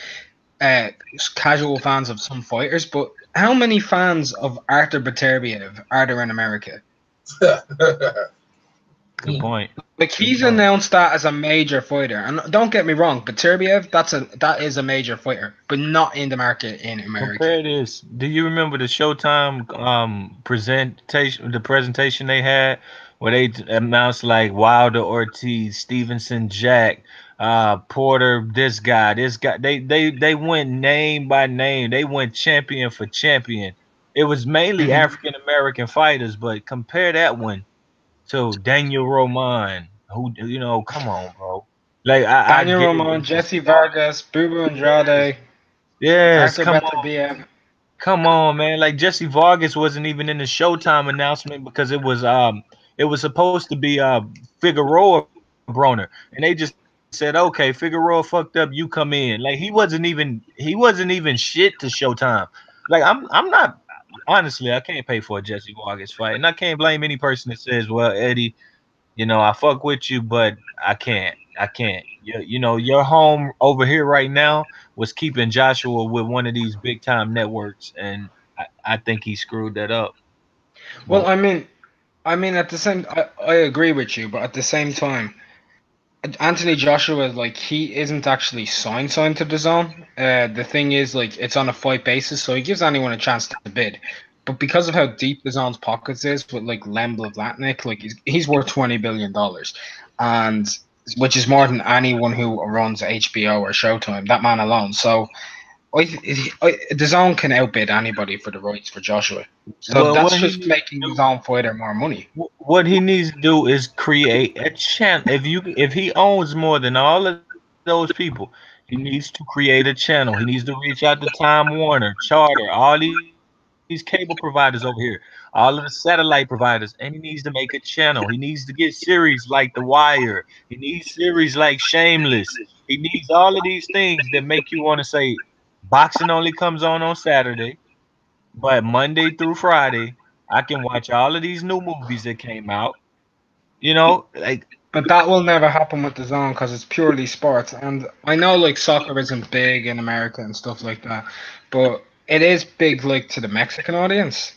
uh, casual fans of some fighters, but how many fans of Arthur Beterbiev are there in America? Good point. Like, Good he's point. announced that as a major fighter, and don't get me wrong, Beterbiev, that is a major fighter, but not in the market in America. Compare this. Do you remember the Showtime presentation, the presentation they had where they announced like Wilder, Ortiz, Stevenson, Jack, Porter, this guy. They went name by name. They went champion for champion. It was mainly Mhm. African American fighters, but compare that one to Daniel Roman, who come on, bro. Like I Daniel get it. Roman, It's Jesse all, Vargas, Bubu yes, Andrade, yes. Arthur Come on. Beterbiev. Come on, man. Like Jesse Vargas wasn't even in the Showtime announcement because it was supposed to be Figueroa Broner. And they just said, okay, Figueroa fucked up, you come in. Like he wasn't even shit to Showtime. Like I'm not honestly, I can't pay for a Jesse Vargas fight. And I can't blame any person that says, well, Eddie, I fuck with you, but I can't. I can't. Your home over here right now was keeping Joshua with one of these big time networks, and I think he screwed that up. Well, But I mean, at the same, I agree with you, but at the same time, Anthony Joshua, like, he isn't actually signed to the zone. The thing is, like, it's on a fight basis, so he gives anyone a chance to bid. But because of how deep the zone's pockets is with like Lem Blatnick, like he's worth $20 billion, and which is more than anyone who runs HBO or Showtime. That man alone. So the zone can outbid anybody for the rights for Joshua. So well, that's what he just needs making to the do, zone fighter more money. what he needs to do is create a channel. If he owns more than all of those people, he needs to create a channel. He needs to reach out to Time Warner, Charter, all these cable providers over here, all of the satellite providers, and he needs to make a channel. He needs to get series like The Wire. He needs series like Shameless. He needs all of these things that make you want to say boxing only comes on Saturday, but Monday through Friday, I can watch all of these new movies that came out. Like But that will never happen with the zone because it's purely sports. And I know like soccer isn't big in America and stuff like that, but it is big like to the Mexican audience.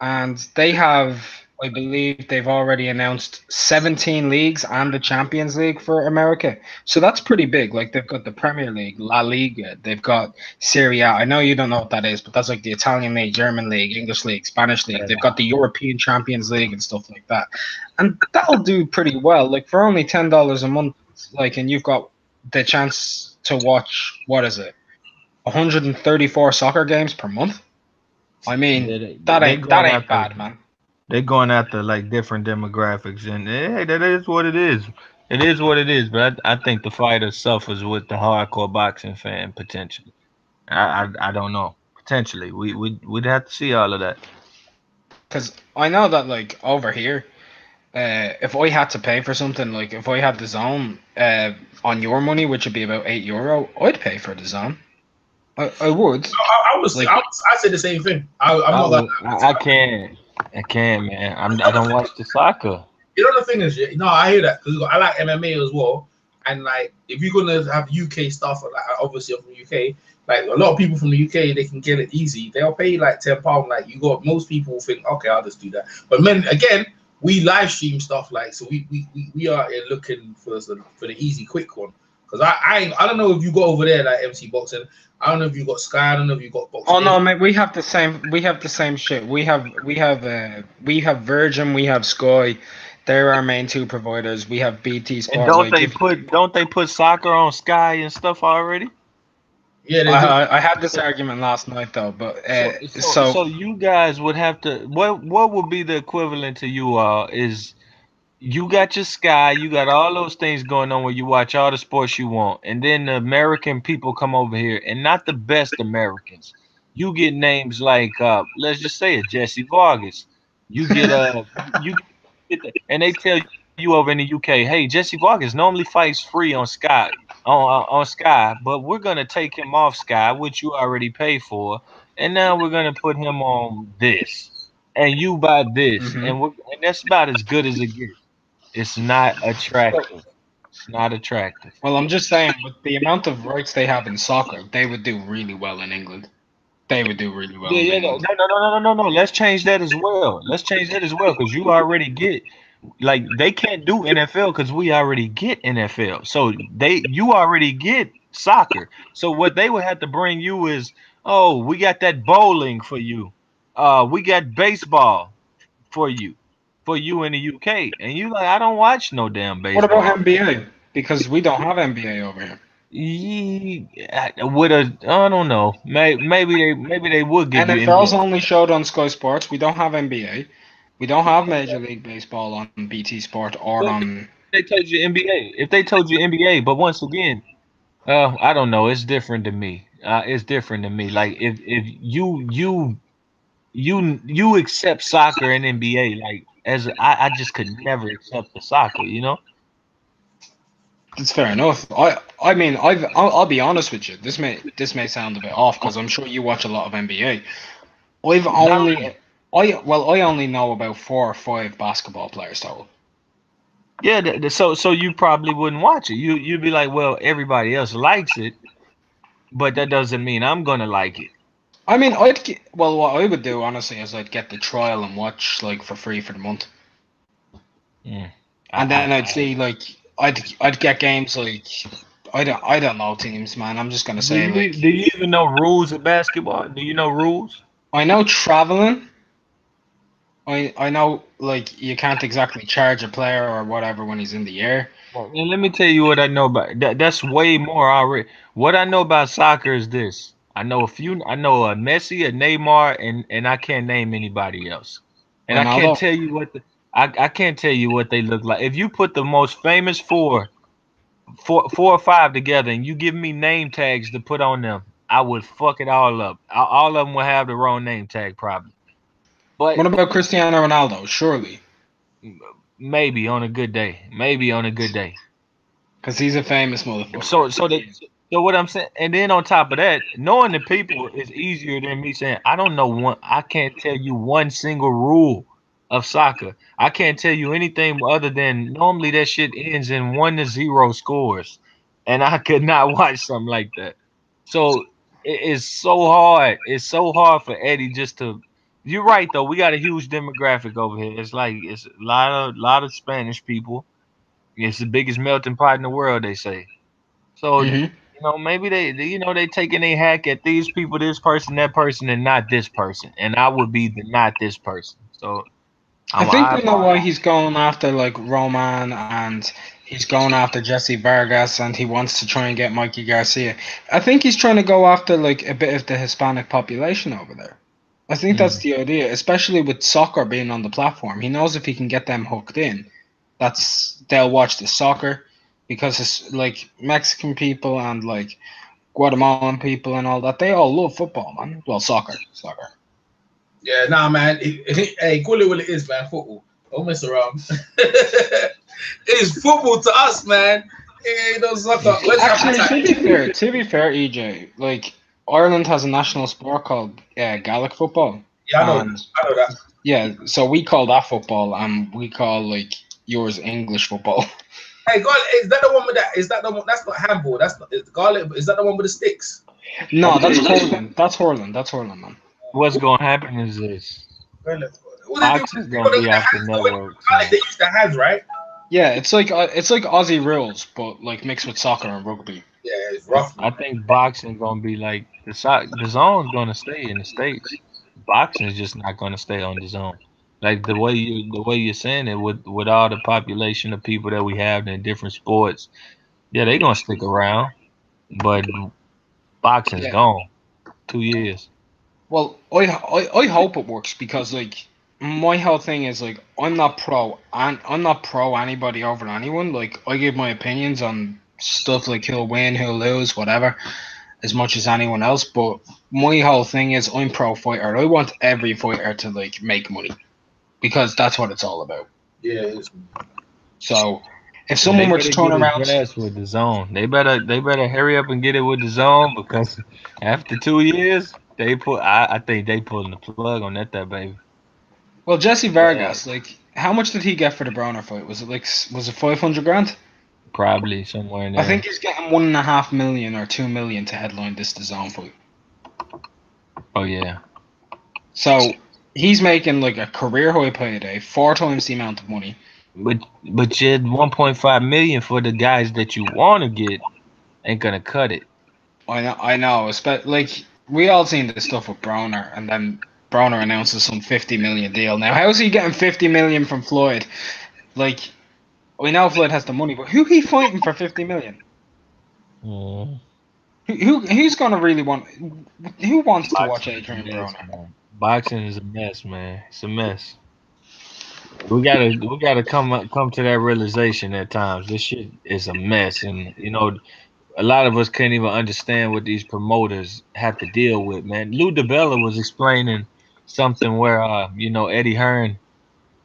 And they have, I believe, they've already announced 17 leagues and the Champions League for America. So that's pretty big. Like they've got the Premier League, La Liga, they've got Serie A. I know you don't know what that is, but that's like the Italian League, German League, English League, Spanish League. They've got the European Champions League and stuff like that. And that'll do pretty well. Like for only $10 a month, like, and you've got the chance to watch, what is it, 134 soccer games per month? I yeah, mean, they, that they ain't that going ain't after bad, man. they're going after like different demographics, and hey, that is what it is. It is what it is. But I think the fighter suffers with the hardcore boxing fan potentially. I don't know. Potentially, we'd have to see all of that. Because I know that like over here, if I had to pay for something, like if I had the zone, on your money, which would be about €8, I'd pay for the zone. I would. Like, I said the same thing. I'm not gonna. I can't. I can't, man. I don't watch the soccer. You know the thing is, yeah, no, I hear that because I like MMA as well. And like, if you're gonna have UK stuff, like obviously I'm from UK, like a lot of people from the UK, they can get it easy. They'll pay like £10. Like you got most people think, okay, I'll just do that. But then again, we live stream stuff like so. We are looking for the easy, quick one. Because I don't know if you go over there like MC Boxing. I don't know if you got Sky. I don't know if you got Box. oh no, mate, we have the same. We have the same shit. We have Virgin. We have Sky. They're our main two providers. We have BT And Sport. don't they put soccer on Sky and stuff already? Yeah, they do. I had this argument last night though, but So you guys would have to what would be the equivalent to you all is you got your Sky, you got all those things going on where you watch all the sports you want, and then the American people come over here, and not the best Americans. You get names like let's just say it, Jesse Vargas. You get and they tell you over in the UK, hey, Jesse Vargas normally fights free on Sky on Sky, but we're gonna take him off Sky, which you already pay for, and now we're gonna put him on this, and you buy this, Mhm. and that's about as good as it gets. It's not attractive. It's not attractive. Well, I'm just saying, with the amount of rights they have in soccer, they would do really well in England. They would do really well in Yeah, England. no. Let's change that as well. Let's change that as well because you already get like they can't do NFL because we already get NFL. So you already get soccer. So what they would have to bring you is, oh, we got that bowling for you. We got baseball for you in the UK, and you like I don't watch no damn What about baseball. NBA? Because we don't have NBA over here. With I don't know. Maybe they would give you NFL's NBA. only showed on Sky Sports. We don't have NBA. We don't have Major League Baseball on BT Sport or Well, on. they told you NBA. If they told you NBA, but once again, I don't know. It's different to me. It's different to me. Like if you accept soccer and NBA, like I just could never accept the soccer. You know. It's fair enough. I mean I'll be honest with you. This may sound a bit off because I'm sure you watch a lot of NBA. I've only I only know about 4 or 5 basketball players total. Yeah. So you probably wouldn't watch it. You'd be like, well, everybody else likes it, but that doesn't mean I'm gonna like it. I mean, well, what I would do honestly is I'd get the trial and watch like for free for the month, Mm. and then I'd see like I'd get games like I don't know teams, man. I'm just gonna say like Do you even know rules of basketball? Do you know rules? I know traveling. I know like you can't exactly charge a player or whatever when he's in the air. Well, and let me tell you what I know about that. That's way more already. What I know about soccer is this. I know a few. I know a Messi, a Neymar, and I can't name anybody else. And I can't Ronaldo. tell you I can't tell you what they look like. If you put the most famous four or five together, and you give me name tags to put on them, I would fuck it all up. All of them will have the wrong name tag probably. But What about Cristiano Ronaldo? Surely, maybe on a good day. Maybe on a good day. because he's a famous motherfucker. So what I'm saying, and then on top of that, knowing the people is easier than me saying I don't know one. I can't tell you one single rule of soccer. I can't tell you anything other than normally that shit ends in 1-0 scores, and I could not watch something like that. So it's so hard. It's so hard for Eddie just to. You're right though. We got a huge demographic over here. It's a lot of Spanish people. It's the biggest melting pot in the world. They say. So Mhm. maybe they taking a hack at these people, this person, that person, and not this person, and I would be the not this person. So I I'm think I they know why he's going after like Roman and he's going after Jesse Vargas and he wants to try and get Mikey Garcia. I think he's trying to go after like a bit of the Hispanic population over there. I think that's the idea, especially with soccer being on the platform. He knows if he can get them hooked in, they'll watch the soccer because it's like Mexican people and like Guatemalan people and all that. They all love football, man. Well, soccer. Yeah, nah, man. Hey, call it what it is, man. Football. Don't mess around. It's football to us, man. It ain't no soccer. Actually, to be fair, EJ, like Ireland has a national sport called Gaelic football. Yeah, I know. And I know that. yeah, so we call that football, and we call like yours English football. Hey, God, is that the one with that? Is that the one? That's not handball. That's not garlic. Is that the one with the sticks? No, that's Hurling. That's Hurling, man. what's gonna happen is this. Fox is gonna be off the network. Garlic, they use the hands, right? Yeah, it's like Aussie rules, but like mixed with soccer and rugby. Yeah, it's rough. I think boxing gonna be like the zone's gonna stay in the States. Boxing is just not gonna stay on the zone. Like the way you're saying it, with all the population of people that we have in different sports, yeah, they're gonna stick around. But boxing's Yeah. gone. 2 years. Well, I hope it works because like my whole thing is like I'm not pro anybody over anyone. Like I give my opinions on stuff like who'll win, who'll lose, whatever, as much as anyone else. But my whole thing is I'm pro fighter. I want every fighter to like make money because that's what it's all about. Yeah. It's, So if And they someone were to better turn get his around, ass with the zone. They better hurry up and get it with the zone because after 2 years, I think they pulling the plug on that baby. well, Jesse Yeah, Vargas, like how much did he get for the Browner fight? Was it 500 grand? probably somewhere in I think there. he's getting 1.5 million or 2 million to headline this DAZN fight. Oh yeah. So he's making like a career high payday, 4 times the amount of money. But you 1.5 million for the guys that you want to get ain't gonna cut it. I know. Like we all seen this stuff with Browner, and then Browner announces some 50 million deal. Now, how's he getting 50 million from Floyd? Like we know Floyd has the money, but who he fighting for 50 million? Mm. Who's gonna really want? Who wants to watch Boxing is a Adrian mess, Browner? man. Boxing is a mess, man. It's a mess. We gotta come to that realization at times. This shit is a mess, and a lot of us can't even understand what these promoters have to deal with, man. Lou DiBella was explaining something where Eddie Hearn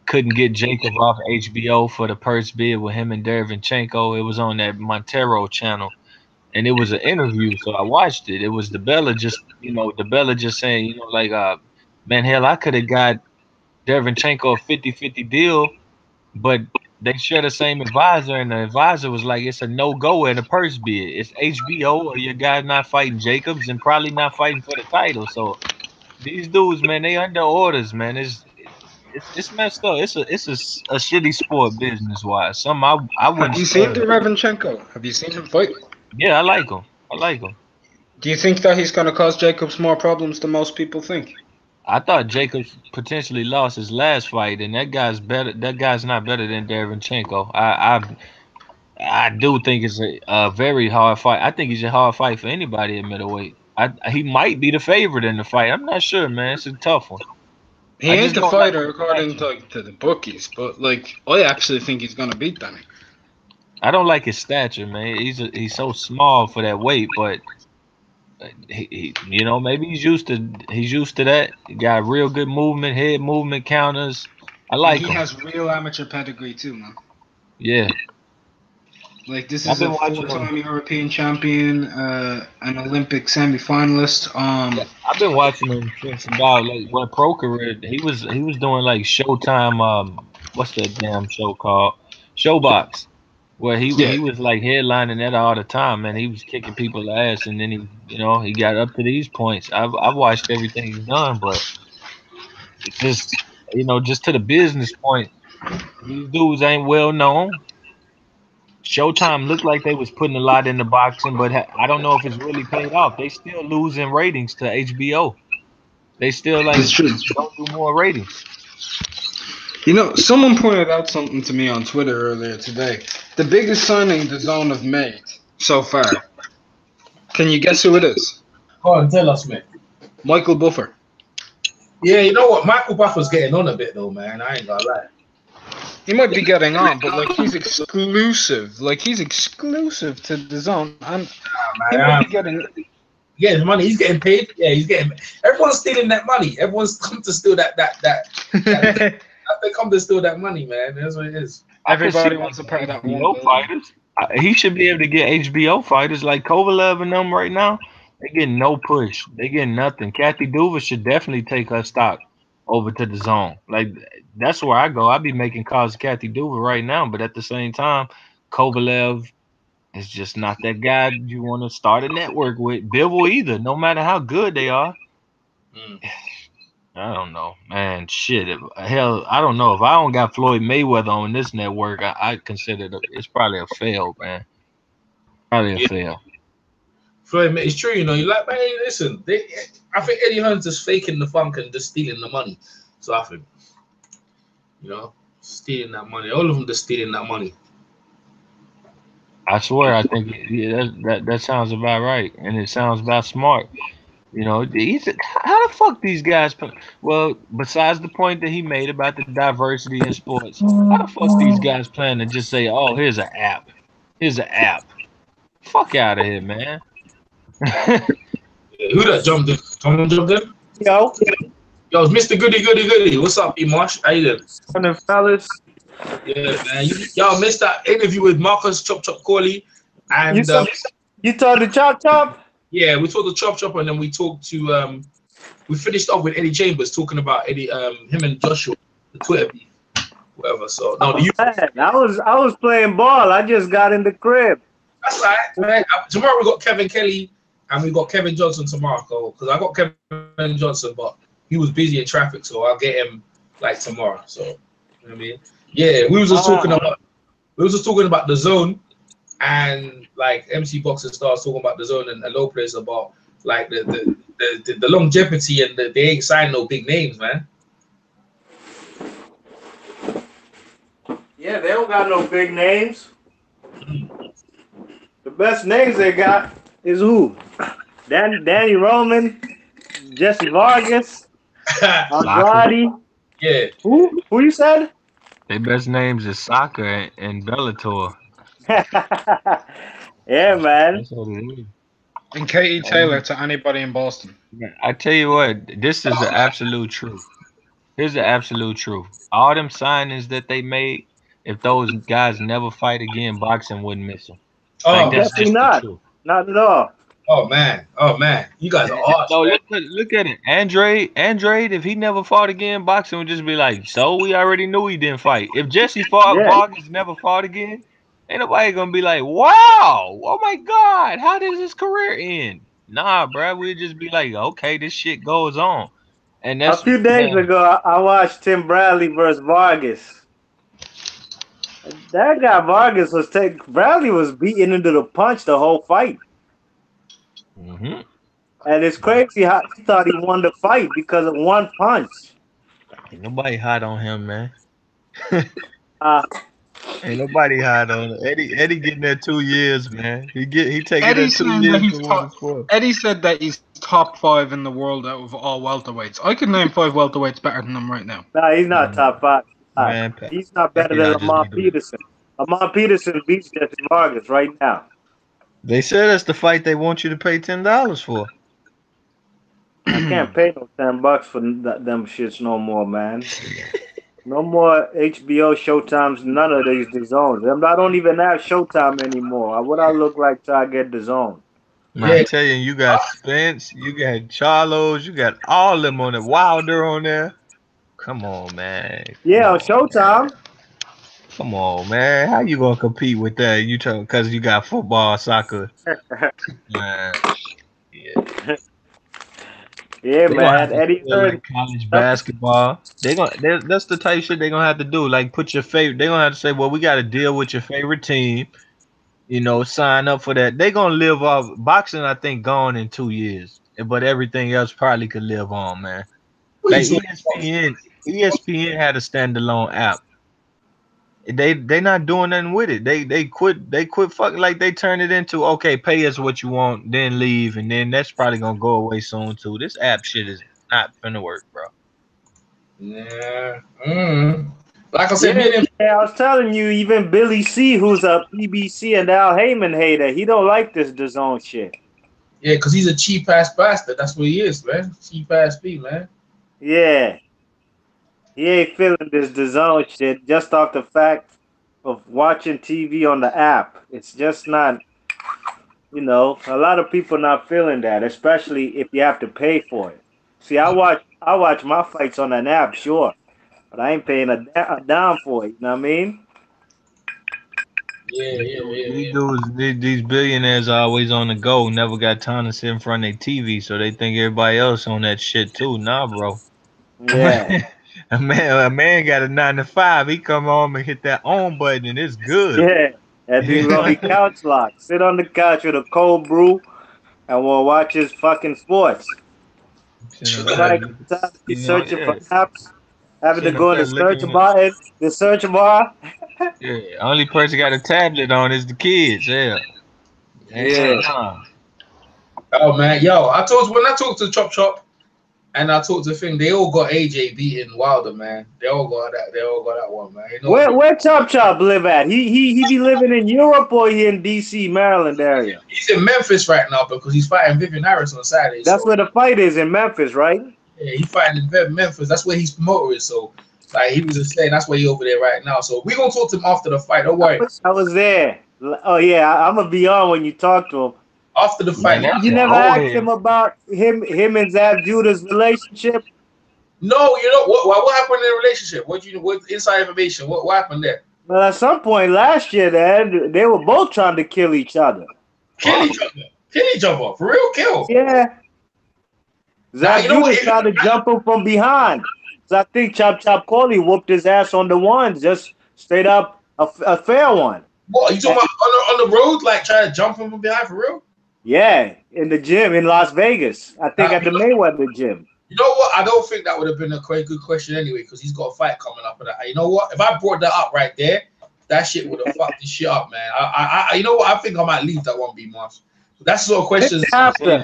couldn't get Jacob off HBO for the purse bid with him and Derevyanchenko. It was on that Montero channel, and it was an interview, so I watched it. It was DiBella just saying, like, man, hell, I could have got Derevyanchenko a 50-50 deal, but they share the same advisor, and the advisor was like, it's a no-go in the purse bid. It's HBO, or your guy's not fighting Jacobs and probably not fighting for the title. So these dudes, man, they under orders, man. It's messed up. It's a shitty sport business wise. Some I Have wouldn't you seen spend. Derevyanchenko? Have you seen him fight? Yeah, I like him. I like him. Do you think that he's gonna cause Jacobs more problems than most people think? I thought Jacobs potentially lost his last fight, and that guy's better. That guy's not better than Derevyanchenko. I do think it's a very hard fight. I think it's a hard fight for anybody at middleweight. He might be the favorite in the fight. I'm not sure, man. It's a tough one. He I ain't just the don't like fighter his according stature. to the bookies, but like I actually think he's gonna beat Danny. I don't like his stature, man. He's so small for that weight, but maybe he's used to that. He got real good movement, head movement, counters. I And like he him. has real amateur pedigree too, man. Yeah, Like this I've is a been watching him. four-time European champion, an Olympic semi-finalist. Yeah, I've been watching him since about like what pro career. He was doing like Showtime. What's that damn show called? Showbox, where Yeah, he was like headlining that all the time, man. He was kicking people's ass, and then he got up to these points. I've watched everything he's done, but it's just to the business point. These dudes ain't well known. Showtime looked like they was putting a lot into boxing, but I don't know if it's really paid off. They still losing ratings to HBO. They still that's like true. don't do more ratings. You know, someone pointed out something to me on Twitter earlier today. The biggest signing the Zone have made so far. Can you guess who it is? go on, tell us, man. Michael Buffer. Yeah, you know what? Michael Buffer's getting on a bit though, man. I ain't gonna lie. He might be getting on, but like he's exclusive. Like he's exclusive to the Zone, and he might be getting. Yeah, his money. He's getting paid. Yeah, he's getting. Everyone's stealing that money. Everyone's come to steal that. They come to steal that money, man. That's what it is. Everybody wants a part of that $1 HBO billion. fighters. He should be able to get HBO fighters like Kovalev and them right now. They getting no push. They getting nothing. Kathy Duva should definitely take her stock over to the Zone. Like that's where I go. I be making calls to Kathy Duva right now, but at the same time, Kovalev is just not that guy you want to start a network with. Bivol either. No matter how good they are. I don't know, man. Shit, hell, I don't know. If I don't got Floyd Mayweather on this network, I consider it's probably a fail, man. Probably a fail. Floyd, it's true, you know. You like, man. Listen, I think Eddie Hearn's just faking the funk and just stealing the money. So I think You know, stealing that money. All of them just stealing that money. I swear, I think that sounds about right, and it sounds about smart. You know, how the fuck these guys? Well, besides the point that he made about the diversity in sports, how the fuck these guys plan to just say, "Oh, here's an app, here's an app"? Fuck out of here, man. Yeah, who that jumped in? Someone jumped in? Yo, Yo, it's Mr. Goody Goody Goody. What's up, E Marsh? How you doing? morning, fellas. Yeah, man. Y'all missed that interview with Marcus Chop Chop Corley. And You saw you told the chop chop? yeah, we talked to Chop Chop, and then we talked to we finished up with Eddie Chambers talking about Eddie him and Joshua, the Twitter beef, whatever. So no, Man, I was playing ball. I just got in the crib. that's right, man. Tomorrow we got Kevin Kelly and we got Kevin Johnson tomorrow. Because I got Kevin Johnson, but he was busy in traffic, so I'll get him like tomorrow. So you know what I mean? Yeah, we was just talking about the zone, and like MC Boxer Stars talking about the zone, and low players about like the longevity, and they ain't signed no big names, man. Yeah, they don't got no big names. The best names they got is who? Danny Roman, Jesse Vargas, Andrade. Yeah. Who you said? Their best names is soccer and Bellator. Yeah, man. That's what it is. And Katie Taylor to anybody in Boston. I tell you what, this is the absolute truth. Here's the absolute truth. All them signings that they made, if those guys never fight again, boxing wouldn't miss them. Oh, that's definitely just the not. truth. Not at all. oh man, you guys are awesome. No, look at it. Andrade, if he never fought again, boxing would just be like, so we already knew he didn't fight. If Jesse Vargas never fought again, ain't nobody gonna be like, wow, oh my God, how does his career end? Nah, bro, we'd just be like, okay, this shit goes on. And that's A few days ago, I watched Tim Bradley versus Vargas. That guy Vargas Bradley was beaten into the punch the whole fight. Mm-hmm. And it's crazy how he thought he won the fight because of one punch. Ain't nobody hot on him, man. Uh, Ain't nobody hot on him. Eddie getting there 2 years, man. He taking Eddie's that 2 saying years that he's to top, win the sport. Eddie said that he's top 5 in the world out of all welterweights. I could name 5 welterweights better than him right now. nah, he's not top 5. Man, He's not better than Lamont Peterson. Lamont Peterson beats Jesse Vargas right now. They said that's the fight they want you to pay $10 for. I can't pay no $10 for them shits no more, man. No more HBO, Showtimes, none of these zones. I don't even have Showtime anymore. What I look like till I get the zone? Man, I tell you got Spence, you got Charlos, you got all of them on there. Wilder on there. Come on, man. Yeah, on Showtime. Come on, man. How you gonna compete with that? You talking because you got football, soccer, man. Yeah. Yeah, man. Eddie like college basketball. That's the type of shit they're gonna have to do. Like put your favorite. They're gonna have to say, well, we got to deal with your favorite team. You know, sign up for that. They're gonna live off boxing. I think gone in 2 years, but everything else probably could live on, man. Like ESPN had a standalone app. They not doing nothing with it. They quit fucking, like they turn it into, okay, pay us what you want, then leave, and then that's probably gonna go away soon too. This app shit is not gonna work, bro. Yeah. Like I said, I was telling you, even Billy C, who's a PBC and Al Heyman hater, he don't like this DAZN shit. Yeah, because he's a cheap ass bastard. That's what he is, man. Cheap ass B, man. Yeah. He ain't feeling this DAZN shit just off the fact of watching TV on the app. It's just not, a lot of people not feeling that, especially if you have to pay for it. See, I watch my fights on an app, sure, but I ain't paying a dime for it. You know what I mean? Yeah. These billionaires are always on the go. Never got time to sit in front of their TV, so they think everybody else on that shit too. Nah, bro. Yeah. A man got a 9 to 5. He come home and hit that on button, and it's good. Yeah, and then be couch locked. Sit on the couch with a cold brew, and we'll watch his fucking sports. Like, he's searching for apps. Having to Sitting up go in there the search looking at bar, the search bar. yeah. Only person got a tablet on is the kids. Yeah. Yeah. Nah. Oh man, yo, I told when I talked to Chop Chop and I talked to Thing, they all got AJ beating Wilder, man. They all got that. They all got that one, man. You know, Where Chop Chop live at? He be living in Europe or he in DC, Maryland area? he's in Memphis right now because he's fighting Vivian Harris on Saturday. That's So where the fight is in Memphis, right? yeah, he's fighting in Memphis. That's where he's promoter is. So like he was just saying, that's where he over there right now. So we gonna talk to him after the fight. Don't I worry. wish I was there. Oh yeah, I'm gonna be on when you talk to him. After the Man, fight, that's You an never old asked head. him about him and Zab Judah's relationship? no, you know what happened in the relationship? What inside information? What happened there? Well, at some point last year, they were both trying to kill each other. Kill each other, for real, kill. Yeah. Zab you know what? Judah tried to jump him from behind. So I think Chop Corley whooped his ass on the one, just straight up a fair one. What are you talking about on the road, like trying to jump him from behind for real? Yeah, in the gym in Las Vegas. I think at the Mayweather gym. You know what? I don't think that would have been a quite good question anyway, because he's got a fight coming up. And you know what? If I brought that up right there, that shit would have fucked this shit up, man. You know what? I think I might leave that one, B-Moss. That's the sort of questions.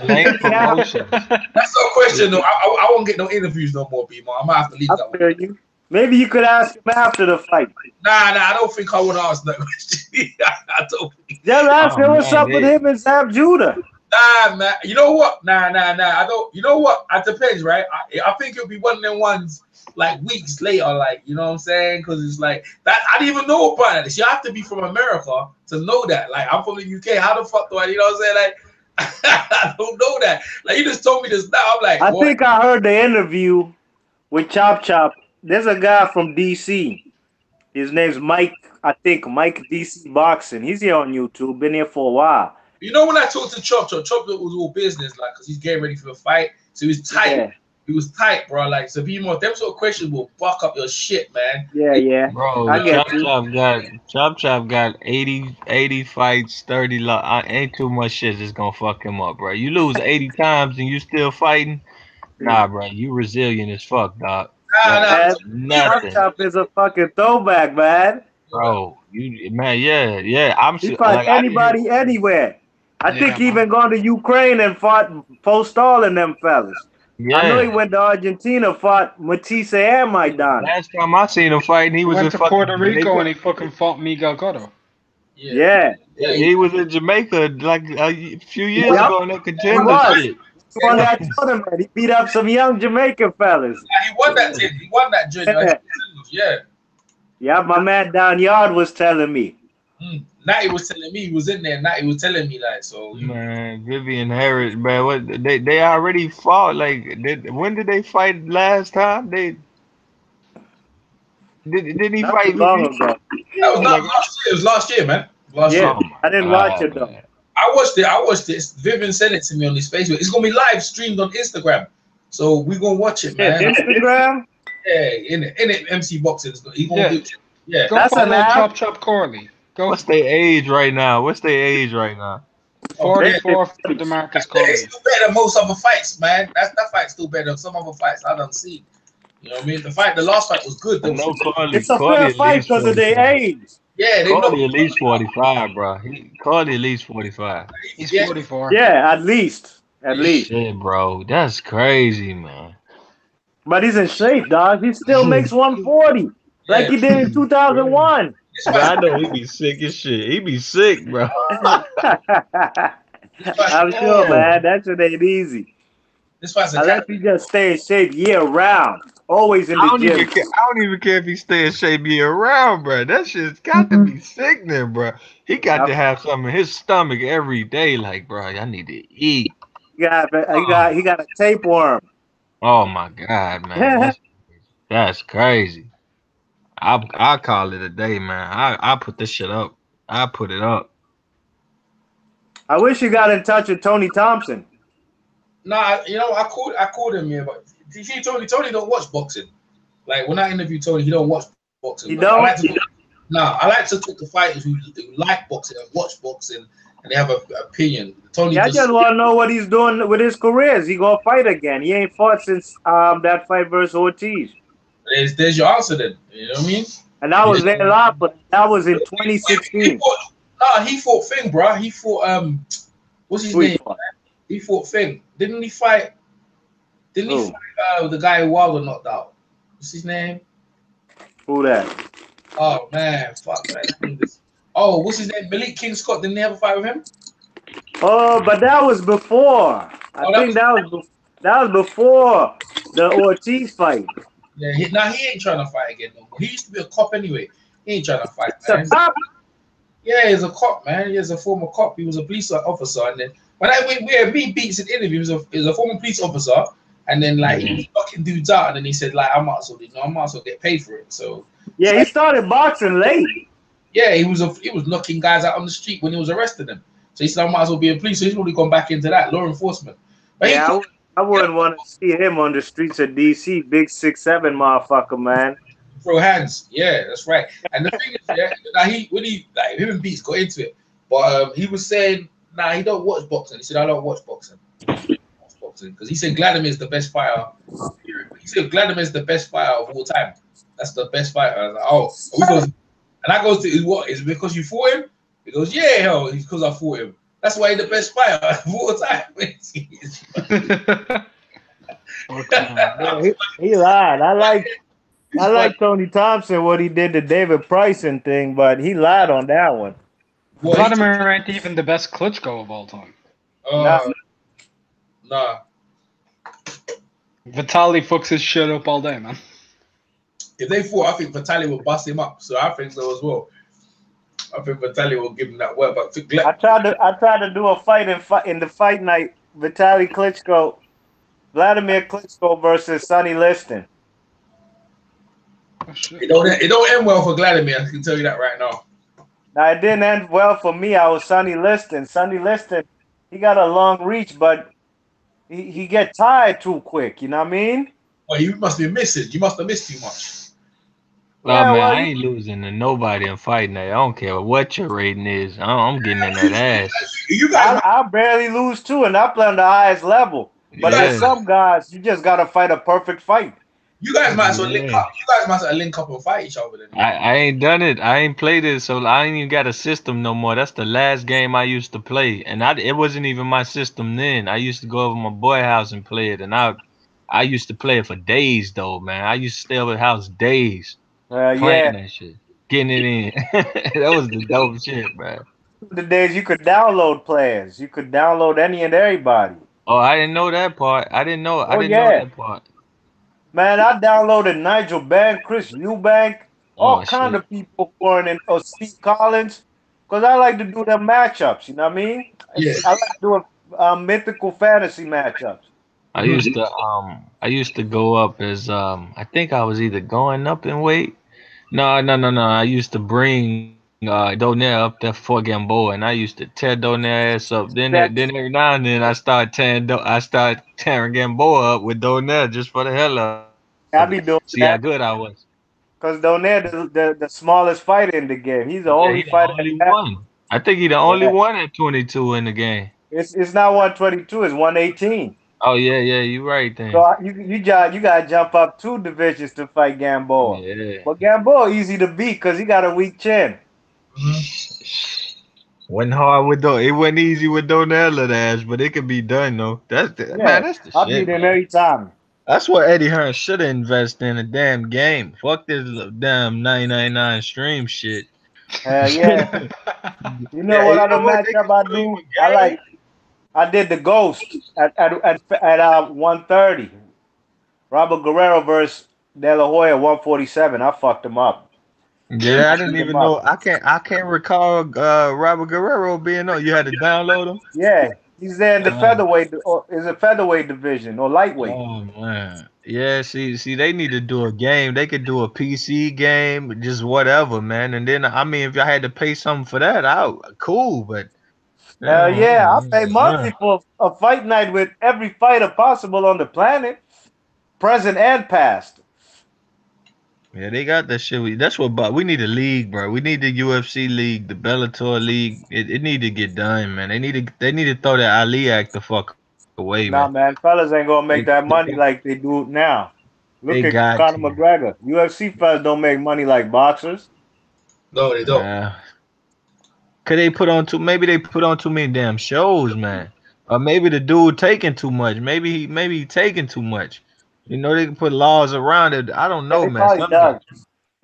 Lane promotions. That's the question. Though. I won't get no interviews no more, B-Moss. I might have to leave that one. You. Maybe you could ask him after the fight. Nah, I don't think I would ask that question. I don't. Just ask him what's up with him and Zab Judah. Nah, man. You know what? Nah. I don't. You know what? It depends, right? I think it'll be one of them ones like weeks later, like you know what I'm saying? Because it's like that. I didn't even know about this. You have to be from America to know that. Like I'm from the UK. How the fuck do I? You know what I'm saying? Like I don't know that. Like you just told me this now. I'm like, I think I heard the interview with Chop Chop. There's a guy from DC. His name's Mike. I think Mike DC Boxing. He's here on YouTube. Been here for a while. You know when I talked to Chop was all business, like, because he's getting ready for the fight. So he was tight. Yeah. He was tight, bro. Like, so be more. Them sort of questions will fuck up your shit, man. Yeah. Bro, Chop Chop got 80 fights, 30 ain't too much shit that's gonna fuck him up, bro. You lose 80 times and you still fighting? Nah, bro. You resilient as fuck, dog. Chop Chop is a fucking throwback, man. Bro, yeah. He fight anybody, anywhere. I think he even gone to Ukraine and fought Postol and them fellas. Yeah. I know he went to Argentina, fought Matisse and Maidana. Last time I seen him fighting, he went to Puerto Rico and he fucking fought Miguel Cotto. Yeah, he was in Jamaica like a few years ago in that contender shit. He won that tournament. He beat up some young Jamaican fellas. Yeah, he won that. He won that junior. Yeah, my man down yard was telling me. Natty was telling me he was in there. Natty was telling me like so. Man, Vivian Harris, man, what they already fought. Like, when did they fight last time? Didn't he fight long ago? That was not last year. It was last year, man. Last year. I didn't watch it though. I watched it. Vivian sent it to me on his Facebook. It's gonna be live streamed on Instagram, so we gonna watch it, man. Instagram. Yeah, in it, MC Boxing. He gonna do it. Yeah, go follow Chop Corley. What's their age right now? 44 for Demarcus Corley. It's still better than most other fights, man. That fight's still better than some other fights I done seen. You know what I mean? The last fight was good. It's a fair fight because of their age. Yeah, Corley at least 45, bro. Corley at least 45. He's 44. Yeah, at least. Shit, bro. That's crazy, man. But he's in shape, dog. He still makes 140 like he did in 2001. I know he be sick as shit. He be sick, bro. I'm sure, man. That shit ain't easy. Unless you just stay in shape year round. Always in the gym. I don't even care if he stay in shape year round, bro. That shit's got to be sickening, bro. He got to have something in his stomach every day. Like, bro, I need to eat. He got a tapeworm. Oh my God, man. That's crazy. I'll call it a day, man. I put this shit up. I put it up. I wish you got in touch with Tony Thompson. Nah, you know, I called him, but you see, Tony don't watch boxing. Like when I interview Tony, he don't watch boxing. He don't? I like to talk to fighters who like boxing and watch boxing and they have an opinion. Tony, I just want to know what he's doing with his career. Is he gonna fight again? He ain't fought since that fight versus Ortiz. There's your answer then. You know what I mean? And I was there live, but that was in He 2016. he fought Thing, bro. He fought what's his name? He fought Thing. Didn't he fight? Didn't he fight the guy who Wilder knocked out? What's his name? Who that? Oh man, fuck man. Oh, what's his name? Malik King Scott. Didn't they have a fight with him? Oh, but that was before. I think that was before the Ortiz fight. Yeah, he ain't trying to fight again no more. He used to be a cop anyway. He ain't trying to fight, man. He's a cop, man. He's a former cop. He was a police officer, and then when we beats an interview, he was a former police officer, and then like he was knocking dudes out, and then he said like I might as well get paid for it. So yeah, he started boxing late. Yeah, he was knocking guys out on the street when he was arresting them. So he said I might as well be a police. So he's probably gone back into that law enforcement. But yeah, I wouldn't want to see him on the streets of DC. Big 6'7" motherfucker, man. Throw hands, yeah, that's right. And the thing is, yeah, him and Beats got into it, but he was saying, nah, he don't watch boxing. He said, I don't watch boxing. Because he said Vladimir's the best fighter. He said Vladimir's the best fighter of all time. That's the best fighter. I was like, oh, and that goes to what? Is it because you fought him? He goes, yeah, hell, it's because I fought him. That's why he's the best fighter of all time. He lied. I like Tony Thompson, what he did to David Price and thing, but he lied on that one. Vladimir ain't even the best Klitschko of all time. Nah. Vitaly fucks his shit up all day, man. If they fought, I think Vitaly will bust him up. So I think so as well. I think Vitaly will give him that work. But I tried to do a fight in the fight night. Vitaly Klitschko, Vladimir Klitschko versus Sonny Liston. Oh, it don't end well for Vladimir. I can tell you that right now. Now it didn't end well for me. I was Sonny Liston. Sonny Liston, he got a long reach, but he get tired too quick. You know what I mean? Well, you must be missing. You must have missed too much. Man, I ain't losing to nobody in Fight Night. I don't care what your rating is. I'm getting in that ass. I barely lose too, and I play on the highest level. But there's some guys, you just gotta fight a perfect fight. You guys might as well link up. You guys might as well link up and fight each other. Then. I ain't done it. I ain't played it, so I ain't even got a system no more. That's the last game I used to play, and it wasn't even my system then. I used to go over to my boy house and play it, and I used to play it for days though, man. I used to stay over the house days. Playing that shit, getting it in. That was the dope shit, man. The days you could download players, you could download any and everybody. Oh, I didn't know that part. I didn't know that part. Man, I downloaded Nigel Bank, Chris Eubank, all kind of people pouring in. Oh, Steve Collins, because I like to do them matchups. You know what I mean? Yeah. I like doing mythical fantasy matchups. I used to go up as I think I was either going up in weight. No. I used to bring Donaire up there for Gamboa, and I used to tear Donaire ass up. Then every now and then I start tearing Gamboa up with Donaire just for the hell of it. I be doing See how good I was. Cause Donaire the smallest fighter in the game. He's the only fighter. I think he's the only one at 22 in the game. It's not 122. It's 118. Oh yeah, you're right then. So you gotta jump up 2 divisions to fight Gamboa. Yeah. But Gamboa easy to beat because he got a weak chin. Wasn't hard with it wasn't easy with Donaire ass, but it could be done though. That's the shit. I'll beat him every time. That's what Eddie Hearn should have invested in a damn game. Fuck this damn 999 stream shit. Yeah. You know what other matchup I do? I did the Ghost at 130. Robert Guerrero versus De La Hoya 147. I fucked him up. Yeah, I didn't even know. I can't recall Robert Guerrero being on. You had to download him. Yeah, he's there in the featherweight. Is a featherweight division or lightweight. Oh man, yeah. See, they need to do a game. They could do a PC game, just whatever, man. And then I mean, if I had to pay something for that, cool. But I pay monthly for a fight night with every fighter possible on the planet, present and past. Yeah, they got that shit. That's what we need a league, bro. We need the UFC league, the Bellator league. It need to get done, man. They need to throw that Ali act the fuck away, man. Nah, man, fellas ain't gonna make that money like they do now. Look They at got Conor to. McGregor. UFC fighters don't make money like boxers. No, they don't. Could they put on maybe they put on too many damn shows, man. Or maybe the dude taking too much. Maybe he taking too much. You know, they can put laws around it. I don't know, He man. probably does.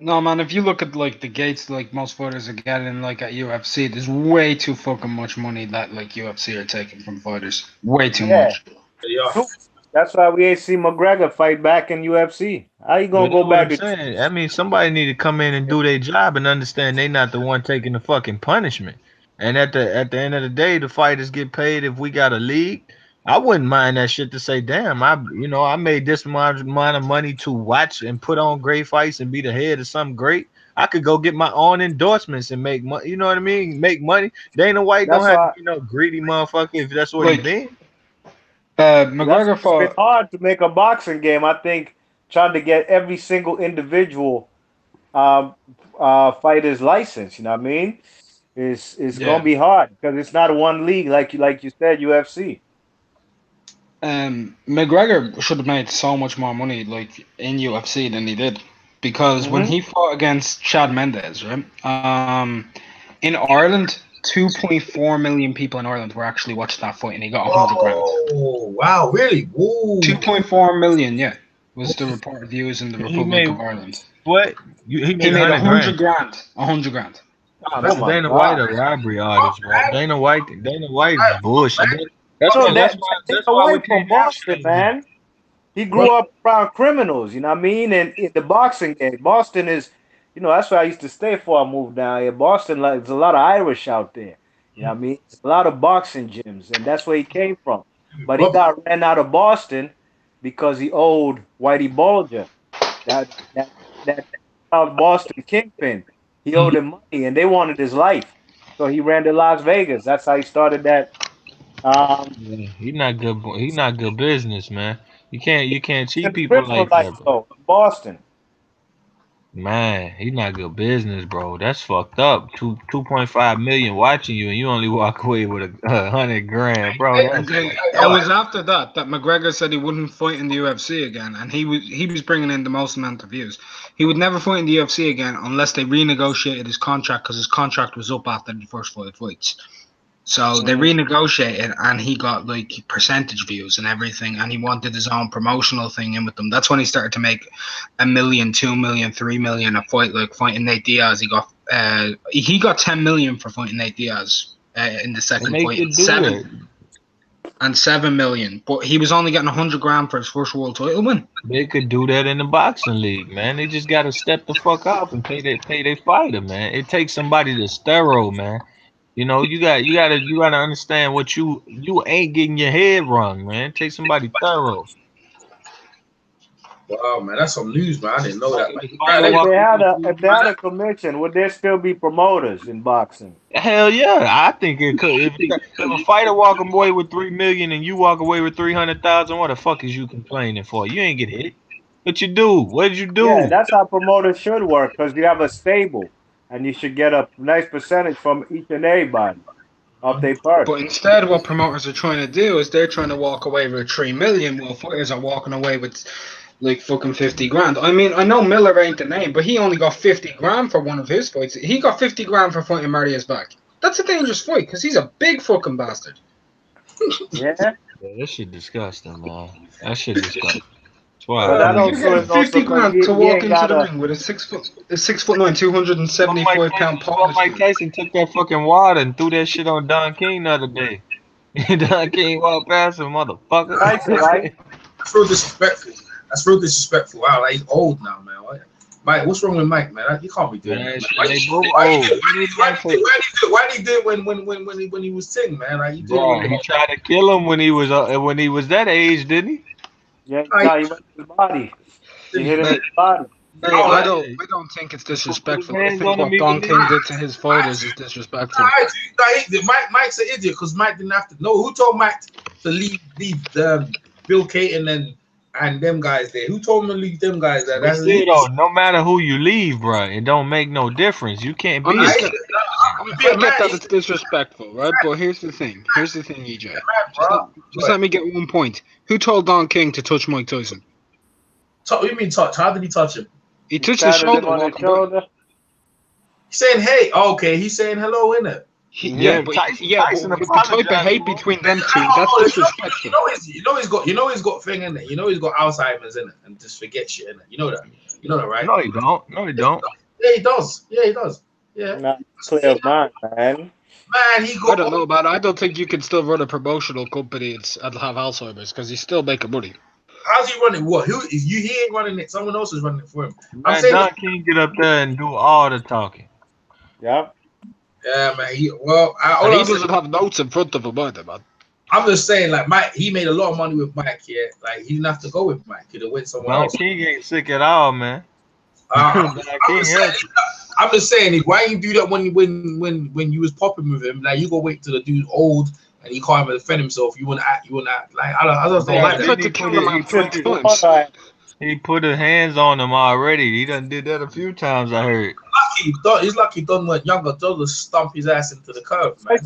No, man, if you look at like the gates like most fighters are getting like at UFC, there's way too fucking much money that like UFC are taking from fighters. Way too much. Yeah. That's why we ain't seen McGregor fight back in UFC. How you gonna But go that's what back I'm to saying. I mean, somebody need to come in and do their job and understand they not the one taking the fucking punishment. And at the end of the day, the fighters get paid if we got a league. I wouldn't mind that shit to say, damn, I made this amount of money to watch and put on great fights and be the head of something great. I could go get my own endorsements and make money. You know what I mean? Make money. Dana White That's don't have why to be no greedy motherfucker if that's what he Like been. McGregor it's been fought. hard to make a boxing game. I think trying to get every single individual fighter's license. You know what I mean? It's gonna be hard because it's not one league like you said, UFC. McGregor should have made so much more money like in UFC than he did, because when he fought against Chad Mendes, right? In Ireland, 2.4 million people in Ireland were actually watching that fight, and he got 100 grand. Oh wow, really? Whoa. 2.4 million, yeah, was the reported views in the Republic of Ireland. What? He made 100 grand. 100 grand. Oh, that's Dana White, a robbery artist, bro. Dana White is bullshit. That's why we from can't Boston, man. He grew up around criminals, you know what I mean? And in the boxing game, Boston is, that's where I used to stay before I moved down here. Boston, like, there's a lot of Irish out there. You know what I mean? There's a lot of boxing gyms, and that's where he came from. But he got ran out of Boston because he owed Whitey Bulger, that Boston kingpin. He owed him money, and they wanted his life. So he ran to Las Vegas. That's how he started that. He not good. He not good business, man. You can't cheat people criminal like life, that, bro. though, Boston. Man, he not good business, bro. That's fucked up. 2.5 million watching you, and you only walk away with 100 grand, bro. And then it was after that McGregor said he wouldn't fight in the UFC again, and he was bringing in the most amount of views. He would never fight in the UFC again unless they renegotiated his contract, because his contract was up after the first 5 fights. So they renegotiated, and he got like percentage views and everything, and he wanted his own promotional thing in with them. That's when he started to make $1 million, $2 million, $3 million a fight, like fighting Nate Diaz. He got 10 million for fighting Nate Diaz in the second fight, and 7 million, but he was only getting 100 grand for his first world title win. They could do that in the boxing league, man. They just gotta step the fuck up and pay their fighter, man. It takes somebody that's thorough, man. You know, you gotta understand what you ain't getting your head wrong, man. Take somebody thorough. Wow, man, that's some news, man. I didn't know that. If they had a commission, would there still be promoters in boxing? Hell yeah, I think it could. If a fighter walk away with 3 million and you walk away with 300,000, what the fuck is you complaining for? You ain't get hit. What you do? What did you do? Yeah, that's how promoters should work, because you have a stable. And you should get a nice percentage from each and everybody of their part. But instead, what promoters are trying to do is they're trying to walk away with 3 million, while fighters are walking away with like fucking 50 grand. I mean, I know Miller ain't the name, but he only got 50 grand for one of his fights. He got 50 grand for fighting Marius back. That's a dangerous fight, because he's a big fucking bastard. Yeah, that shit disgusting, man. That shit disgusting. You get 50 grand to walk into the ring with a 6'9", 275 pound Polish. Mike Tyson took that fucking water and threw that shit on Don King the other day. Don King walked past him, motherfucker. Right? That's real disrespectful. Wow, like, he's old now, man. Mike, what's wrong with Mike, man? You can't be doing that. Why did he do it when he was 10, man? Like, he tried to kill him when he was that age, didn't he? Yeah, he went to his body. He hit him in the body. I don't think it's disrespectful. I think what Don King did to his fighters is disrespectful. Mike's an idiot, because Mike didn't have to know. Who told Mike to leave Bill Caton and them guys there? Who told him to leave them guys there? No matter who you leave, bro, it don't make no difference. You can't be. I get that it's disrespectful, right? But here's the thing, EJ. Just let me get one point. Who told Don King to touch Mike Tyson? What do you mean touch? How did he touch him? He touched his Patted him shoulder. on the walking by. shoulder. He's saying hey. Oh, okay, he's saying hello, innit? But Tyson with the type of apologized, hate bro. between them two, Oh, that's oh, disrespectful. he's got thing in it. You know he's got Alzheimer's in it, and just forget shit in it. You know that. You know that, right? No, he don't. No, he don't. Yeah, he does. Yeah, he does. Yeah. Not clear of mind, man. Man, he I got. don't know, man. I don't think you can still run a promotional company and have Alzheimer's because he's still making money. How's he running? What? Who is you? He ain't running it. Someone else is running it for him. I'm Man, saying. Don King get up there and do all the talking. Yep. Yeah, man. He doesn't have notes in front of him either, man. I'm just saying, like Mike, he made a lot of money with Mike. Yeah, like he didn't have to go with Mike. He'd have went somewhere Don else. King ain't sick at all, man. I'm just saying, why you do that when you was popping with him? Like you go wait till the dude's old and he can't even defend himself. You wanna act like I just don't like that. He put his hands on him already. He done did that a few times, I heard. He's lucky Don went younger. Don just stump his ass into the curb, man.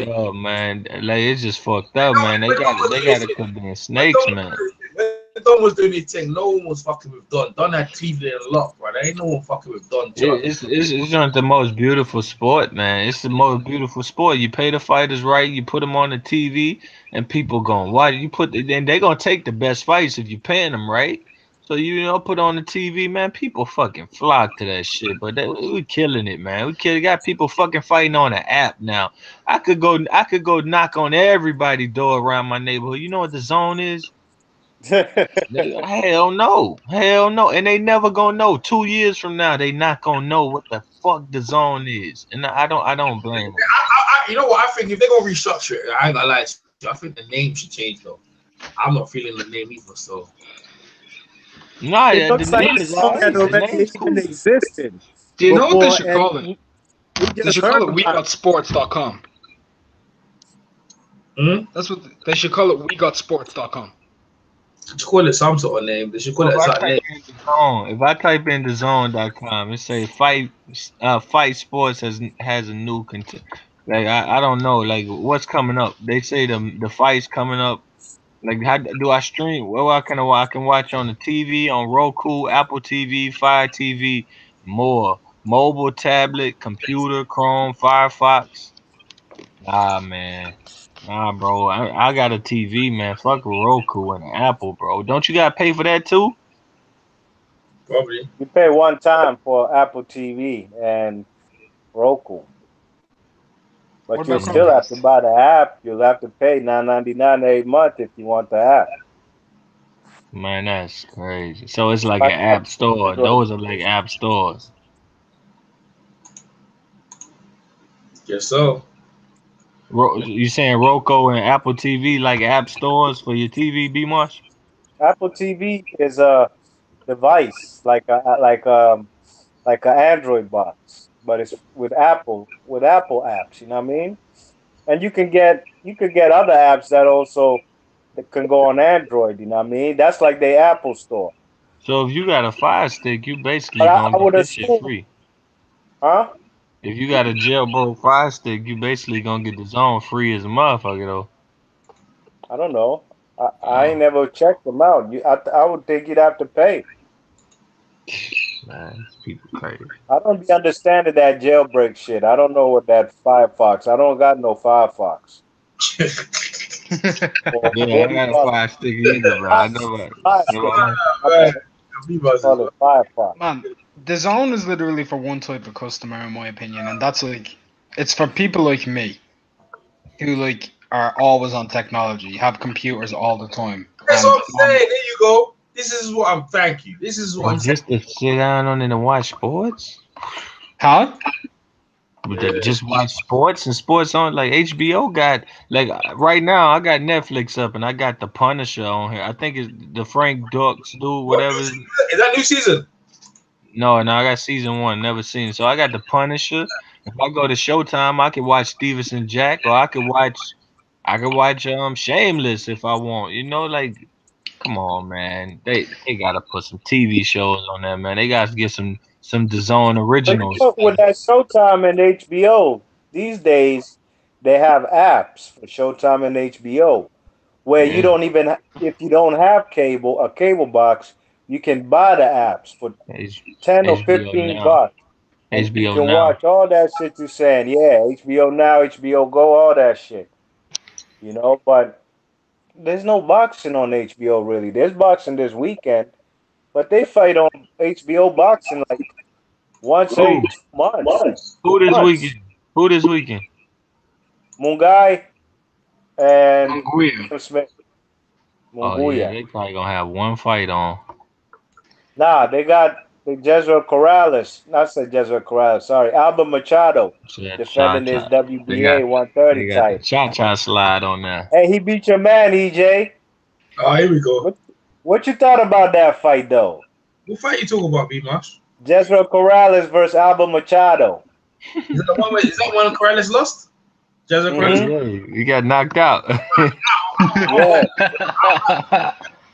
Yo, man, like it's just fucked up, man. They gotta quit being snakes, man. When Don was doing his thing, no one was fucking with Don. Don had Cleveland locked, bro. There ain't no one fucking with Don. It's not the most beautiful sport, man. It's the most beautiful sport. You pay the fighters right, you put them on the TV, and people going, why you then they gonna take the best fights if you paying them right. So put on the TV, man. People fucking flock to that shit, but we killing it, man. We got people fucking fighting on an app now. I could go knock on everybody's door around my neighborhood. You know what the zone is? Hell no, and they never gonna know. 2 years from now, they not gonna know what the fuck the zone is, and I don't blame them. You know what? I think if they gonna restructure it, I ain't gonna lie to you. I think the name should change though. I'm not feeling the name either, so. Nah, it looks the like name the is song had already even existed. Do you know what they should call it? They should call it WeGotSports.com. That's what they should call it. WeGotSports.com. They should call it some sort of name. They should call it something. If I type in thezone.com, it say fight sports has a new content. Like I don't know, like what's coming up. They say the fights coming up. Like how do I stream? Well, I can watch on the TV, on Roku, Apple TV, Fire TV, more mobile, tablet, computer, Chrome, Firefox. Nah, man. Nah, bro. I got a TV, man. Fuck Roku and Apple, bro. Don't you gotta pay for that too? Probably. You pay one time for Apple TV and Roku. But you still have to buy the app. You'll have to pay $9.99 a month if you want the app. Man, that's crazy. So it's like an app store. Those are like app stores. Guess so. You saying Roku and Apple TV like app stores for your TV, B Marsh? Apple TV is a device like an Android box, but it's with Apple apps. You know what I mean? And you can get other apps that can go on Android. You know what I mean? That's like the Apple store. So if you got a Fire Stick, you basically gonna get this shit free. Huh? If you got a jailbroke Fire Stick, you basically gonna get the zone free as a motherfucker though. I don't know. I ain't never checked them out. I would think you'd have to pay. Man, people crazy. I don't be understanding that jailbreak shit. I don't know what that Firefox. I don't got no Firefox. Yeah, I got a Fire Stick either, bro. I know Firefox. Man, the zone is literally for one type of customer, in my opinion, and that's it's for people like me, who are always on technology, have computers all the time. That's what I'm saying. There you go. This is what I'm. Thank you. This is what I'm just to sit down on and watch sports. Huh? Just watch sports and sports on like HBO got right now. I got Netflix up and I got The Punisher on here. I think it's the Frank Dux dude, whatever. Is that new season? No, I got season 1. Never seen it. So I got The Punisher. If I go to Showtime, I can watch Stevenson Jack, or I could watch Shameless if I want. Come on, man. They gotta put some TV shows on there, man. They gotta get some DAZN originals. With that Showtime and HBO, these days they have apps for Showtime and HBO where you don't even, if you don't have a cable box, you can buy the apps for H- 10 or HBO 15 now. bucks. And you HBO can now. watch all that shit you're saying. Yeah, HBO Now, HBO Go, all that shit. But there's no boxing on HBO really. There's boxing this weekend, but they fight on HBO boxing like once Who? every 2 months. Who this weekend? Who this weekend? Mungai and Munguia. Will Smith. Oh yeah, Munguia. they probably gonna have one fight on. Nah, they got the Jezreel Corrales. Not say Jezreel Corrales, sorry. Albert Machado So that cha defending his cha. They got WBA 130 they got the title. cha cha slide on there. Hey, he beat your man, EJ. Oh, here we go. What you thought about that fight, though? What fight you talking about, B-Marsh? Jezreel Corrales versus Albert Machado. Is that one Corrales lost? Jezreel Corrales? Yeah, he got knocked out. Yeah.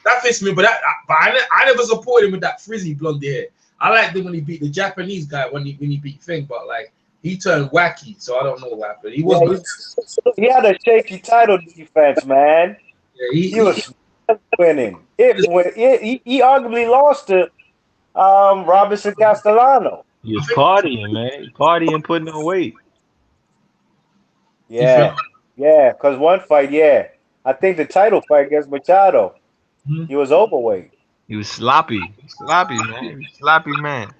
That fits me, but I never supported him with that frizzy blonde hair. I liked him when he beat the Japanese guy when he beat Fink, but like he turned wacky, so I don't know what happened. He was He had a shaky title defense, man. yeah, He was winning. He arguably lost to Robinson Castellano. He was partying, man. Partying, putting on weight. Yeah, because one fight, I think the title fight against Machado, he was overweight. He was sloppy, man. Sloppy man.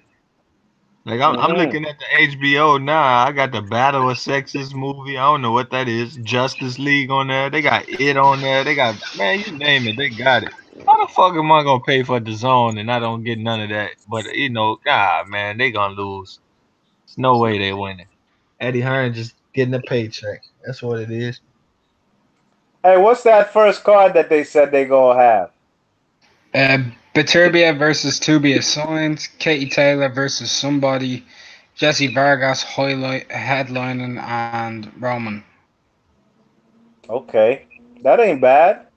Like I'm looking at the HBO now. I got the Battle of Sexes movie. I don't know what that is. Justice League on there. They got it on there. They got, man, you name it, they got it. How the fuck am I gonna pay for the zone and I don't get none of that? But God, man, they gonna lose. There's no way they winning. Eddie Hearn just getting a paycheck. That's what it is. Hey, what's that first card that they said they gonna have? Baturbia versus Tobias Signs, Katie Taylor versus somebody, Jesse Vargas headlining, and Roman. Okay, that ain't bad.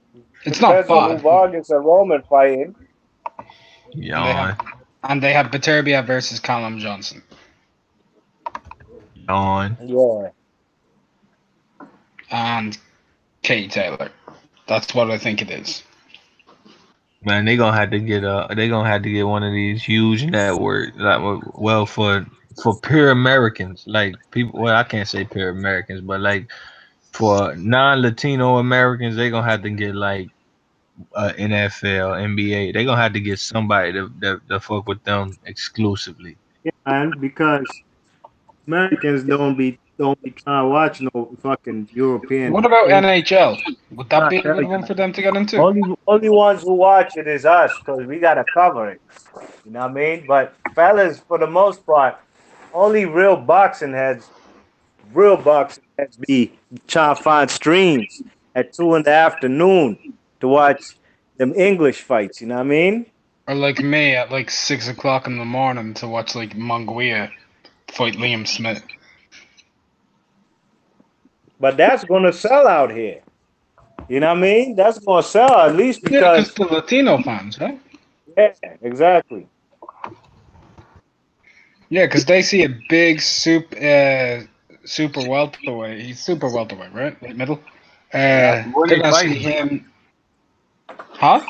It's not Depends on who bad. Vargas and Roman fighting. And they have Baturbia versus Callum Johnson. Yeah. And Katie Taylor. That's what I think it is. Man, they gonna have to get one of these huge networks, like, for pure Americans, like people. Well, I can't say pure Americans, but like for non-Latino Americans, they gonna have to get like NFL, NBA. They gonna have to get somebody to fuck with them exclusively. Yeah, man, because Americans don't be trying to watch no fucking European. What about NHL? Would that be a good one for them to get into? Only ones who watch it is us because we gotta cover it. You know what I mean? But fellas, for the most part, only real boxing heads be trying to find streams at 2 in the afternoon to watch them English fights. You know what I mean? Or like me at like 6 o'clock in the morning to watch like Munguia fight Liam Smith. But that's gonna sell out here. You know what I mean? That's gonna sell at least because the Latino fans, right? Yeah, exactly. Yeah, because they see a big super welterweight. He's super welterweight, right? Like middle. They're gonna see him. Huh?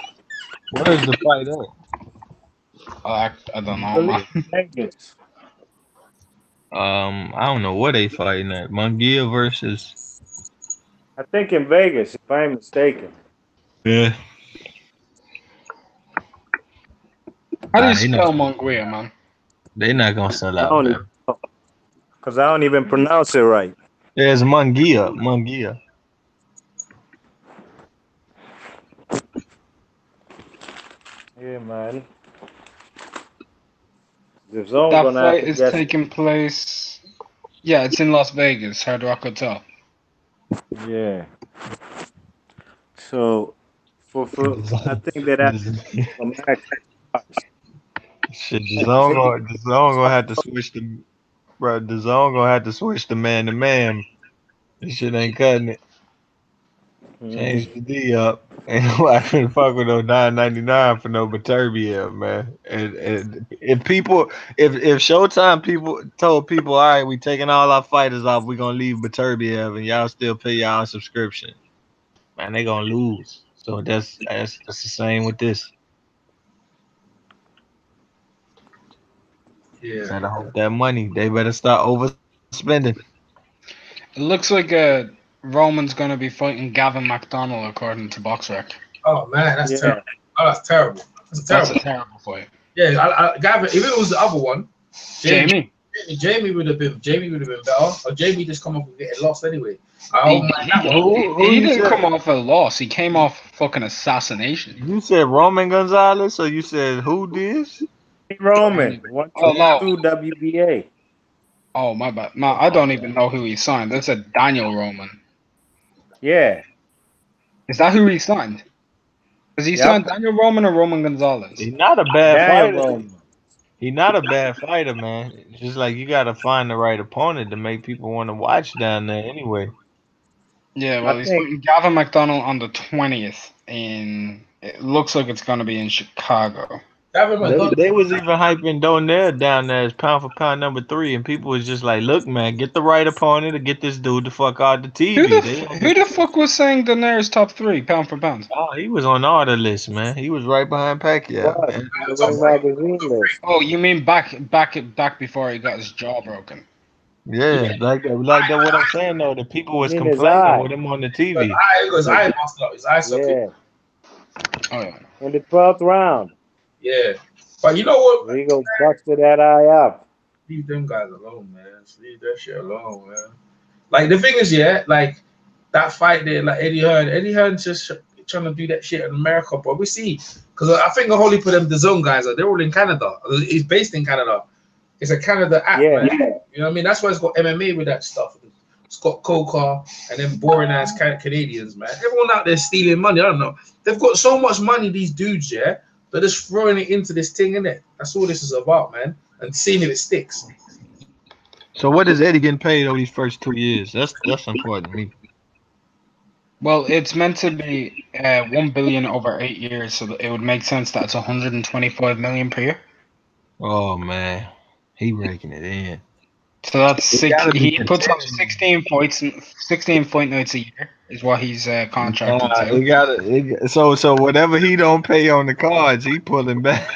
Where is the fight at? I don't know, man. Vegas. I don't know where they fighting at. Munguia versus. I think in Vegas, if I'm mistaken. Yeah. How do you spell Munguia, man? They not gonna sell out, man. Because I don't even pronounce it right. There's Munguia. Yeah, man. That fight is taking place. Yeah, it's in Las Vegas, Hard Rock Hotel. Yeah. So, for I think that's shit. The zone gonna have to switch the, bro. The zone gonna have to switch the man to man. This shit ain't cutting it. Change the D up. Ain't nobody finna fuck with no $9.99 for no Baturbia, man. And if Showtime people told people, all right, we taking all our fighters off, we gonna leave Baturbia, and y'all still pay y'all subscription, man, they gonna lose. So that's the same with this. Yeah. Better hope that money. They better start overspending. It looks like Roman's gonna be fighting Gavin McDonnell according to BoxRec. Oh man, that's Yeah. terrible. Oh, that's terrible. That's a That's terrible. a terrible fight. Yeah, Gavin. If it was the other one, Jamie. Jamie would have been better. Or Jamie just come up and getting lost anyway. I He, don't mind that one. Who he you didn't said? come off a loss. He came off fucking assassination. You said Roman Gonzalez, or you said who this? Roman, Oh no. 122 WBA. Oh my bad. I don't even know who he signed. That's a Daniel Roman. Yeah. Is that who he signed? Has he Yep. signed Daniel Roman or Roman Gonzalez? He's not a bad Daniel fighter. Roman. He's not a bad fighter, man. It's just like you gotta find the right opponent to make people want to watch down there anyway. Yeah, well, I he's think- fighting Gavin McDonnell on the 20th it looks like it's going to be in Chicago. They was even hyping Donell down there as pound for pound number 3, and people was just like, "Look, man, get the right opponent to get this dude the fuck out the TV." Who the fuck was saying Daenerys top 3 pound for pound? Oh, he was on all the list, man. He was right behind Pacquiao. What? And- The Ring Magazine list. Oh, you mean back before he got his jaw broken? yeah, like that. What I'm saying though, the people was In his complaining eye. with him on the TV. His eye busted up. His eye sucked. Yeah. Oh yeah. In the 12th round, Yeah. But you know what? Rigo busted that eye up. Leave them guys alone, man. Just leave that shit alone, man. Like the thing is, yeah, like that fight there, like Eddie Hearn's just trying to do that shit in America, but we see because I think the whole heap of them DAZN guys they're all in Canada. He's based in Canada. It's a Canada app, man. You know what I mean? That's why it's got MMA with that stuff. It's got Coca and then boring ass Canadians, man. Everyone out there stealing money. I don't know. They've got so much money, these dudes, yeah. They're just throwing it into this thing, innit? That's all this is about, man. And seeing if it sticks. So what is Eddie getting paid over these first 2 years? That's important to me. Well, it's meant to be 1 billion over 8 years, so that it would make sense that it's 125 million per year. Oh man, he raking it in. So that's he puts up contending. 16 fights, 16 fight nights a year is what he's contracted to. So whatever he don't pay on the cards, he pulling back.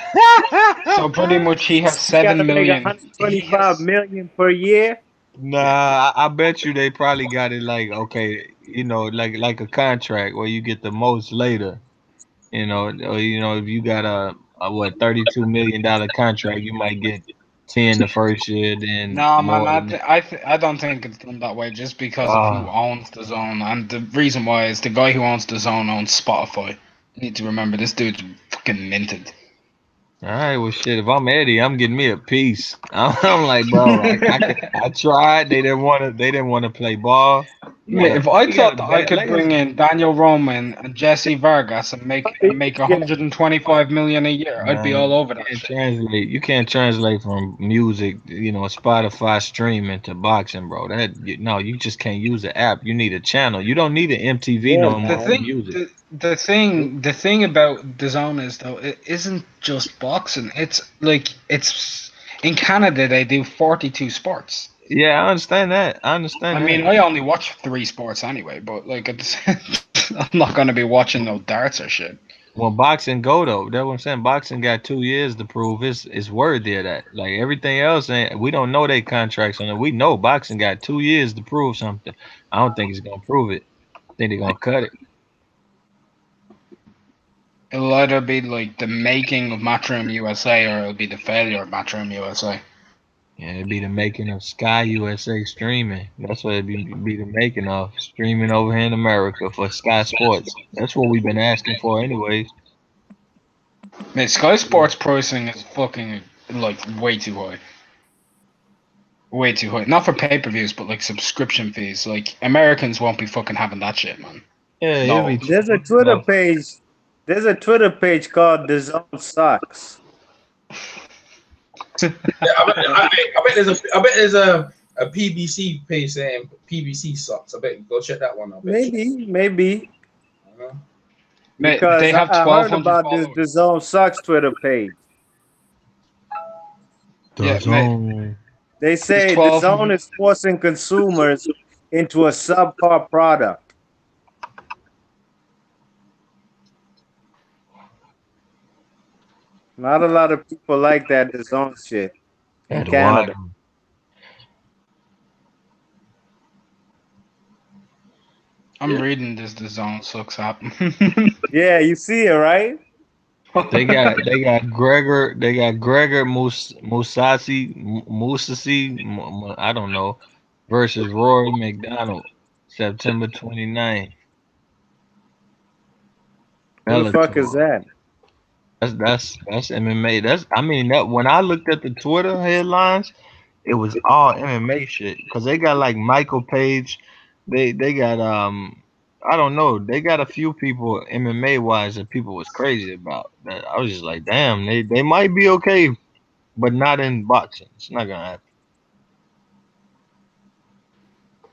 So pretty much he has He's got 7 to make million. 125 million per year. Nah, I bet you they probably got it like okay, like a contract where you get the most later. Or if you got a $32 million contract, you might get 10 the first year, then No, more. man, I don't think it's done that way just because of who owns the zone. And the reason why is the guy who owns the zone owns Spotify. You need to remember this dude's fucking minted. All right, well, shit. If I'm Eddie, I'm getting me a piece. I'm like, bro, I tried. They didn't want to play ball. Mate, if I thought that I could bring in Daniel Roman and Jesse Vargas and make 125 million a year, I'd be all over that. You can't translate from music, Spotify streaming to boxing, bro. You just can't use the app. You need a channel. You don't need an MTV no more for music. The thing about DAZN is though, it isn't just boxing. It's in Canada they do 42 sports. Yeah, I understand that. I mean, I only watch 3 sports anyway, but I'm not gonna be watching no darts or shit. Well, boxing go though. That's what I'm saying. Boxing got 2 years to prove it's worthy of that. Like everything else, we don't know their contracts on it. We know boxing got 2 years to prove something. I don't think it's gonna prove it. I think they're gonna cut it. It'll either be like the making of Matchroom USA or it'll be the failure of Matchroom USA. Yeah, it'd be the making of Sky USA streaming. That's what it'd be the making of streaming over here in America for Sky Sports. That's what we've been asking for anyways. Mate, Sky Sports pricing is fucking way too high. Way too high. Not for pay-per-views, but subscription fees. Americans won't be fucking having that shit, man. Yeah, no. There's a Twitter page. There's a Twitter page called DAZN Sucks. I bet there's a PBC page saying PBC sucks. I bet go check that one out. Maybe. Because they have I heard about this DAZN Sucks Twitter page. DAZN. They say DAZN is forcing consumers into a subpar product. Not a lot of people like that DAZN shit. in At Canada. Wyden. I'm reading this. The zone sucks up. Yeah, you see it, right? They got Gregor Musasi, I don't know, versus Rory McDonald, September 29th. Who the fuck is Bellator. that? That's MMA. I mean that when I looked at the Twitter headlines, it was all MMA shit. Cause they got like Michael Page, they got I don't know, they got a few people MMA wise that people was crazy about. That I was just like, damn, they might be okay, but not in boxing. It's not gonna happen.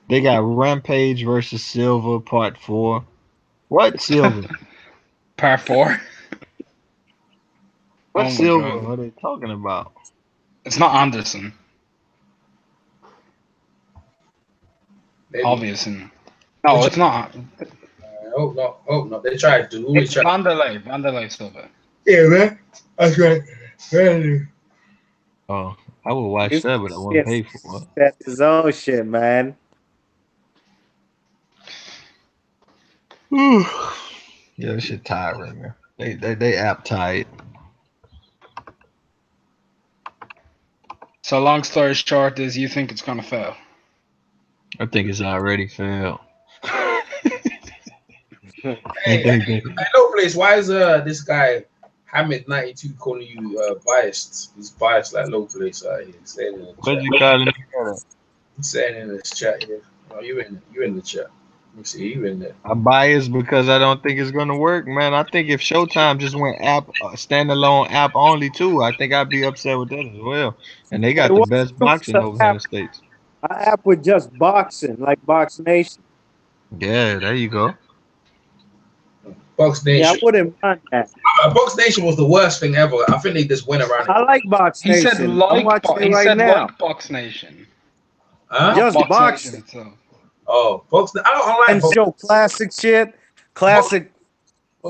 They got Rampage versus Silver Part 4. What Silver? Part 4. What Oh my Silver god. are they talking about? It's not Anderson. Maybe. Obviously. No, it's not. Hope not. Hope not. They tried to. Always It's try. Vanderlei Silva. Yeah, man. That's right. Oh, I would watch It's that, but I wouldn't pay for it. that his own shit, man. Yeah, this shit tiring, man. They app tired. So long story short is you think it's gonna fail. I think it's already failed. Hey, no place. Why is this guy Hamid92 calling you biased? He's biased like low place. He's saying in the What chat. you calling it? He's saying in this chat here. Oh, you in the chat. Let me see. You in there. I'm biased because I don't think it's gonna work, man. I think if Showtime just went app standalone app only too, I think I'd be upset with that as well. And they got the best boxing over here in the States. Our app with just boxing, like Box Nation. Yeah, there you go. Box Nation. Yeah, I wouldn't mind that. Box Nation was the worst thing ever. I think they just went around. I like Box He Nation. said I'm like watching it he right said now. like Box Nation. Huh? Just Box boxing. Nation itself. Oh, Box. I don't like And Box. show classic shit, classic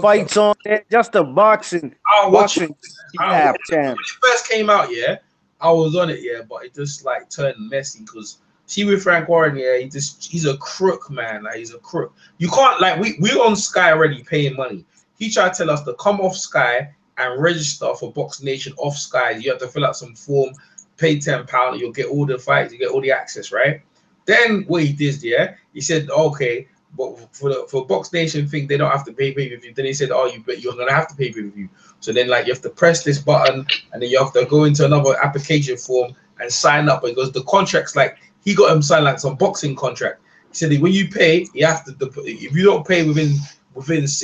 fights on there. Just a boxing, I don't watch it. boxing app channel. When it first came out, yeah, I was on it, yeah, but it just like turned messy because see with Frank Warren, yeah, he's a crook, man. Like he's a crook. You can't like we're on Sky already paying money. He tried to tell us to come off Sky and register for Box Nation off Sky. You have to fill out some form, pay £10, you'll get all the fights, you get all the access, right? Then what he did, yeah, he said, okay, but for Box Nation thing, they don't have to pay pay-per-view. Then he said, oh, you're gonna have to pay pay-per-view. So then like you have to press this button and then you have to go into another application form and sign up because the contract's like he got him sign like some boxing contract. He said when you pay, you have to if you don't pay within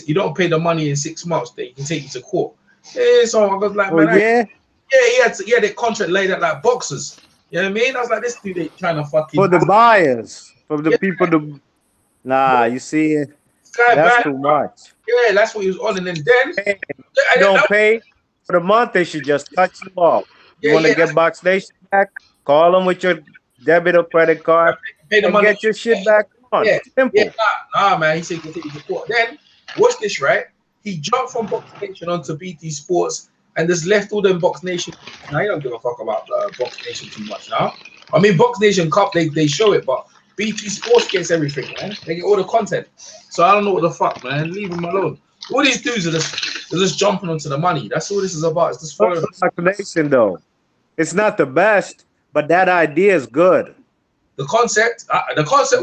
you don't pay the money in 6 months, then you can take you to court. Yeah, so I was like, man, he had a contract laid out like boxers. You know what I mean? I was like, this dude ain't trying to fucking For the buyers, for the people to nah, you see it. That's too much. Yeah, that's what he was on. And then Hey, you don't pay for the month, they should just cut you off. You want to get Box Nation back? Call them with your debit or credit card and get your shit back on. Simple. Yeah, nah, man. He said he can take you to court. Then, watch this, right? He jumped from Box Nation onto BT Sports and just left all them Box Nation. Now, he don't give a fuck about Box Nation too much now. I mean, Box Nation Cup, they show it, but BT Sports gets everything, man. They get all the content. So I don't know what the fuck, man. Leave them alone. All these dudes are just jumping onto the money. That's all this is about. It's just following Box Nation, though. It's not the best, but that idea is good. The concept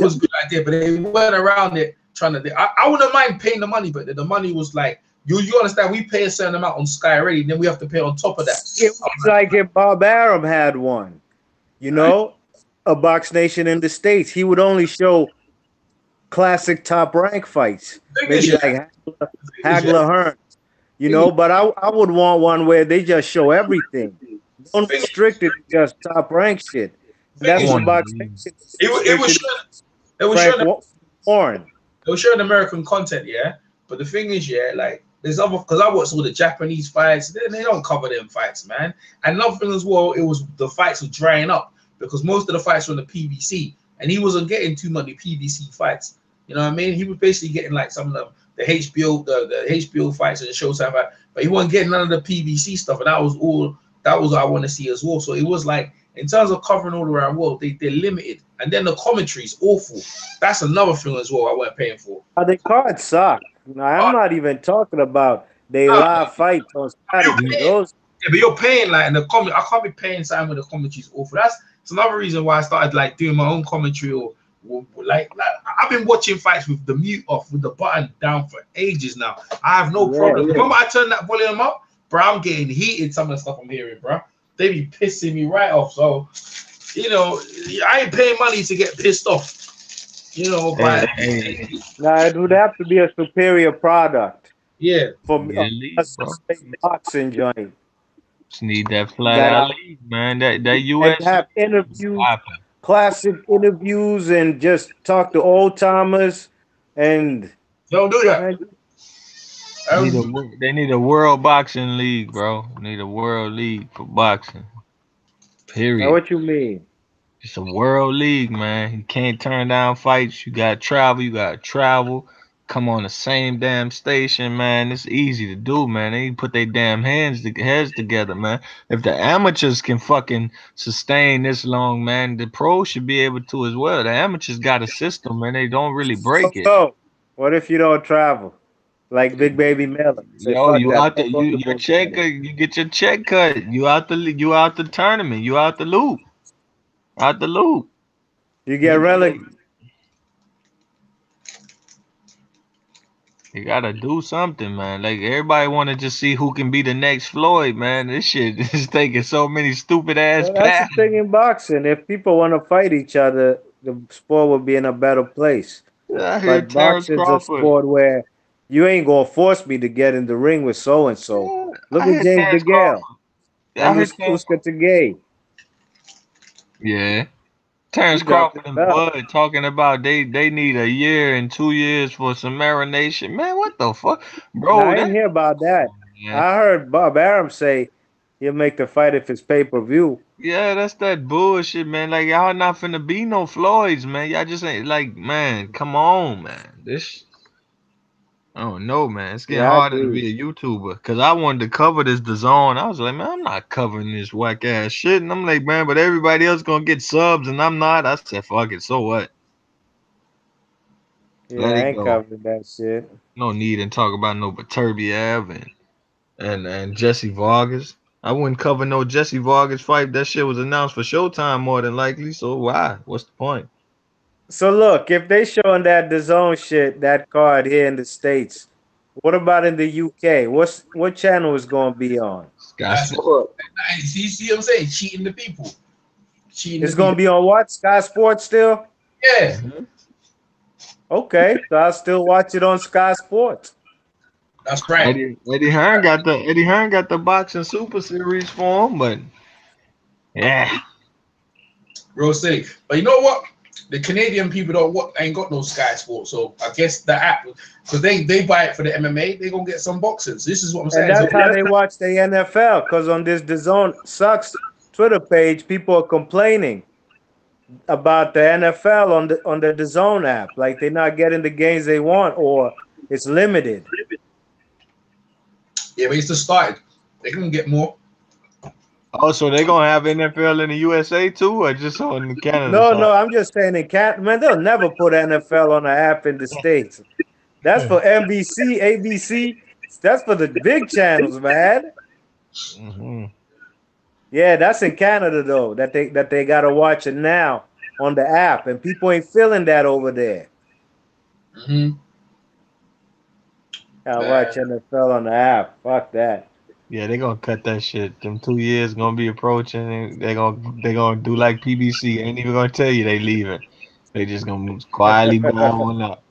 was a good idea, but they went around it trying to. I wouldn't mind paying the money, but the money was like you understand. We pay a certain amount on Sky already, and then we have to pay on top of that. It was like if Bob Arum had one, you know, a Box Nation in the States. He would only show classic top rank fights, maybe like Hagler Hearns, you know. But I would want one where they just show everything. Don't restrict it to just top rank shit. That's what Box Nation. It was showing American content, yeah. But the thing is, yeah, like there's other because I watched all the Japanese fights. They don't cover them fights, man. And another thing as well, it was the fights were drying up because most of the fights were on the PBC, and he wasn't getting too many PBC fights. You know what I mean? He was basically getting like some of the HBO, the HBO fights and the Showtime fight, but he wasn't getting none of the PBC stuff, and that was what I want to see as well. So it was like in terms of covering all around the world, they're limited. And then the commentary is awful. That's another thing as well I weren't paying for. The cards suck. No, I'm not even talking about they live fights on Saturday. Those. Yeah, but you're paying like in the comment. I can't be paying something when the commentary is awful. It's another reason why I started like doing my own commentary or like I've been watching fights with the mute off, with the button down for ages now. I have no problem. The moment I turn that volume up, bro, I'm getting heated. Some of the stuff I'm hearing, bro, they be pissing me right off. So, you know, I ain't paying money to get pissed off. You know, but now it would have to be a superior product. Yeah, for us to stay boxing joint. Just need that flat out league, man. That US and have interviews, classic interviews, and just talk to old timers. And don't do that. They need a world boxing league, bro. Need a world league for boxing. Period. Now what you mean? It's a world league, man. You can't turn down fights. You gotta travel. Come on the same damn station, man. It's easy to do, man. They put their damn heads together, man. If the amateurs can fucking sustain this long, man, the pros should be able to as well. The amateurs got a system, man. They don't really break it. So, what if you don't travel? Like Big Baby Miller. Yo, you out the your check, you get your check cut. You out the tournament. You out the loop. Out the loop. You get relegated. You gotta do something, man. Like everybody want to just see who can be the next Floyd, man. This shit is taking so many stupid ass paths. That's the thing in boxing. If people want to fight each other, the sport would be in a better place. But boxing's a sport where you ain't gonna force me to get in the ring with so and so. Look at James DeGale. Oscar Tegay. Yeah. Terrence Crawford and Bud talking about they need a year and 2 years for some marination. Man, what the fuck? Bro, I didn't hear about that. I heard Bob Arum say he'll make the fight if it's pay-per-view. Yeah, that's that bullshit, man. Like, y'all not finna be no Floyds, man. Y'all just ain't, like, man, come on, man. This, I don't know, man. It's getting harder to be a YouTuber. Because I wanted to cover this DAZN. I was like, man, I'm not covering this whack-ass shit. And I'm like, man, but everybody else gonna get subs and I'm not. I said, fuck it, so what? Yeah, I ain't covering that shit. No need to talk about no Beterbiev and Jesse Vargas. I wouldn't cover no Jesse Vargas fight. That shit was announced for Showtime more than likely. So why? What's the point? So look, if they showing that DAZN shit, that card here in the States, what about in the UK? What channel is going to be on? Sky Sports. See what I'm saying? Cheating the people. It's going to be on what? Sky Sports still? Yeah. Mm-hmm. Okay, so I'll still watch it on Sky Sports. That's right. Eddie Hearn got the boxing super series for him, but yeah, real silly. But you know what? The Canadian people ain't got no Sky Sports, so I guess the app, because they buy it for the MMA, they gonna get some boxers. This is what I'm saying. And that's how they watch the NFL, because on this DAZN Sucks Twitter page, people are complaining about the NFL on the DAZN app, like they're not getting the games they want, or it's limited. Yeah, but it's just started. They can get more. Oh, so they're gonna have NFL in the USA too, or just on Canada? No, I'm just saying in Canada, man, they'll never put NFL on the app in the States. That's for NBC, ABC. That's for the big channels, man. Mm-hmm. Yeah, that's in Canada though. That they gotta watch it now on the app, and people ain't feeling that over there. Mm-hmm. I watch NFL on the app. Fuck that. Yeah, they're gonna cut that shit. Them 2 years gonna be approaching, and they're gonna do like PBC. Ain't even gonna tell you they leaving. They just gonna quietly go on up.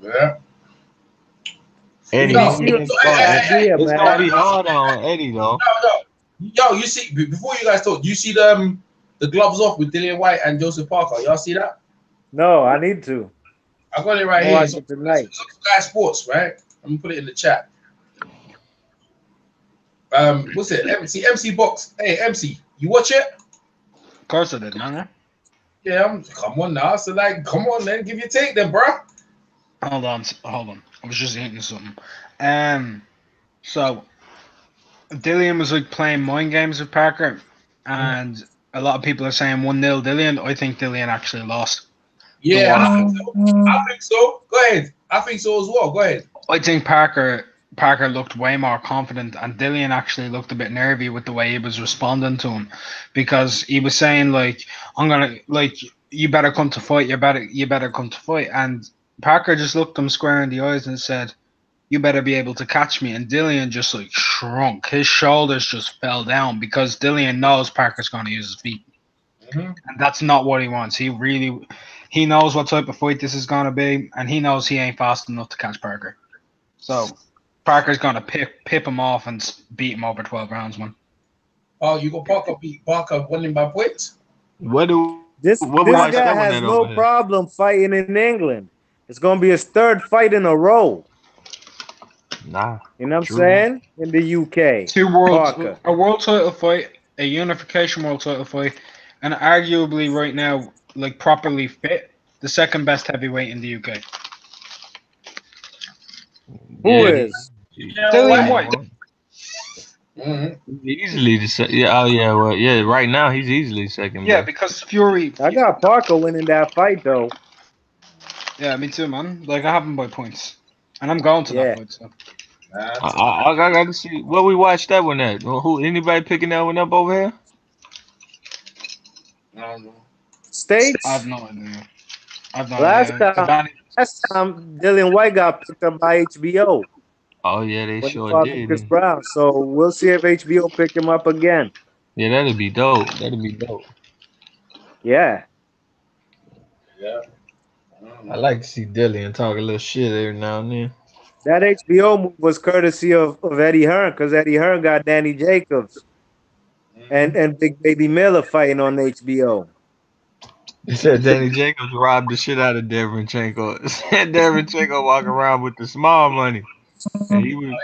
Yeah. Eddie, it's gonna be hard on Eddie though. No. Yo, you see, before you guys talk, you see the gloves off with Dillian White and Joseph Parker. Y'all see that? No, I need to. I got it right here. It's tonight. It's Sky Sports, right? I'm gonna put it in the chat. What's it? MC Box. Hey, MC, you watch it? Of course I did, man. Yeah, come on now. So like, come on, then, give your take, then, bro. Hold on. I was just eating something. So Dillian was like playing mind games with Parker, and A lot of people are saying 1-0 Dillian. I think Dillian actually lost. Yeah, I think so. I think so. Go ahead. I think so as well. Go ahead. I think Parker looked way more confident, and Dillian actually looked a bit nervy with the way he was responding to him, because he was saying like, "I'm gonna like you better come to fight. You better come to fight." And Parker just looked him square in the eyes and said, "You better be able to catch me." And Dillian just like shrunk. His shoulders just fell down because Dillian knows Parker's going to use his feet. And that's not what he wants. He knows what type of fight this is going to be, and he knows he ain't fast enough to catch Parker. So Parker's going to pip him off and beat him over 12 rounds, man. Oh, you go Parker winning by points? This guy has no problem fighting in England. It's going to be his third fight in a row. Nah. You know what I'm saying? In the UK. A world title fight, a unification world title fight, and arguably right now, like properly fit, the second best heavyweight in the UK. Who is? Dillian White. Easily right now he's easily second. Yeah, because Fury. I got Parker winning that fight though. Yeah, me too, man. Like I have him by points, and I'm going to that fight. So. I got to see what we watched that one at. Who? Anybody picking that one up over here? I don't know. States? I have no idea. Last time Dillian White got picked up by HBO. Oh yeah, they sure did. Chris Brown. So we'll see if HBO pick him up again. Yeah, that'd be dope. Yeah. Yeah. I like to see Dillian talk a little shit every now and then. That HBO move was courtesy of Eddie Hearn, because Eddie Hearn got Danny Jacobs and Big Baby Miller fighting on HBO. He said Danny Jacobs robbed the shit out of Demarcus. Said Demarcus walking around with the small money. And he was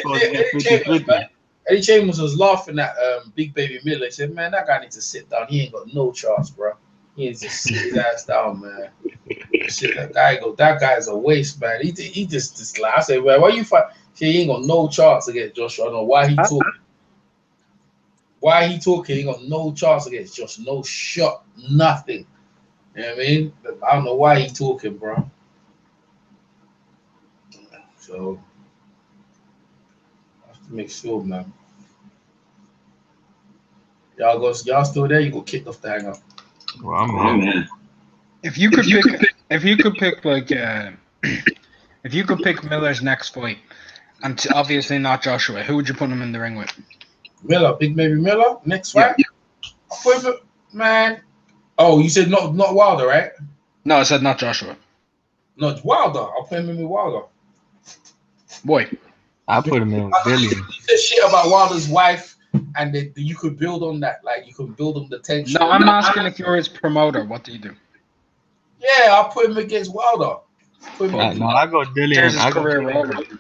supposed to get 50-50. Eddie Chambers was laughing at Big Baby Miller. He said, "Man, that guy needs to sit down. He ain't got no chance, bro. He needs to sit his ass down, man. Shit, that guy's a waste, man. He just like I said, well, why you fight? He ain't got no chance against Joshua. I don't know why he talking. Why he talking? He ain't got no chance against Joshua. No shot, nothing. You know what I mean? I don't know why he talking, bro. So I have to make sure, man. Y'all still there? You go kick off the hang up. Well, I'm in. If you could pick Miller's next fight, and obviously not Joshua, who would you put him in the ring with? Miller, Big Baby Miller, next fight. Yeah. Man. Oh, you said not Wilder, right? No, I said not Joshua. Not Wilder. I'll put him in with Wilder. Boy, I put him in with Dillian. You said shit about Wilder's wife, and that you could build on that. Like you could build on the tension. No, I'm asking if you're his promoter. What do you do? Yeah, I'll put him against Wilder. I go Dillian.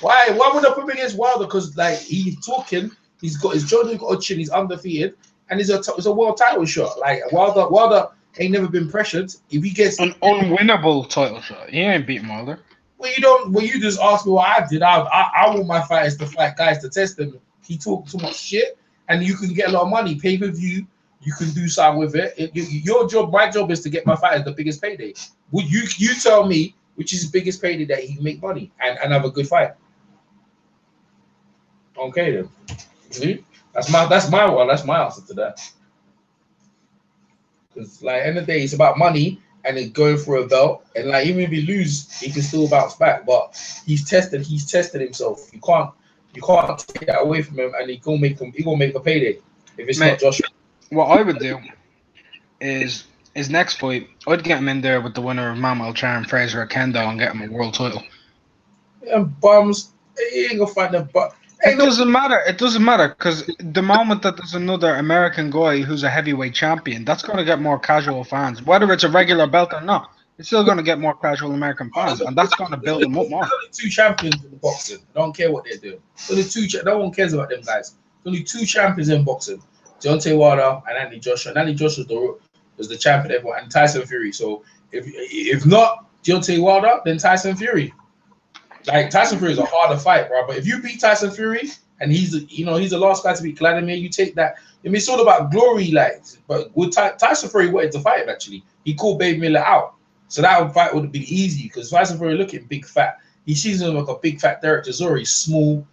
Why would I put him against Wilder? Because like he's talking, he's got his Jordan got a chin, he's undefeated, and it's a world title shot. Like Wilder ain't never been pressured. If he gets an unwinnable title shot, he ain't beating Wilder. Well, you don't. Well, you just asked me what I did. I want my fighters to fight guys to test them. He talks too much shit, and you can get a lot of money. Pay per view, you can do something with it. Your job, my job, is to get my fighters the biggest payday. Would you tell me which is the biggest payday that he can make money and have a good fight? Okay then. See? That's my one. That's my answer to that. Because like end of the day, it's about money and then going for a belt. And like even if he lose, he can still bounce back. But he's tested himself. You can't take that away from him, and he gonna make a payday if it's not Joshua. What I would do is his next fight, I'd get him in there with the winner of Manuel Charm, Fraser Kendo, and get him a world title. Yeah, bums. He ain't gonna fight them. But it doesn't matter. It doesn't matter because the moment that there's another American guy who's a heavyweight champion, that's going to get more casual fans. Whether it's a regular belt or not, it's still going to get more casual American fans, and that's going to build them up more. There's only two champions in boxing. I don't care what they're doing. Only two. No one cares about them guys. There's only two champions in boxing: Deontay Wilder and Anthony Joshua. And Anthony Joshua was the champion, everyone, and Tyson Fury. So if not Deontay Wilder, then Tyson Fury. Like Tyson Fury is a harder fight, bro. But if you beat Tyson Fury and he's the last guy to beat Vladimir. You take that. I mean, it's all about glory, like. But with Tyson Fury wanted to fight him. Actually, he called Baby Miller out, so that fight would have been easy because Tyson Fury looking big fat. He sees him like a big fat Derek Chisora. He's small.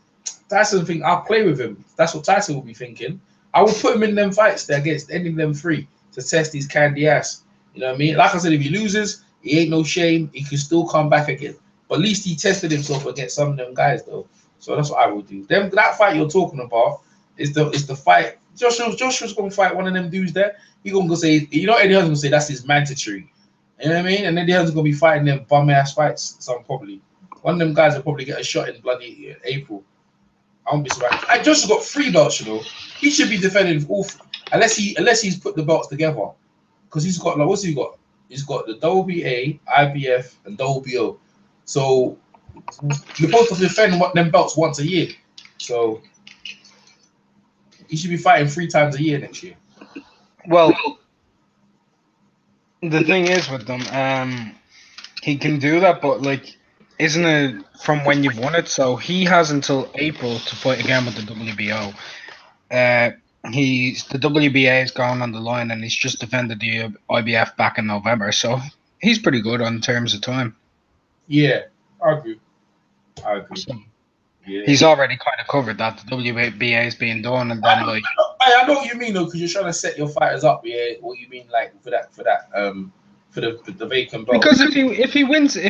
Tyson think I'll play with him. That's what Tyson will be thinking. I will put him in them fights there against any of them three to test his candy ass. You know what I mean? Like I said, if he loses, he ain't no shame. He can still come back again. But at least he tested himself against some of them guys, though. So that's what I would do. That fight you're talking about is the fight. Joshua's gonna fight one of them dudes there. He gonna go say, Eddie Hearn's gonna say that's his mandatory. You know what I mean? And Eddie Hearn's gonna be fighting them bum ass fights. Some probably one of them guys will probably get a shot in bloody April. I won't be surprised. Joshua's got 3 belts, you know. He should be defending all unless he's put the belts together. Because he's got like what's he got? He's got the WBA, IBF, and WBO. So you're supposed to defend them belts once a year. So he should be fighting 3 times a year next year. Well, the thing is with them, he can do that, but like, isn't it from when you've won it? So he has until April to fight again with the WBO. The WBA is gone on the line, and he's just defended the IBF back in November. So he's pretty good on terms of time. Yeah, I agree. So, yeah. He's already kind of covered that the WBA is being done, and then like I know what you mean though, because you're trying to set your fighters up. Yeah, what you mean like for the vacant belt? Because if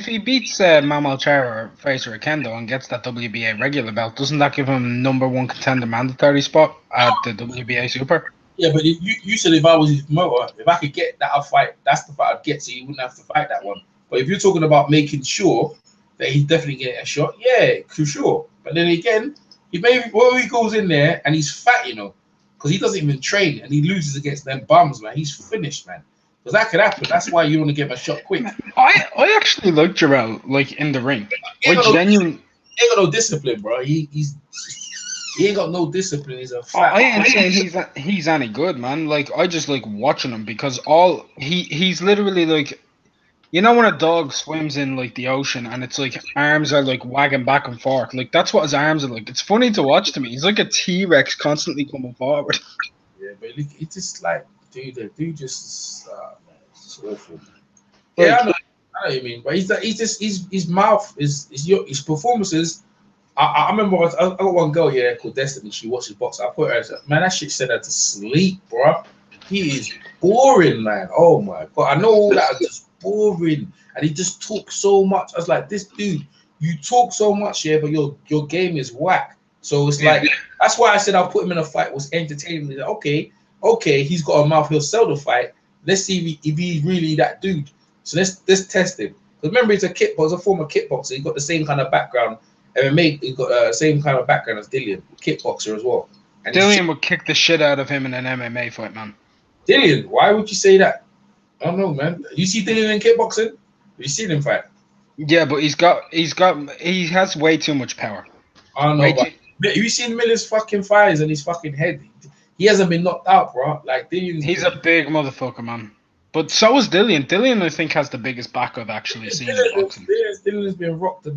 he beats Mamal Chara or Fraser Okendo and gets that WBA regular belt, doesn't that give him #1 contender mandatory spot at the WBA Super? Yeah, but you said if I was his promoter, if I could get that fight, that's the fight I'd get, so he wouldn't have to fight that one. But if you're talking about making sure that he's definitely getting a shot, yeah, for sure. But then again, he goes in there and he's fat, you know, because he doesn't even train and he loses against them bums, man. He's finished, man. Because that could happen. That's why you want to give him a shot quick. I actually like Jarrell, like in the ring. He ain't got no discipline, bro. He ain't got no discipline. He's a fat. I ain't saying he's any good, man. Like I just like watching him because he's literally like, you know, when a dog swims in like the ocean and it's like arms are like wagging back and forth, like that's what his arms are like. It's funny to watch to me. He's like a T-Rex constantly coming forward. Yeah, but it's just like, dude just it's awful. Yeah, I know what you mean, but his mouth his performances. I remember I got one girl here called Destiny. She watches boxing. I put her, man, that shit sent her to sleep, bro. He is boring, man. Oh my god, I know all that. Just boring, and he just talks so much. I was like, this dude, you talk so much, yeah, but your game is whack. So it's like that's why I said I'll put him in a fight. Was entertaining. Like, okay, he's got a mouth. He'll sell the fight. Let's see if he's really that dude. So let's test him. Because remember, he's a former kickboxer. He's got the same kind of background. MMA, he's got the same kind of background as Dillian, kickboxer as well. And Dillian would kick the shit out of him in an MMA fight, man. Dillian, why would you say that? I don't know, man. You see Dillian in kickboxing? Have you seen him fight? Yeah, but he has way too much power. I don't know. Have you seen Miller's fucking fires and his fucking head? He hasn't been knocked out, bro. Like Dillian's. He's a big motherfucker, man. But so is Dillian. Dillian, I think, has the biggest back I've actually seen in boxing. Dillian's been rocked.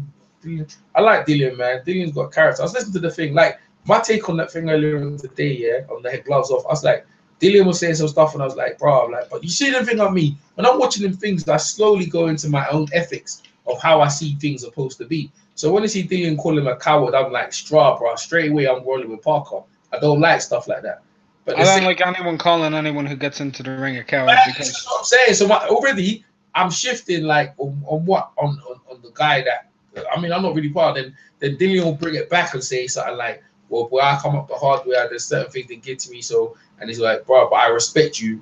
I like Dillian, man. Dillian's got character. I was listening to the thing, like my take on that thing earlier today, yeah, on the head gloves off. I was like, Dillian was saying some stuff, and I was like, bro, I'm like, but you see the thing on me when I'm watching them things, I slowly go into my own ethics of how I see things supposed to be. So when I see Dillian call him a coward, I'm like, straw, bro. Straight away, I'm rolling with Parker. I don't like stuff like that. But I don't like anyone calling anyone who gets into the ring a coward. Because that's what I'm saying. So already I'm shifting like on the guy that. I mean, I'm not really proud. Then Dillian will bring it back and say something like, well, boy, I come up the hard way. There's certain things that get to me. So, and he's like, bro, but I respect you,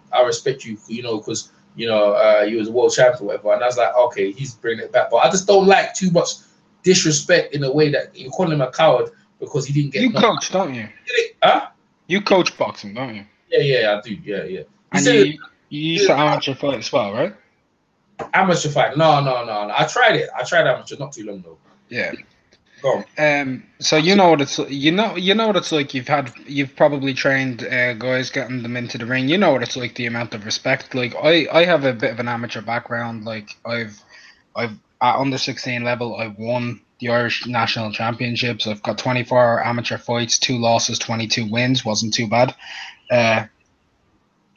you know, because, you know, you was a world champion or whatever. And I was like, okay, he's bringing it back. But I just don't like too much disrespect in a way that you call him a coward because he didn't get. You coach, don't you? Huh? You coach boxing, don't you? Yeah, I do. Yeah. And you used to amateur fight as well, right? Amateur fight? No. I tried it. I tried amateur not too long ago. Yeah. Go on. So you know what it's you know what it's like. You've probably trained guys getting them into the ring. You know what it's like. The amount of respect. Like I have a bit of an amateur background. Like I've at under 16 level, I won the Irish National Championships. I've got 24 amateur fights, 2 losses, 22 wins. Wasn't too bad.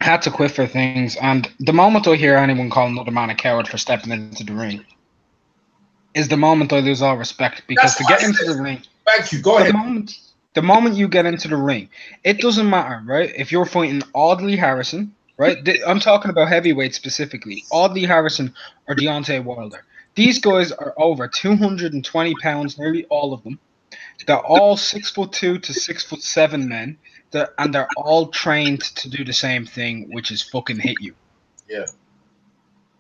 Had to quit for things, and the moment I hear anyone call another man a coward for stepping into the ring is the moment I lose all respect, because to get into the ring, thank you. Go ahead. The moment you get into the ring, it doesn't matter, right? If you're fighting Audley Harrison, right? I'm talking about heavyweight specifically. Audley Harrison or Deontay Wilder. These guys are over 220 pounds, nearly all of them. They're all 6'2" to 6'7" men. They're all trained to do the same thing, which is fucking hit you. Yeah.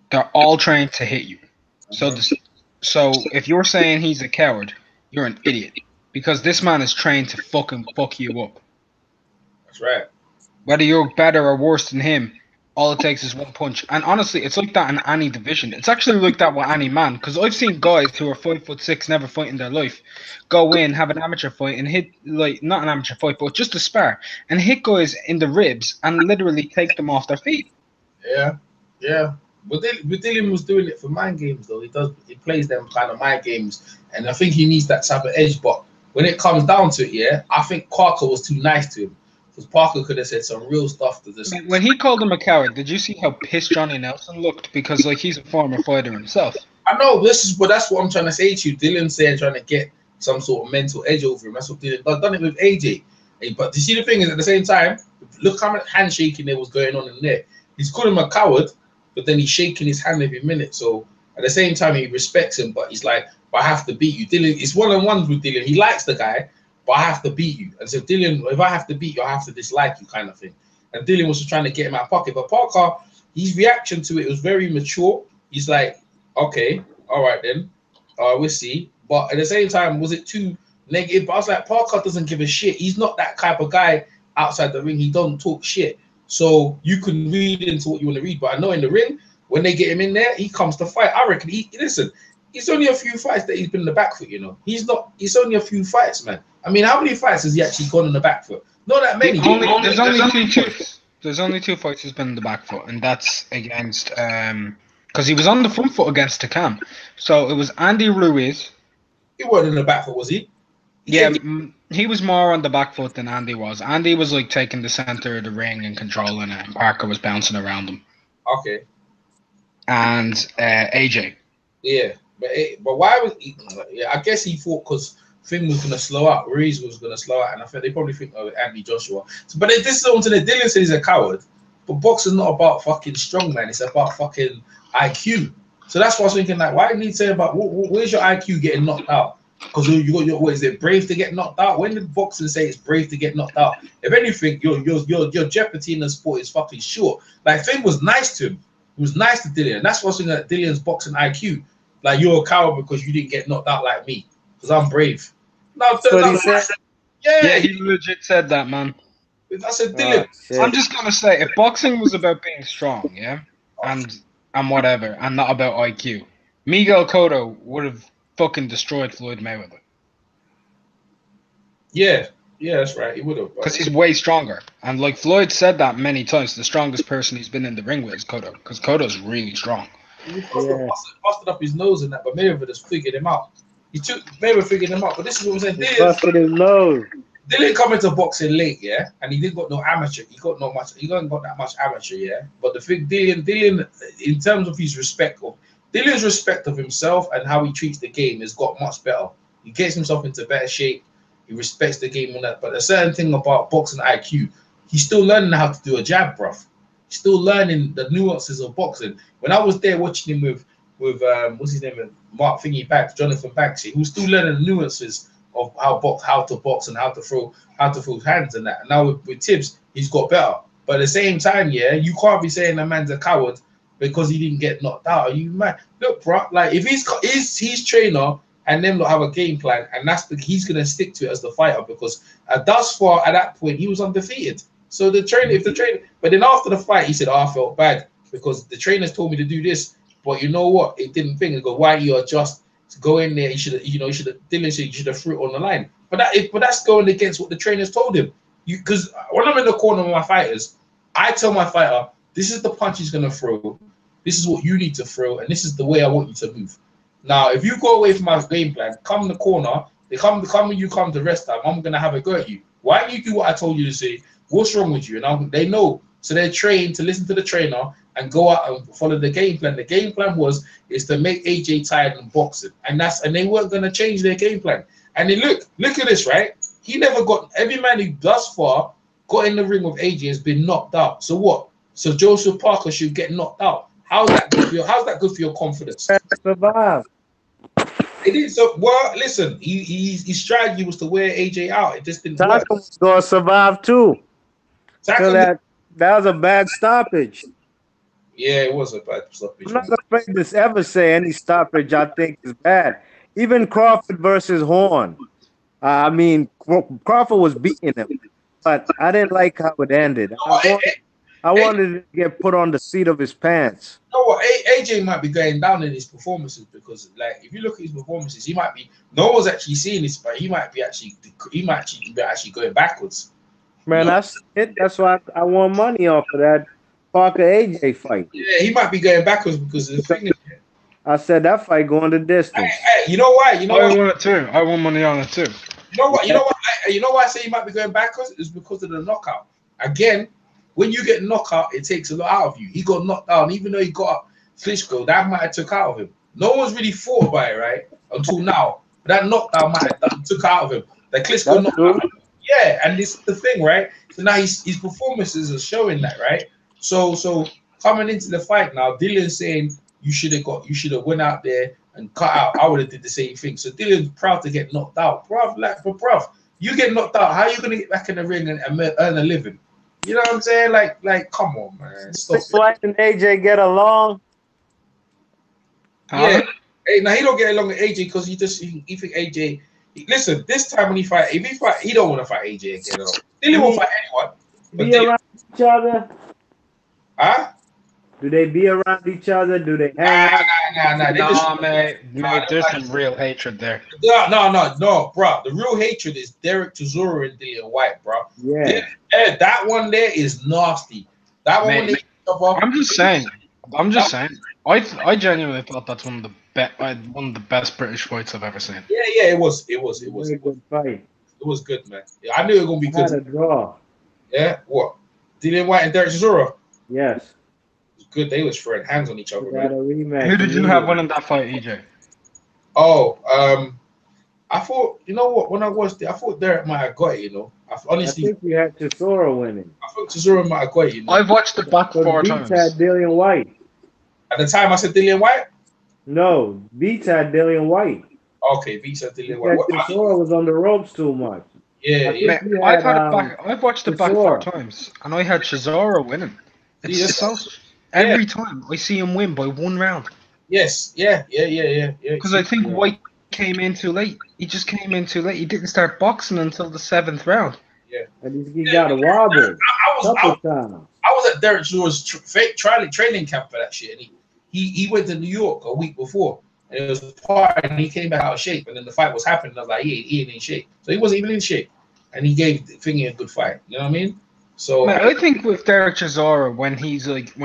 They're all trained to hit you. So if you're saying he's a coward, you're an idiot. Because this man is trained to fucking fuck you up. That's right. Whether you're better or worse than him, all it takes is one punch. And honestly, it's like that in any division. It's actually like that with any man. Because I've seen guys who are 5'6", never fight in their life, go in, have an amateur fight, and hit, like, not an amateur fight, but just a spar, and hit guys in the ribs and literally take them off their feet. Yeah, yeah. But Dylan was doing it for mind games, though. He plays them kind of mind games, and I think he needs that type of edge. But when it comes down to it, yeah, I think Parker was too nice to him. Because Parker could have said some real stuff to this. When he called him a coward, did you see how pissed Johnny Nelson looked? Because, like, he's a former fighter himself. I know, but that's what I'm trying to say to you. Dylan's saying trying to get some sort of mental edge over him. That's what Dylan done it with AJ. But you see, the thing is, at the same time, look how much handshaking there was going on in there. He's calling him a coward, but then he's shaking his hand every minute. So at the same time, he respects him, but he's like, but I have to beat you. Dylan, it's one-on-ones with Dylan. He likes the guy, but I have to beat you. And so Dylan, if I have to beat you, I have to dislike you, kind of thing. And Dylan was just trying to get him out of pocket. But Parker, his reaction to it was very mature. He's like, okay, all right then, we'll see. But at the same time, was it too negative? But I was like, Parker doesn't give a shit. He's not that type of guy outside the ring. He don't talk shit. So you can read into what you want to read. But I know in the ring, when they get him in there, he comes to fight. I reckon it's only a few fights that he's been in the back foot, you know. It's only a few fights, man. I mean, how many fights has he actually gone in the back foot? Not that many. There's only two fights. There's only 2 fights he's been in the back foot, and that's against because he was on the front foot against Takam. So it was Andy Ruiz. He wasn't in the back foot, was he? He was more on the back foot than Andy was. Andy was like taking the center of the ring and controlling it, and Parker was bouncing around him. Okay. And AJ. Yeah, but why was he? Yeah, I guess he thought because Finn was going to slow out, Ruiz was going to slow out, and I think they probably think of Andy Joshua. So, but this is on to the Dylan says he's a coward, but boxing's not about fucking strong, man. It's about fucking IQ. So that's what I was thinking. Like, why didn't he say about where's your IQ getting knocked out? Because you got what is it, brave to get knocked out? When did boxing say it's brave to get knocked out? If anything, your jeopardy in the sport is fucking short. Like, Finn was nice to him. He was nice to Dylan. And that's what's in that Dylan's boxing IQ. Like, you're a coward because you didn't get knocked out like me. Because I'm brave. No, yeah, he legit said that, man. I said, Dylan. I'm just gonna say, if boxing was about being strong, yeah, and whatever, and not about IQ, Miguel Cotto would have fucking destroyed Floyd Mayweather. Yeah, that's right. He would have. Because he's way stronger. And like Floyd said that many times, the strongest person he's been in the ring with is Cotto. Because Cotto's really strong. He busted up his nose and that, but Mayweather just figured him out. Mayweather figured him out. But this is what I'm saying. He busted his nose. Dylan come into boxing late, yeah, and he didn't got no amateur. He got that much amateur, yeah. But the thing, Dylan, in terms of his Dylan's respect of himself and how he treats the game has got much better. He gets himself into better shape. He respects the game and that. But a certain thing about boxing IQ, he's still learning how to do a jab, bruv. He's still learning the nuances of boxing. When I was there watching him with what's his name, Jonathan Banks, he was still learning the nuances of how to box and how to throw hands and that. And now with Tibbs, he's got better. But at the same time, yeah, you can't be saying a man's a coward because he didn't get knocked out. Are you mad? Look, bro, like if he's trainer and them not have a game plan, and he's gonna stick to it as the fighter because thus far at that point he was undefeated. So but then after the fight he said, I felt bad because the trainers told me to do this, but you know what? It didn't think. They go, why do you adjust to go in there? Dylan said you should have threw it on the line. But that's going against what the trainers told him. Because when I'm in the corner with my fighters, I tell my fighter, this is the punch he's gonna throw. This is what you need to throw, and this is the way I want you to move. Now, if you go away from my game plan, come in the corner, when you come to rest time, I'm gonna have a go at you. Why don't you do what I told you to say? What's wrong with you? And they know, so they're trained to listen to the trainer and go out and follow the game plan. The game plan is to make AJ tired and boxing, and they weren't gonna change their game plan. And then look at this, right? He never got every man who thus far got in the ring with AJ has been knocked out. So what? So Joseph Parker should get knocked out. How's that good for your confidence? Survive. It didn't. So well, listen. His strategy was to wear AJ out. It just didn't work. Taka was gonna survive too. So that was a bad stoppage. Yeah, it was a bad stoppage. I'm not afraid to ever say any stoppage I think is bad. Even Crawford versus Horn. I mean, Crawford was beating him, but I didn't like how it ended. I wanted to get put on the seat of his pants. You know what? AJ might be going down in his performances because, like, if you look at his performances, he might be. No one's actually seeing this, but he might be actually going backwards. Man, that's it. That's why I won money off of that Parker AJ fight. Yeah, he might be going backwards because the thing is, I said that fight going the distance. Hey, you know why? You know I won it too. I won money on it too. You know what? You know why I say he might be going backwards is because of the knockout. Again, when you get knocked out, it takes a lot out of you. He got knocked down, even though he got Klitschko, that might have took out of him. No one's really thought about it, right? Until now. But that knockdown might have took out of him. The Klitschko knocked out of him. Yeah, and this is the thing, right? So now his performances are showing that, right? So coming into the fight now, Dylan's saying you should have went out there and cut out. I would have did the same thing. So Dylan's proud to get knocked out. Bruv, you get knocked out, how are you gonna get back in the ring and earn a living? You know what I'm saying? Like, come on, man. Stop. White and AJ get along. Yeah. Hey, now he don't get along with AJ because he think AJ. Listen, this time when he fight, he don't want to fight AJ again. He won't fight anyone. Be around each other. Huh? Do they be around each other? Do they hang out? Nah, mate, there's some real hatred there. No, bro. The real hatred is Derek Chisora and Dillian White, bro. Yeah. That one there is nasty. That one. Mate, I'm just saying. I genuinely thought that's one of the best British fights I've ever seen. Yeah, it was. It was a good fight. It was good, man. Yeah, I knew it was gonna be good. Had a draw. Yeah, what? Dillian White and Derek Chisora? Yes. It was good. They was throwing hands on each other. Had a rematch. Who did you have winning that fight, EJ? Oh, I thought, you know what? When I watched it, I thought Derek might have got it. You know, I think you had Chisora winning. I thought Chisora might have got it. You know? I've watched the back 4 times. Beats had Dillian White. At the time, I said Dillian White. No, Beats had Dillian White. Okay, Beats had Dillian White. Chisora was on the ropes too much. Yeah. I've watched the back 4 times, and I had Chisora winning. Every time I see him win by 1 round. Yes, yeah. Because I think White came in too late. He just came in too late. He didn't start boxing until the 7th round. Yeah, and he got a wobble. I was at Derek Chisora's training camp for that shit, and he went to New York a week before, and it was a party, and he came back out of shape, and then the fight was happening. I was like, he ain't in shape, so he wasn't even in shape, and he gave Thingy a good fight. You know what I mean? So man, I think with Derek Chisora, when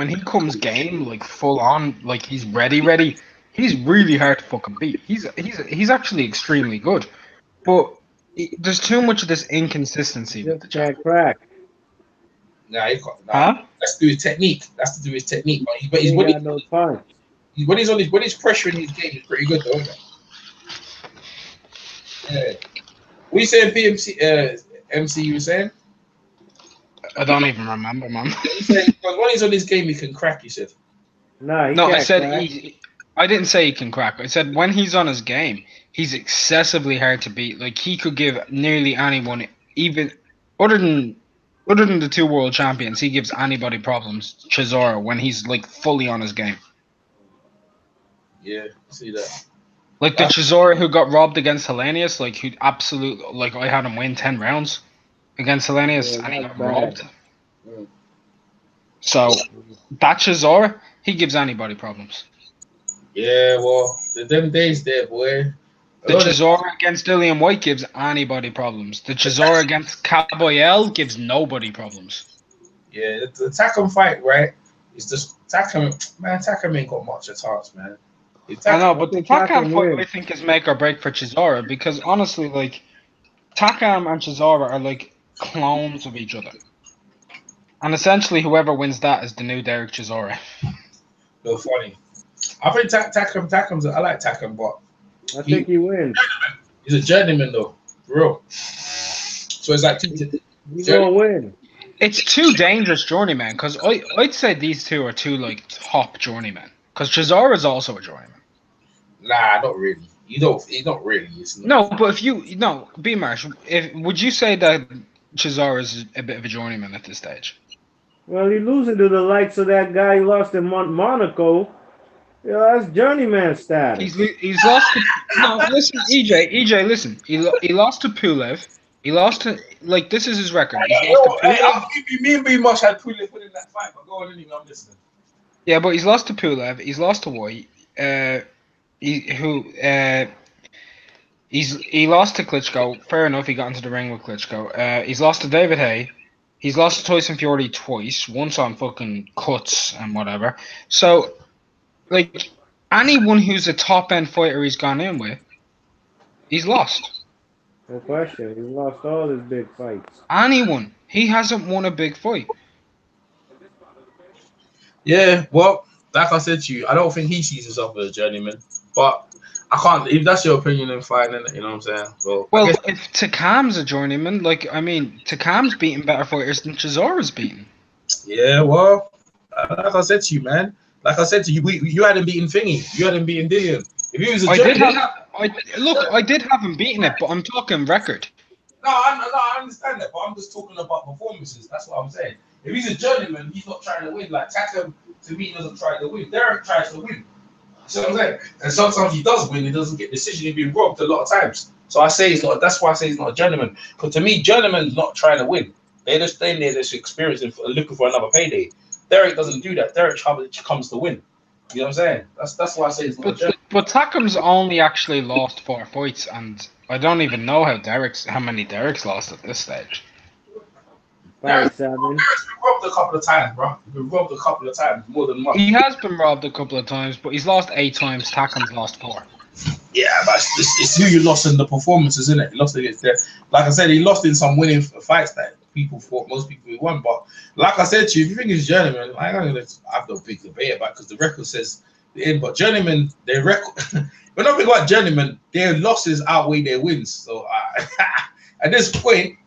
he comes game, like full on, like he's ready, he's really hard to fucking beat. He's actually extremely good, but there's too much of this inconsistency with the can't crack. Nah, he can't. Nah. That's to do his technique. But he's when he's pressuring his game, he's pretty good though. Isn't it? Yeah. What you saying, PMC? MC, you were saying? I don't even remember, man. When he's on his game, he can crack. You said. No, I said I didn't say he can crack. I said when he's on his game, he's excessively hard to beat. Like he could give nearly anyone, even other than the 2 world champions, he gives anybody problems. Chisora when he's like fully on his game. Yeah, I see that. Like the Chisora who got robbed against Hellenius, like who absolutely like I had him win 10 rounds against Hellenius and he got robbed. So that Chisora, he gives anybody problems. Yeah, well, them days there, boy. The Chisora against Dillian White gives anybody problems. The Chisora against Caboyel gives nobody problems. Yeah, the Takam fight, right? It's just Takam, man. Takam ain't got much of chance, man. I know, but the Takam Takam fight win. I think is make or break for Chisora because honestly, like Takam and Chisora are like clones of each other, and essentially whoever wins that is the new Derek Chisora. No funny. I think Takam's. I like Takam, but I think he wins. he's a journeyman though, for real. So it's like He's gonna win. It's two dangerous journeymen because I'd say these two are two like top journeymen because Chisora is also a journeyman. Nah, not really. He's not really. It's not. No, but B Marsh, would you say that Chisora is a bit of a journeyman at this stage? Well, he's losing to the likes of that guy he lost in Monaco. Yeah, that's journeyman status. He's lost to no. Listen, EJ, listen. He lost to Pulev. He lost to this is his record. He's lost to Pulev. Me and B Mush had Pulev winning that fight, but go on anyway. I'm listening. Yeah, but he's lost to Pulev. He's lost to White. He lost to Klitschko. Fair enough. He got into the ring with Klitschko. He's lost to David Haye. He's lost to Tyson Fury twice. Once on fucking cuts and whatever. So, like anyone who's a top end fighter he's gone in with, he's lost. No question. He's lost all his big fights. Anyone. He hasn't won a big fight. Yeah, well, like I said to you, I don't think he sees himself as a journeyman. But I can't. If that's your opinion, then fine. Innit? You know what I'm saying? So, well, if Takam's a journeyman, Takam's beating better fighters than Chisora's beaten. Yeah, well, like I said to you, man. Like I said to you, you hadn't beaten Thingy. You hadn't beaten Dillian. If he was a journeyman, I did have him beating it, but I'm talking record. No, I understand that, but I'm just talking about performances. That's what I'm saying. If he's a journeyman, he's not trying to win. Like Takam, to me, doesn't try to win. Derek tries to win. See what I'm saying? And sometimes he does win. He doesn't get decision. He's been robbed a lot of times. So I say he's not. That's why I say he's not a journeyman. Because to me, journeyman's not trying to win. They're just staying there, just experiencing, looking for another payday. Derek doesn't do that. Derek comes to win. You know what I'm saying? That's why I say he's not a journeyman. But Takam's only actually lost 4 fights, and I don't even know how many Derek's lost at this stage. 5-7. Derek's been robbed a couple of times, bro. He's been robbed a couple of times, more than once. He has been robbed a couple of times, but he's lost 8 times. Takam's lost 4. Yeah, but it's who you lost in the performances, isn't it? He lost against there. Like I said, he lost in some winning fights that people thought most people would won. But like I said to you, if you think he's journeyman, I have no big debate about it because the record says the end. But journeyman, their record, we're not big about journeyman. Their losses outweigh their wins. So at this point,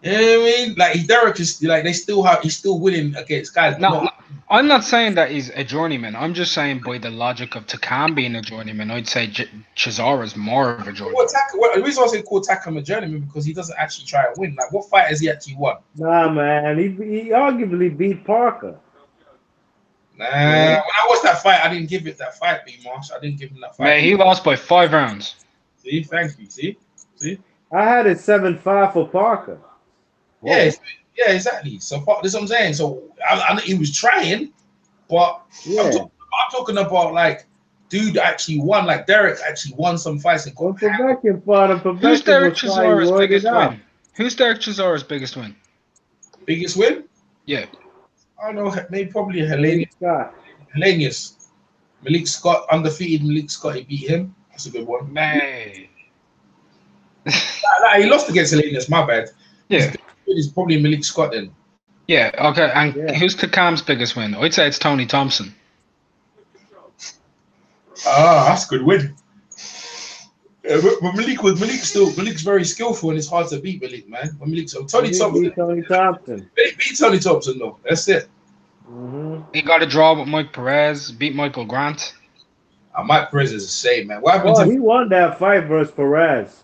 you know what I mean? Like Derek is like he's still winning against guys. No, I'm not saying that he's a journeyman. I'm just saying by the logic of Takam being a journeyman, I'd say Chisora's more of a journeyman. The reason I say call Takam a journeyman because he doesn't actually try and win. Like what fight has he actually won? Nah, man, he arguably beat Parker. Nah, when I watched that fight, I didn't give it that fight, B Marsh. I didn't give him that fight. Man, he lost by 5 rounds. See, thank you. See. I had it 7-5 for Parker. Yeah, exactly. So this is what I'm saying. So I he was trying, but I'm talking about like dude actually won. Like Derek actually won some fights. Who's Derek Chisora's biggest win? Who's Derek Chisora's biggest win? Biggest win? Yeah. I don't know. Maybe probably Helenius. Malik Scott, undefeated Malik Scott. He beat him. That's a good one. Man. He lost against Helenius. My bad. Yeah. It's probably Malik Scott then. Yeah, okay. And who's Takam's biggest win? I'd say it's Tony Thompson. That's a good win. Yeah, but Malik's very skillful and it's hard to beat Malik, man. Tony Thompson. Beat Tony Thompson. Beat Tony Thompson though. That's it. Mm-hmm. He got a draw with Mike Perez, beat Michael Grant. Mike Perez is the same, man. He won that fight versus Perez.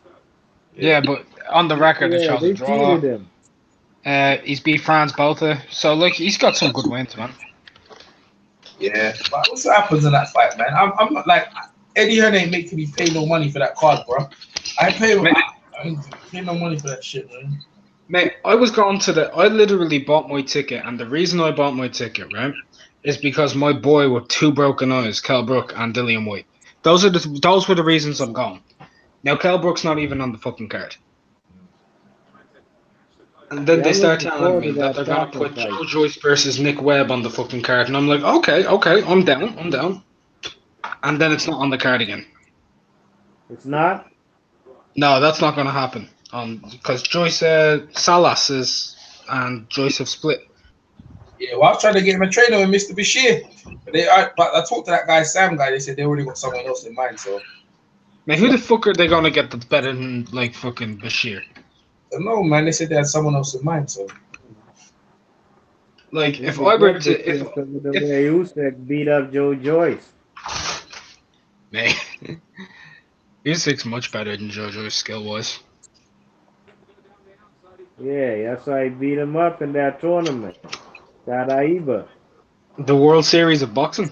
Yeah, but on the record it shows a draw. Him. He's beat Franz Botha, so like he's got some good wins, man. Yeah, but what's what happens in that fight, man? I'm not like Eddie Hearn ain't making me pay no money for that card, bro. I ain't pay no money for that shit, man. Mate, I literally bought my ticket, and the reason I bought my ticket, right, is because my boy with 2 broken eyes, Kell Brook and Dillian White. Those were the reasons I'm going. Now Kell Brook's not even on the fucking card. And then they start telling me that they're going to put Joe Joyce versus Nick Webb on the fucking card. And I'm like, okay, I'm down. and then it's not on the card again. It's not? No, that's not going to happen. Because Joyce Salas and Joyce have split. Yeah, well, I was trying to get him a trainer with Mr. Bashir, but I talked to that guy, Sam guy. They said they already got someone else in mind. So, Man, who the fuck are they going to get that's better than like fucking Bashir? I don't know, man. They said they had someone else in mind. So, like, if I were to, if the way Usyk beat up Joe Joyce. Man, Usyk's much better than Joe Joyce skill wise. Yeah, that's why he beat him up in that tournament. Saraiva. The World Series of Boxing?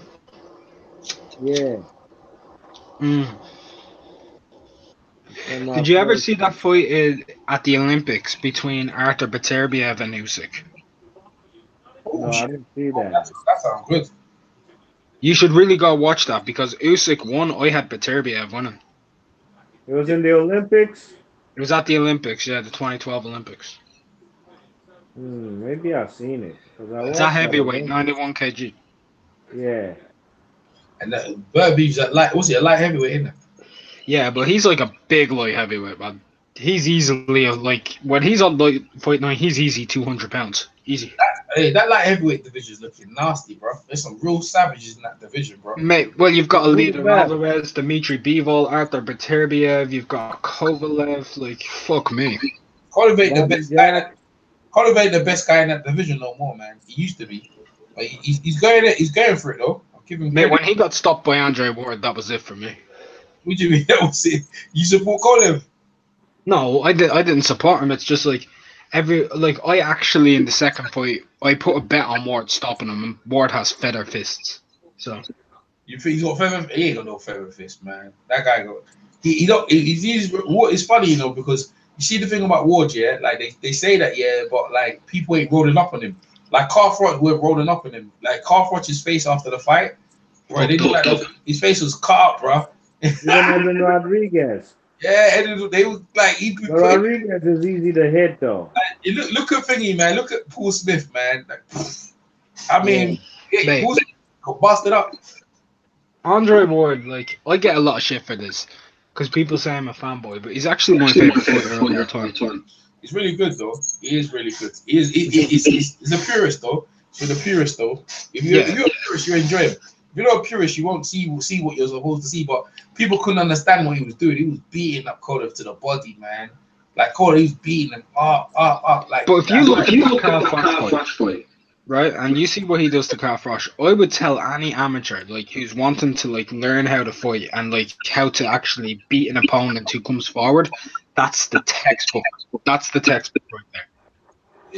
Yeah. Did you ever see that fight at the Olympics between Artur Beterbiev and Usyk? No, I didn't see that. That sounds good. You should really go watch that because Usyk won. I had Beterbiev winning. It was in the Olympics? It was at the Olympics, yeah, the 2012 Olympics. Maybe I've seen it. It's a heavyweight, 91 kg. Yeah. And Burbee's at light. Was he a light heavyweight, isn't it? Yeah, but he's like a big light heavyweight, man. He's easily when he's on light fight night, he's easy 200 pounds. Easy. That light heavyweight division is looking nasty, bro. There's some real savages in that division, bro. Mate, well, you've got Alida Alvarez, Dmitry Bivol, Artur Beterbiev, you've got Kovalev. Like, fuck me. Kovalev the best guy. Kovalev the best guy in that division no more, man. He used to be. But he's going for it though. I'll give him credit. Mate, when he got stopped by Andre Ward, that was it for me. What do you mean that was it? You support Kovalev? No, I didn't support him. It's just like I actually in the second fight I put a bet on Ward stopping him, and Ward has feather fists. So you think he's got feather? He ain't got no feather fist, man. That guy got he's Ward. It's funny, you know, because you see the thing about Ward, yeah. Like they say that, yeah, but like people ain't rolling up on him. Like Carfront were rolling up on him. Like Carfront's face after the fight, bro. They look like his face was cut up, bro. Even Rodriguez. Yeah, they was like Rodriguez is easy to hit though. Like, look at thingy, man. Look at Paul Smith, man. Like, I mean, Paul Smith got busted up. Andre Ward, like, I get a lot of shit for this because people say I'm a fanboy, but he's actually my favorite fighter of all time. He's really good though. He is really good. He's a purist though. So the purist though. If you're a purist, you enjoy him. If you're not a purist, you won't see what you're supposed to see. But people couldn't understand what he was doing. He was beating up Kovalev to the body, man. Like Kovalev, he was beating him up. Like, but if you look at the Carl Froch fight, right, and you see what he does to Carl Froch, I would tell any amateur like who's wanting to like learn how to fight and like how to actually beat an opponent who comes forward. That's the textbook. That's the textbook right there.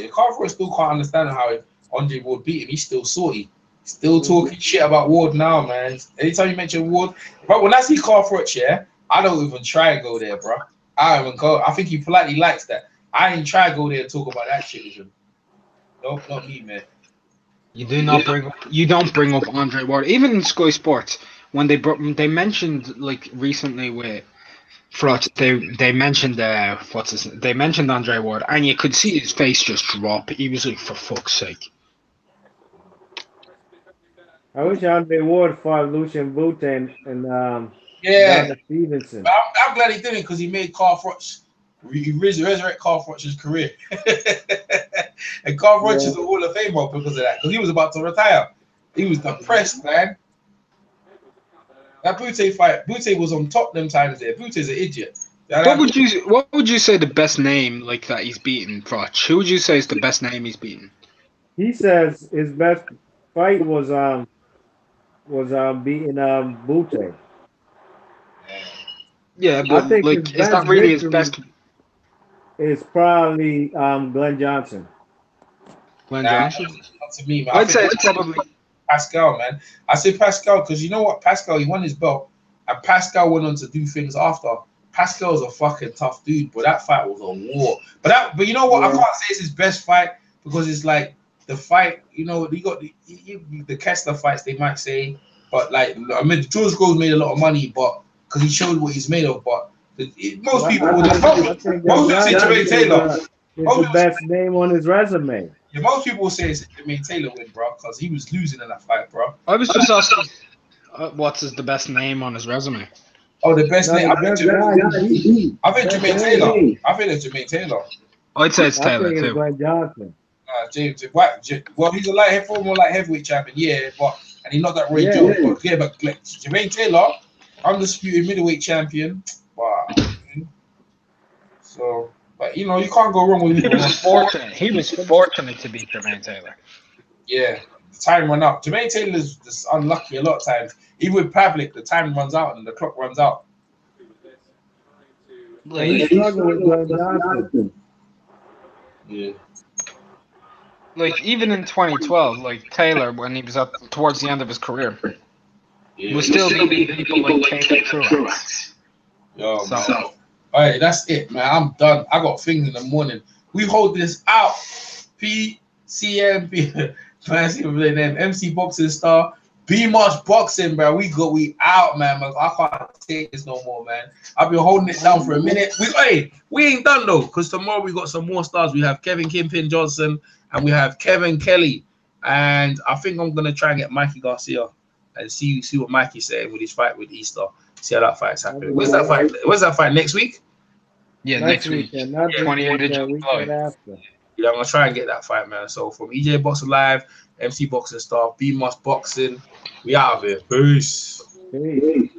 Yeah, Carl Froch still can't understand how Andre Ward beat him. He's still salty. Still talking shit about Ward now, man. Anytime you mention Ward, but when I see Carl Froch, yeah, I don't even try and go there, bro. I don't even go. I think he politely likes that. I ain't try to go there and talk about that shit with him. Nope, not me, man. You don't bring up Andre Ward, even in Sky Sports when they mentioned like recently with Froch, they mentioned they mentioned Andre Ward, and you could see his face just drop. He was like, for fuck's sake. I wish Andre Ward fought Lucian Bute and Stevenson. I'm glad he didn't because he made Carl Froch resurrect Carl Froch's career. And Carl Froch is a Hall of Famer because of that, because he was about to retire. He was depressed, man. That Bute fight, Bute was on top them times there. Bute's an idiot. What would you say the best name like that he's beaten, Froch? Who would you say is the best name he's beaten? He says his best fight was beating Bute. Yeah, but I think like, is that really his best? It's probably Glenn Johnson. Glenn Johnson? Not to me, man. I'd say it's probably Pascal, man. I say Pascal because you know what? Pascal, he won his belt, and Pascal went on to do things after. Pascal's a fucking tough dude, but that fight was a war. But you know what? I can't say it's his best fight because it's like the fight. You know, he got the Kessler fights. They might say, but like I mean, George Groves made a lot of money, but because he showed what he's made of. But most people would say Jermaine Taylor. It's the best name on his resume. Yeah, most people will say it's Jermaine Taylor win, bro, because he was losing in that fight, bro. I was just What's the best name on his resume? Oh, the best name. I think Jermaine Taylor. I think it's Jermaine Taylor. I'd say it's I Taylor think it's too. Glenn Johnson. James. Well, he's a former light heavyweight champion. Yeah, and he's not that Roy Yeah. Jones. But Jermaine Taylor, undisputed middleweight champion. Wow. So, but you can't go wrong with He was fortunate. He was fortunate to beat Jermaine Taylor. Yeah, the time run out. Jermaine Taylor's just unlucky a lot of times. Even with Pavlik, the time runs out and the clock runs out. He's struggling with Glenn Johnson. Yeah. Like even in 2012, like Taylor, when he was towards the end of his career, was still beating people like Kane Truex. Yo, so, all right, that's it, man. I'm done. I got things in the morning. We hold this out. PCMB, fancy name, MC Boxing Star, B Much Boxing, bro. We out, man. I can't take this no more, man. I've been holding it down for a minute. We ain't done though, because tomorrow we got some more stars. We have Kevin Kingpin Johnson and we have Kevin Kelly, and I think I'm gonna try and get Mikey Garcia and see what Mikey's saying with his fight with Easter. See how that fight's happening. Where's that fight? Where's that fight next week? Yeah, next week. Not 28th of weekend after. Yeah, I'm gonna try and get that fight, man. So from EJ Boxing Live, MC Boxing Star, B Much Boxing, we out of here. Peace. Peace.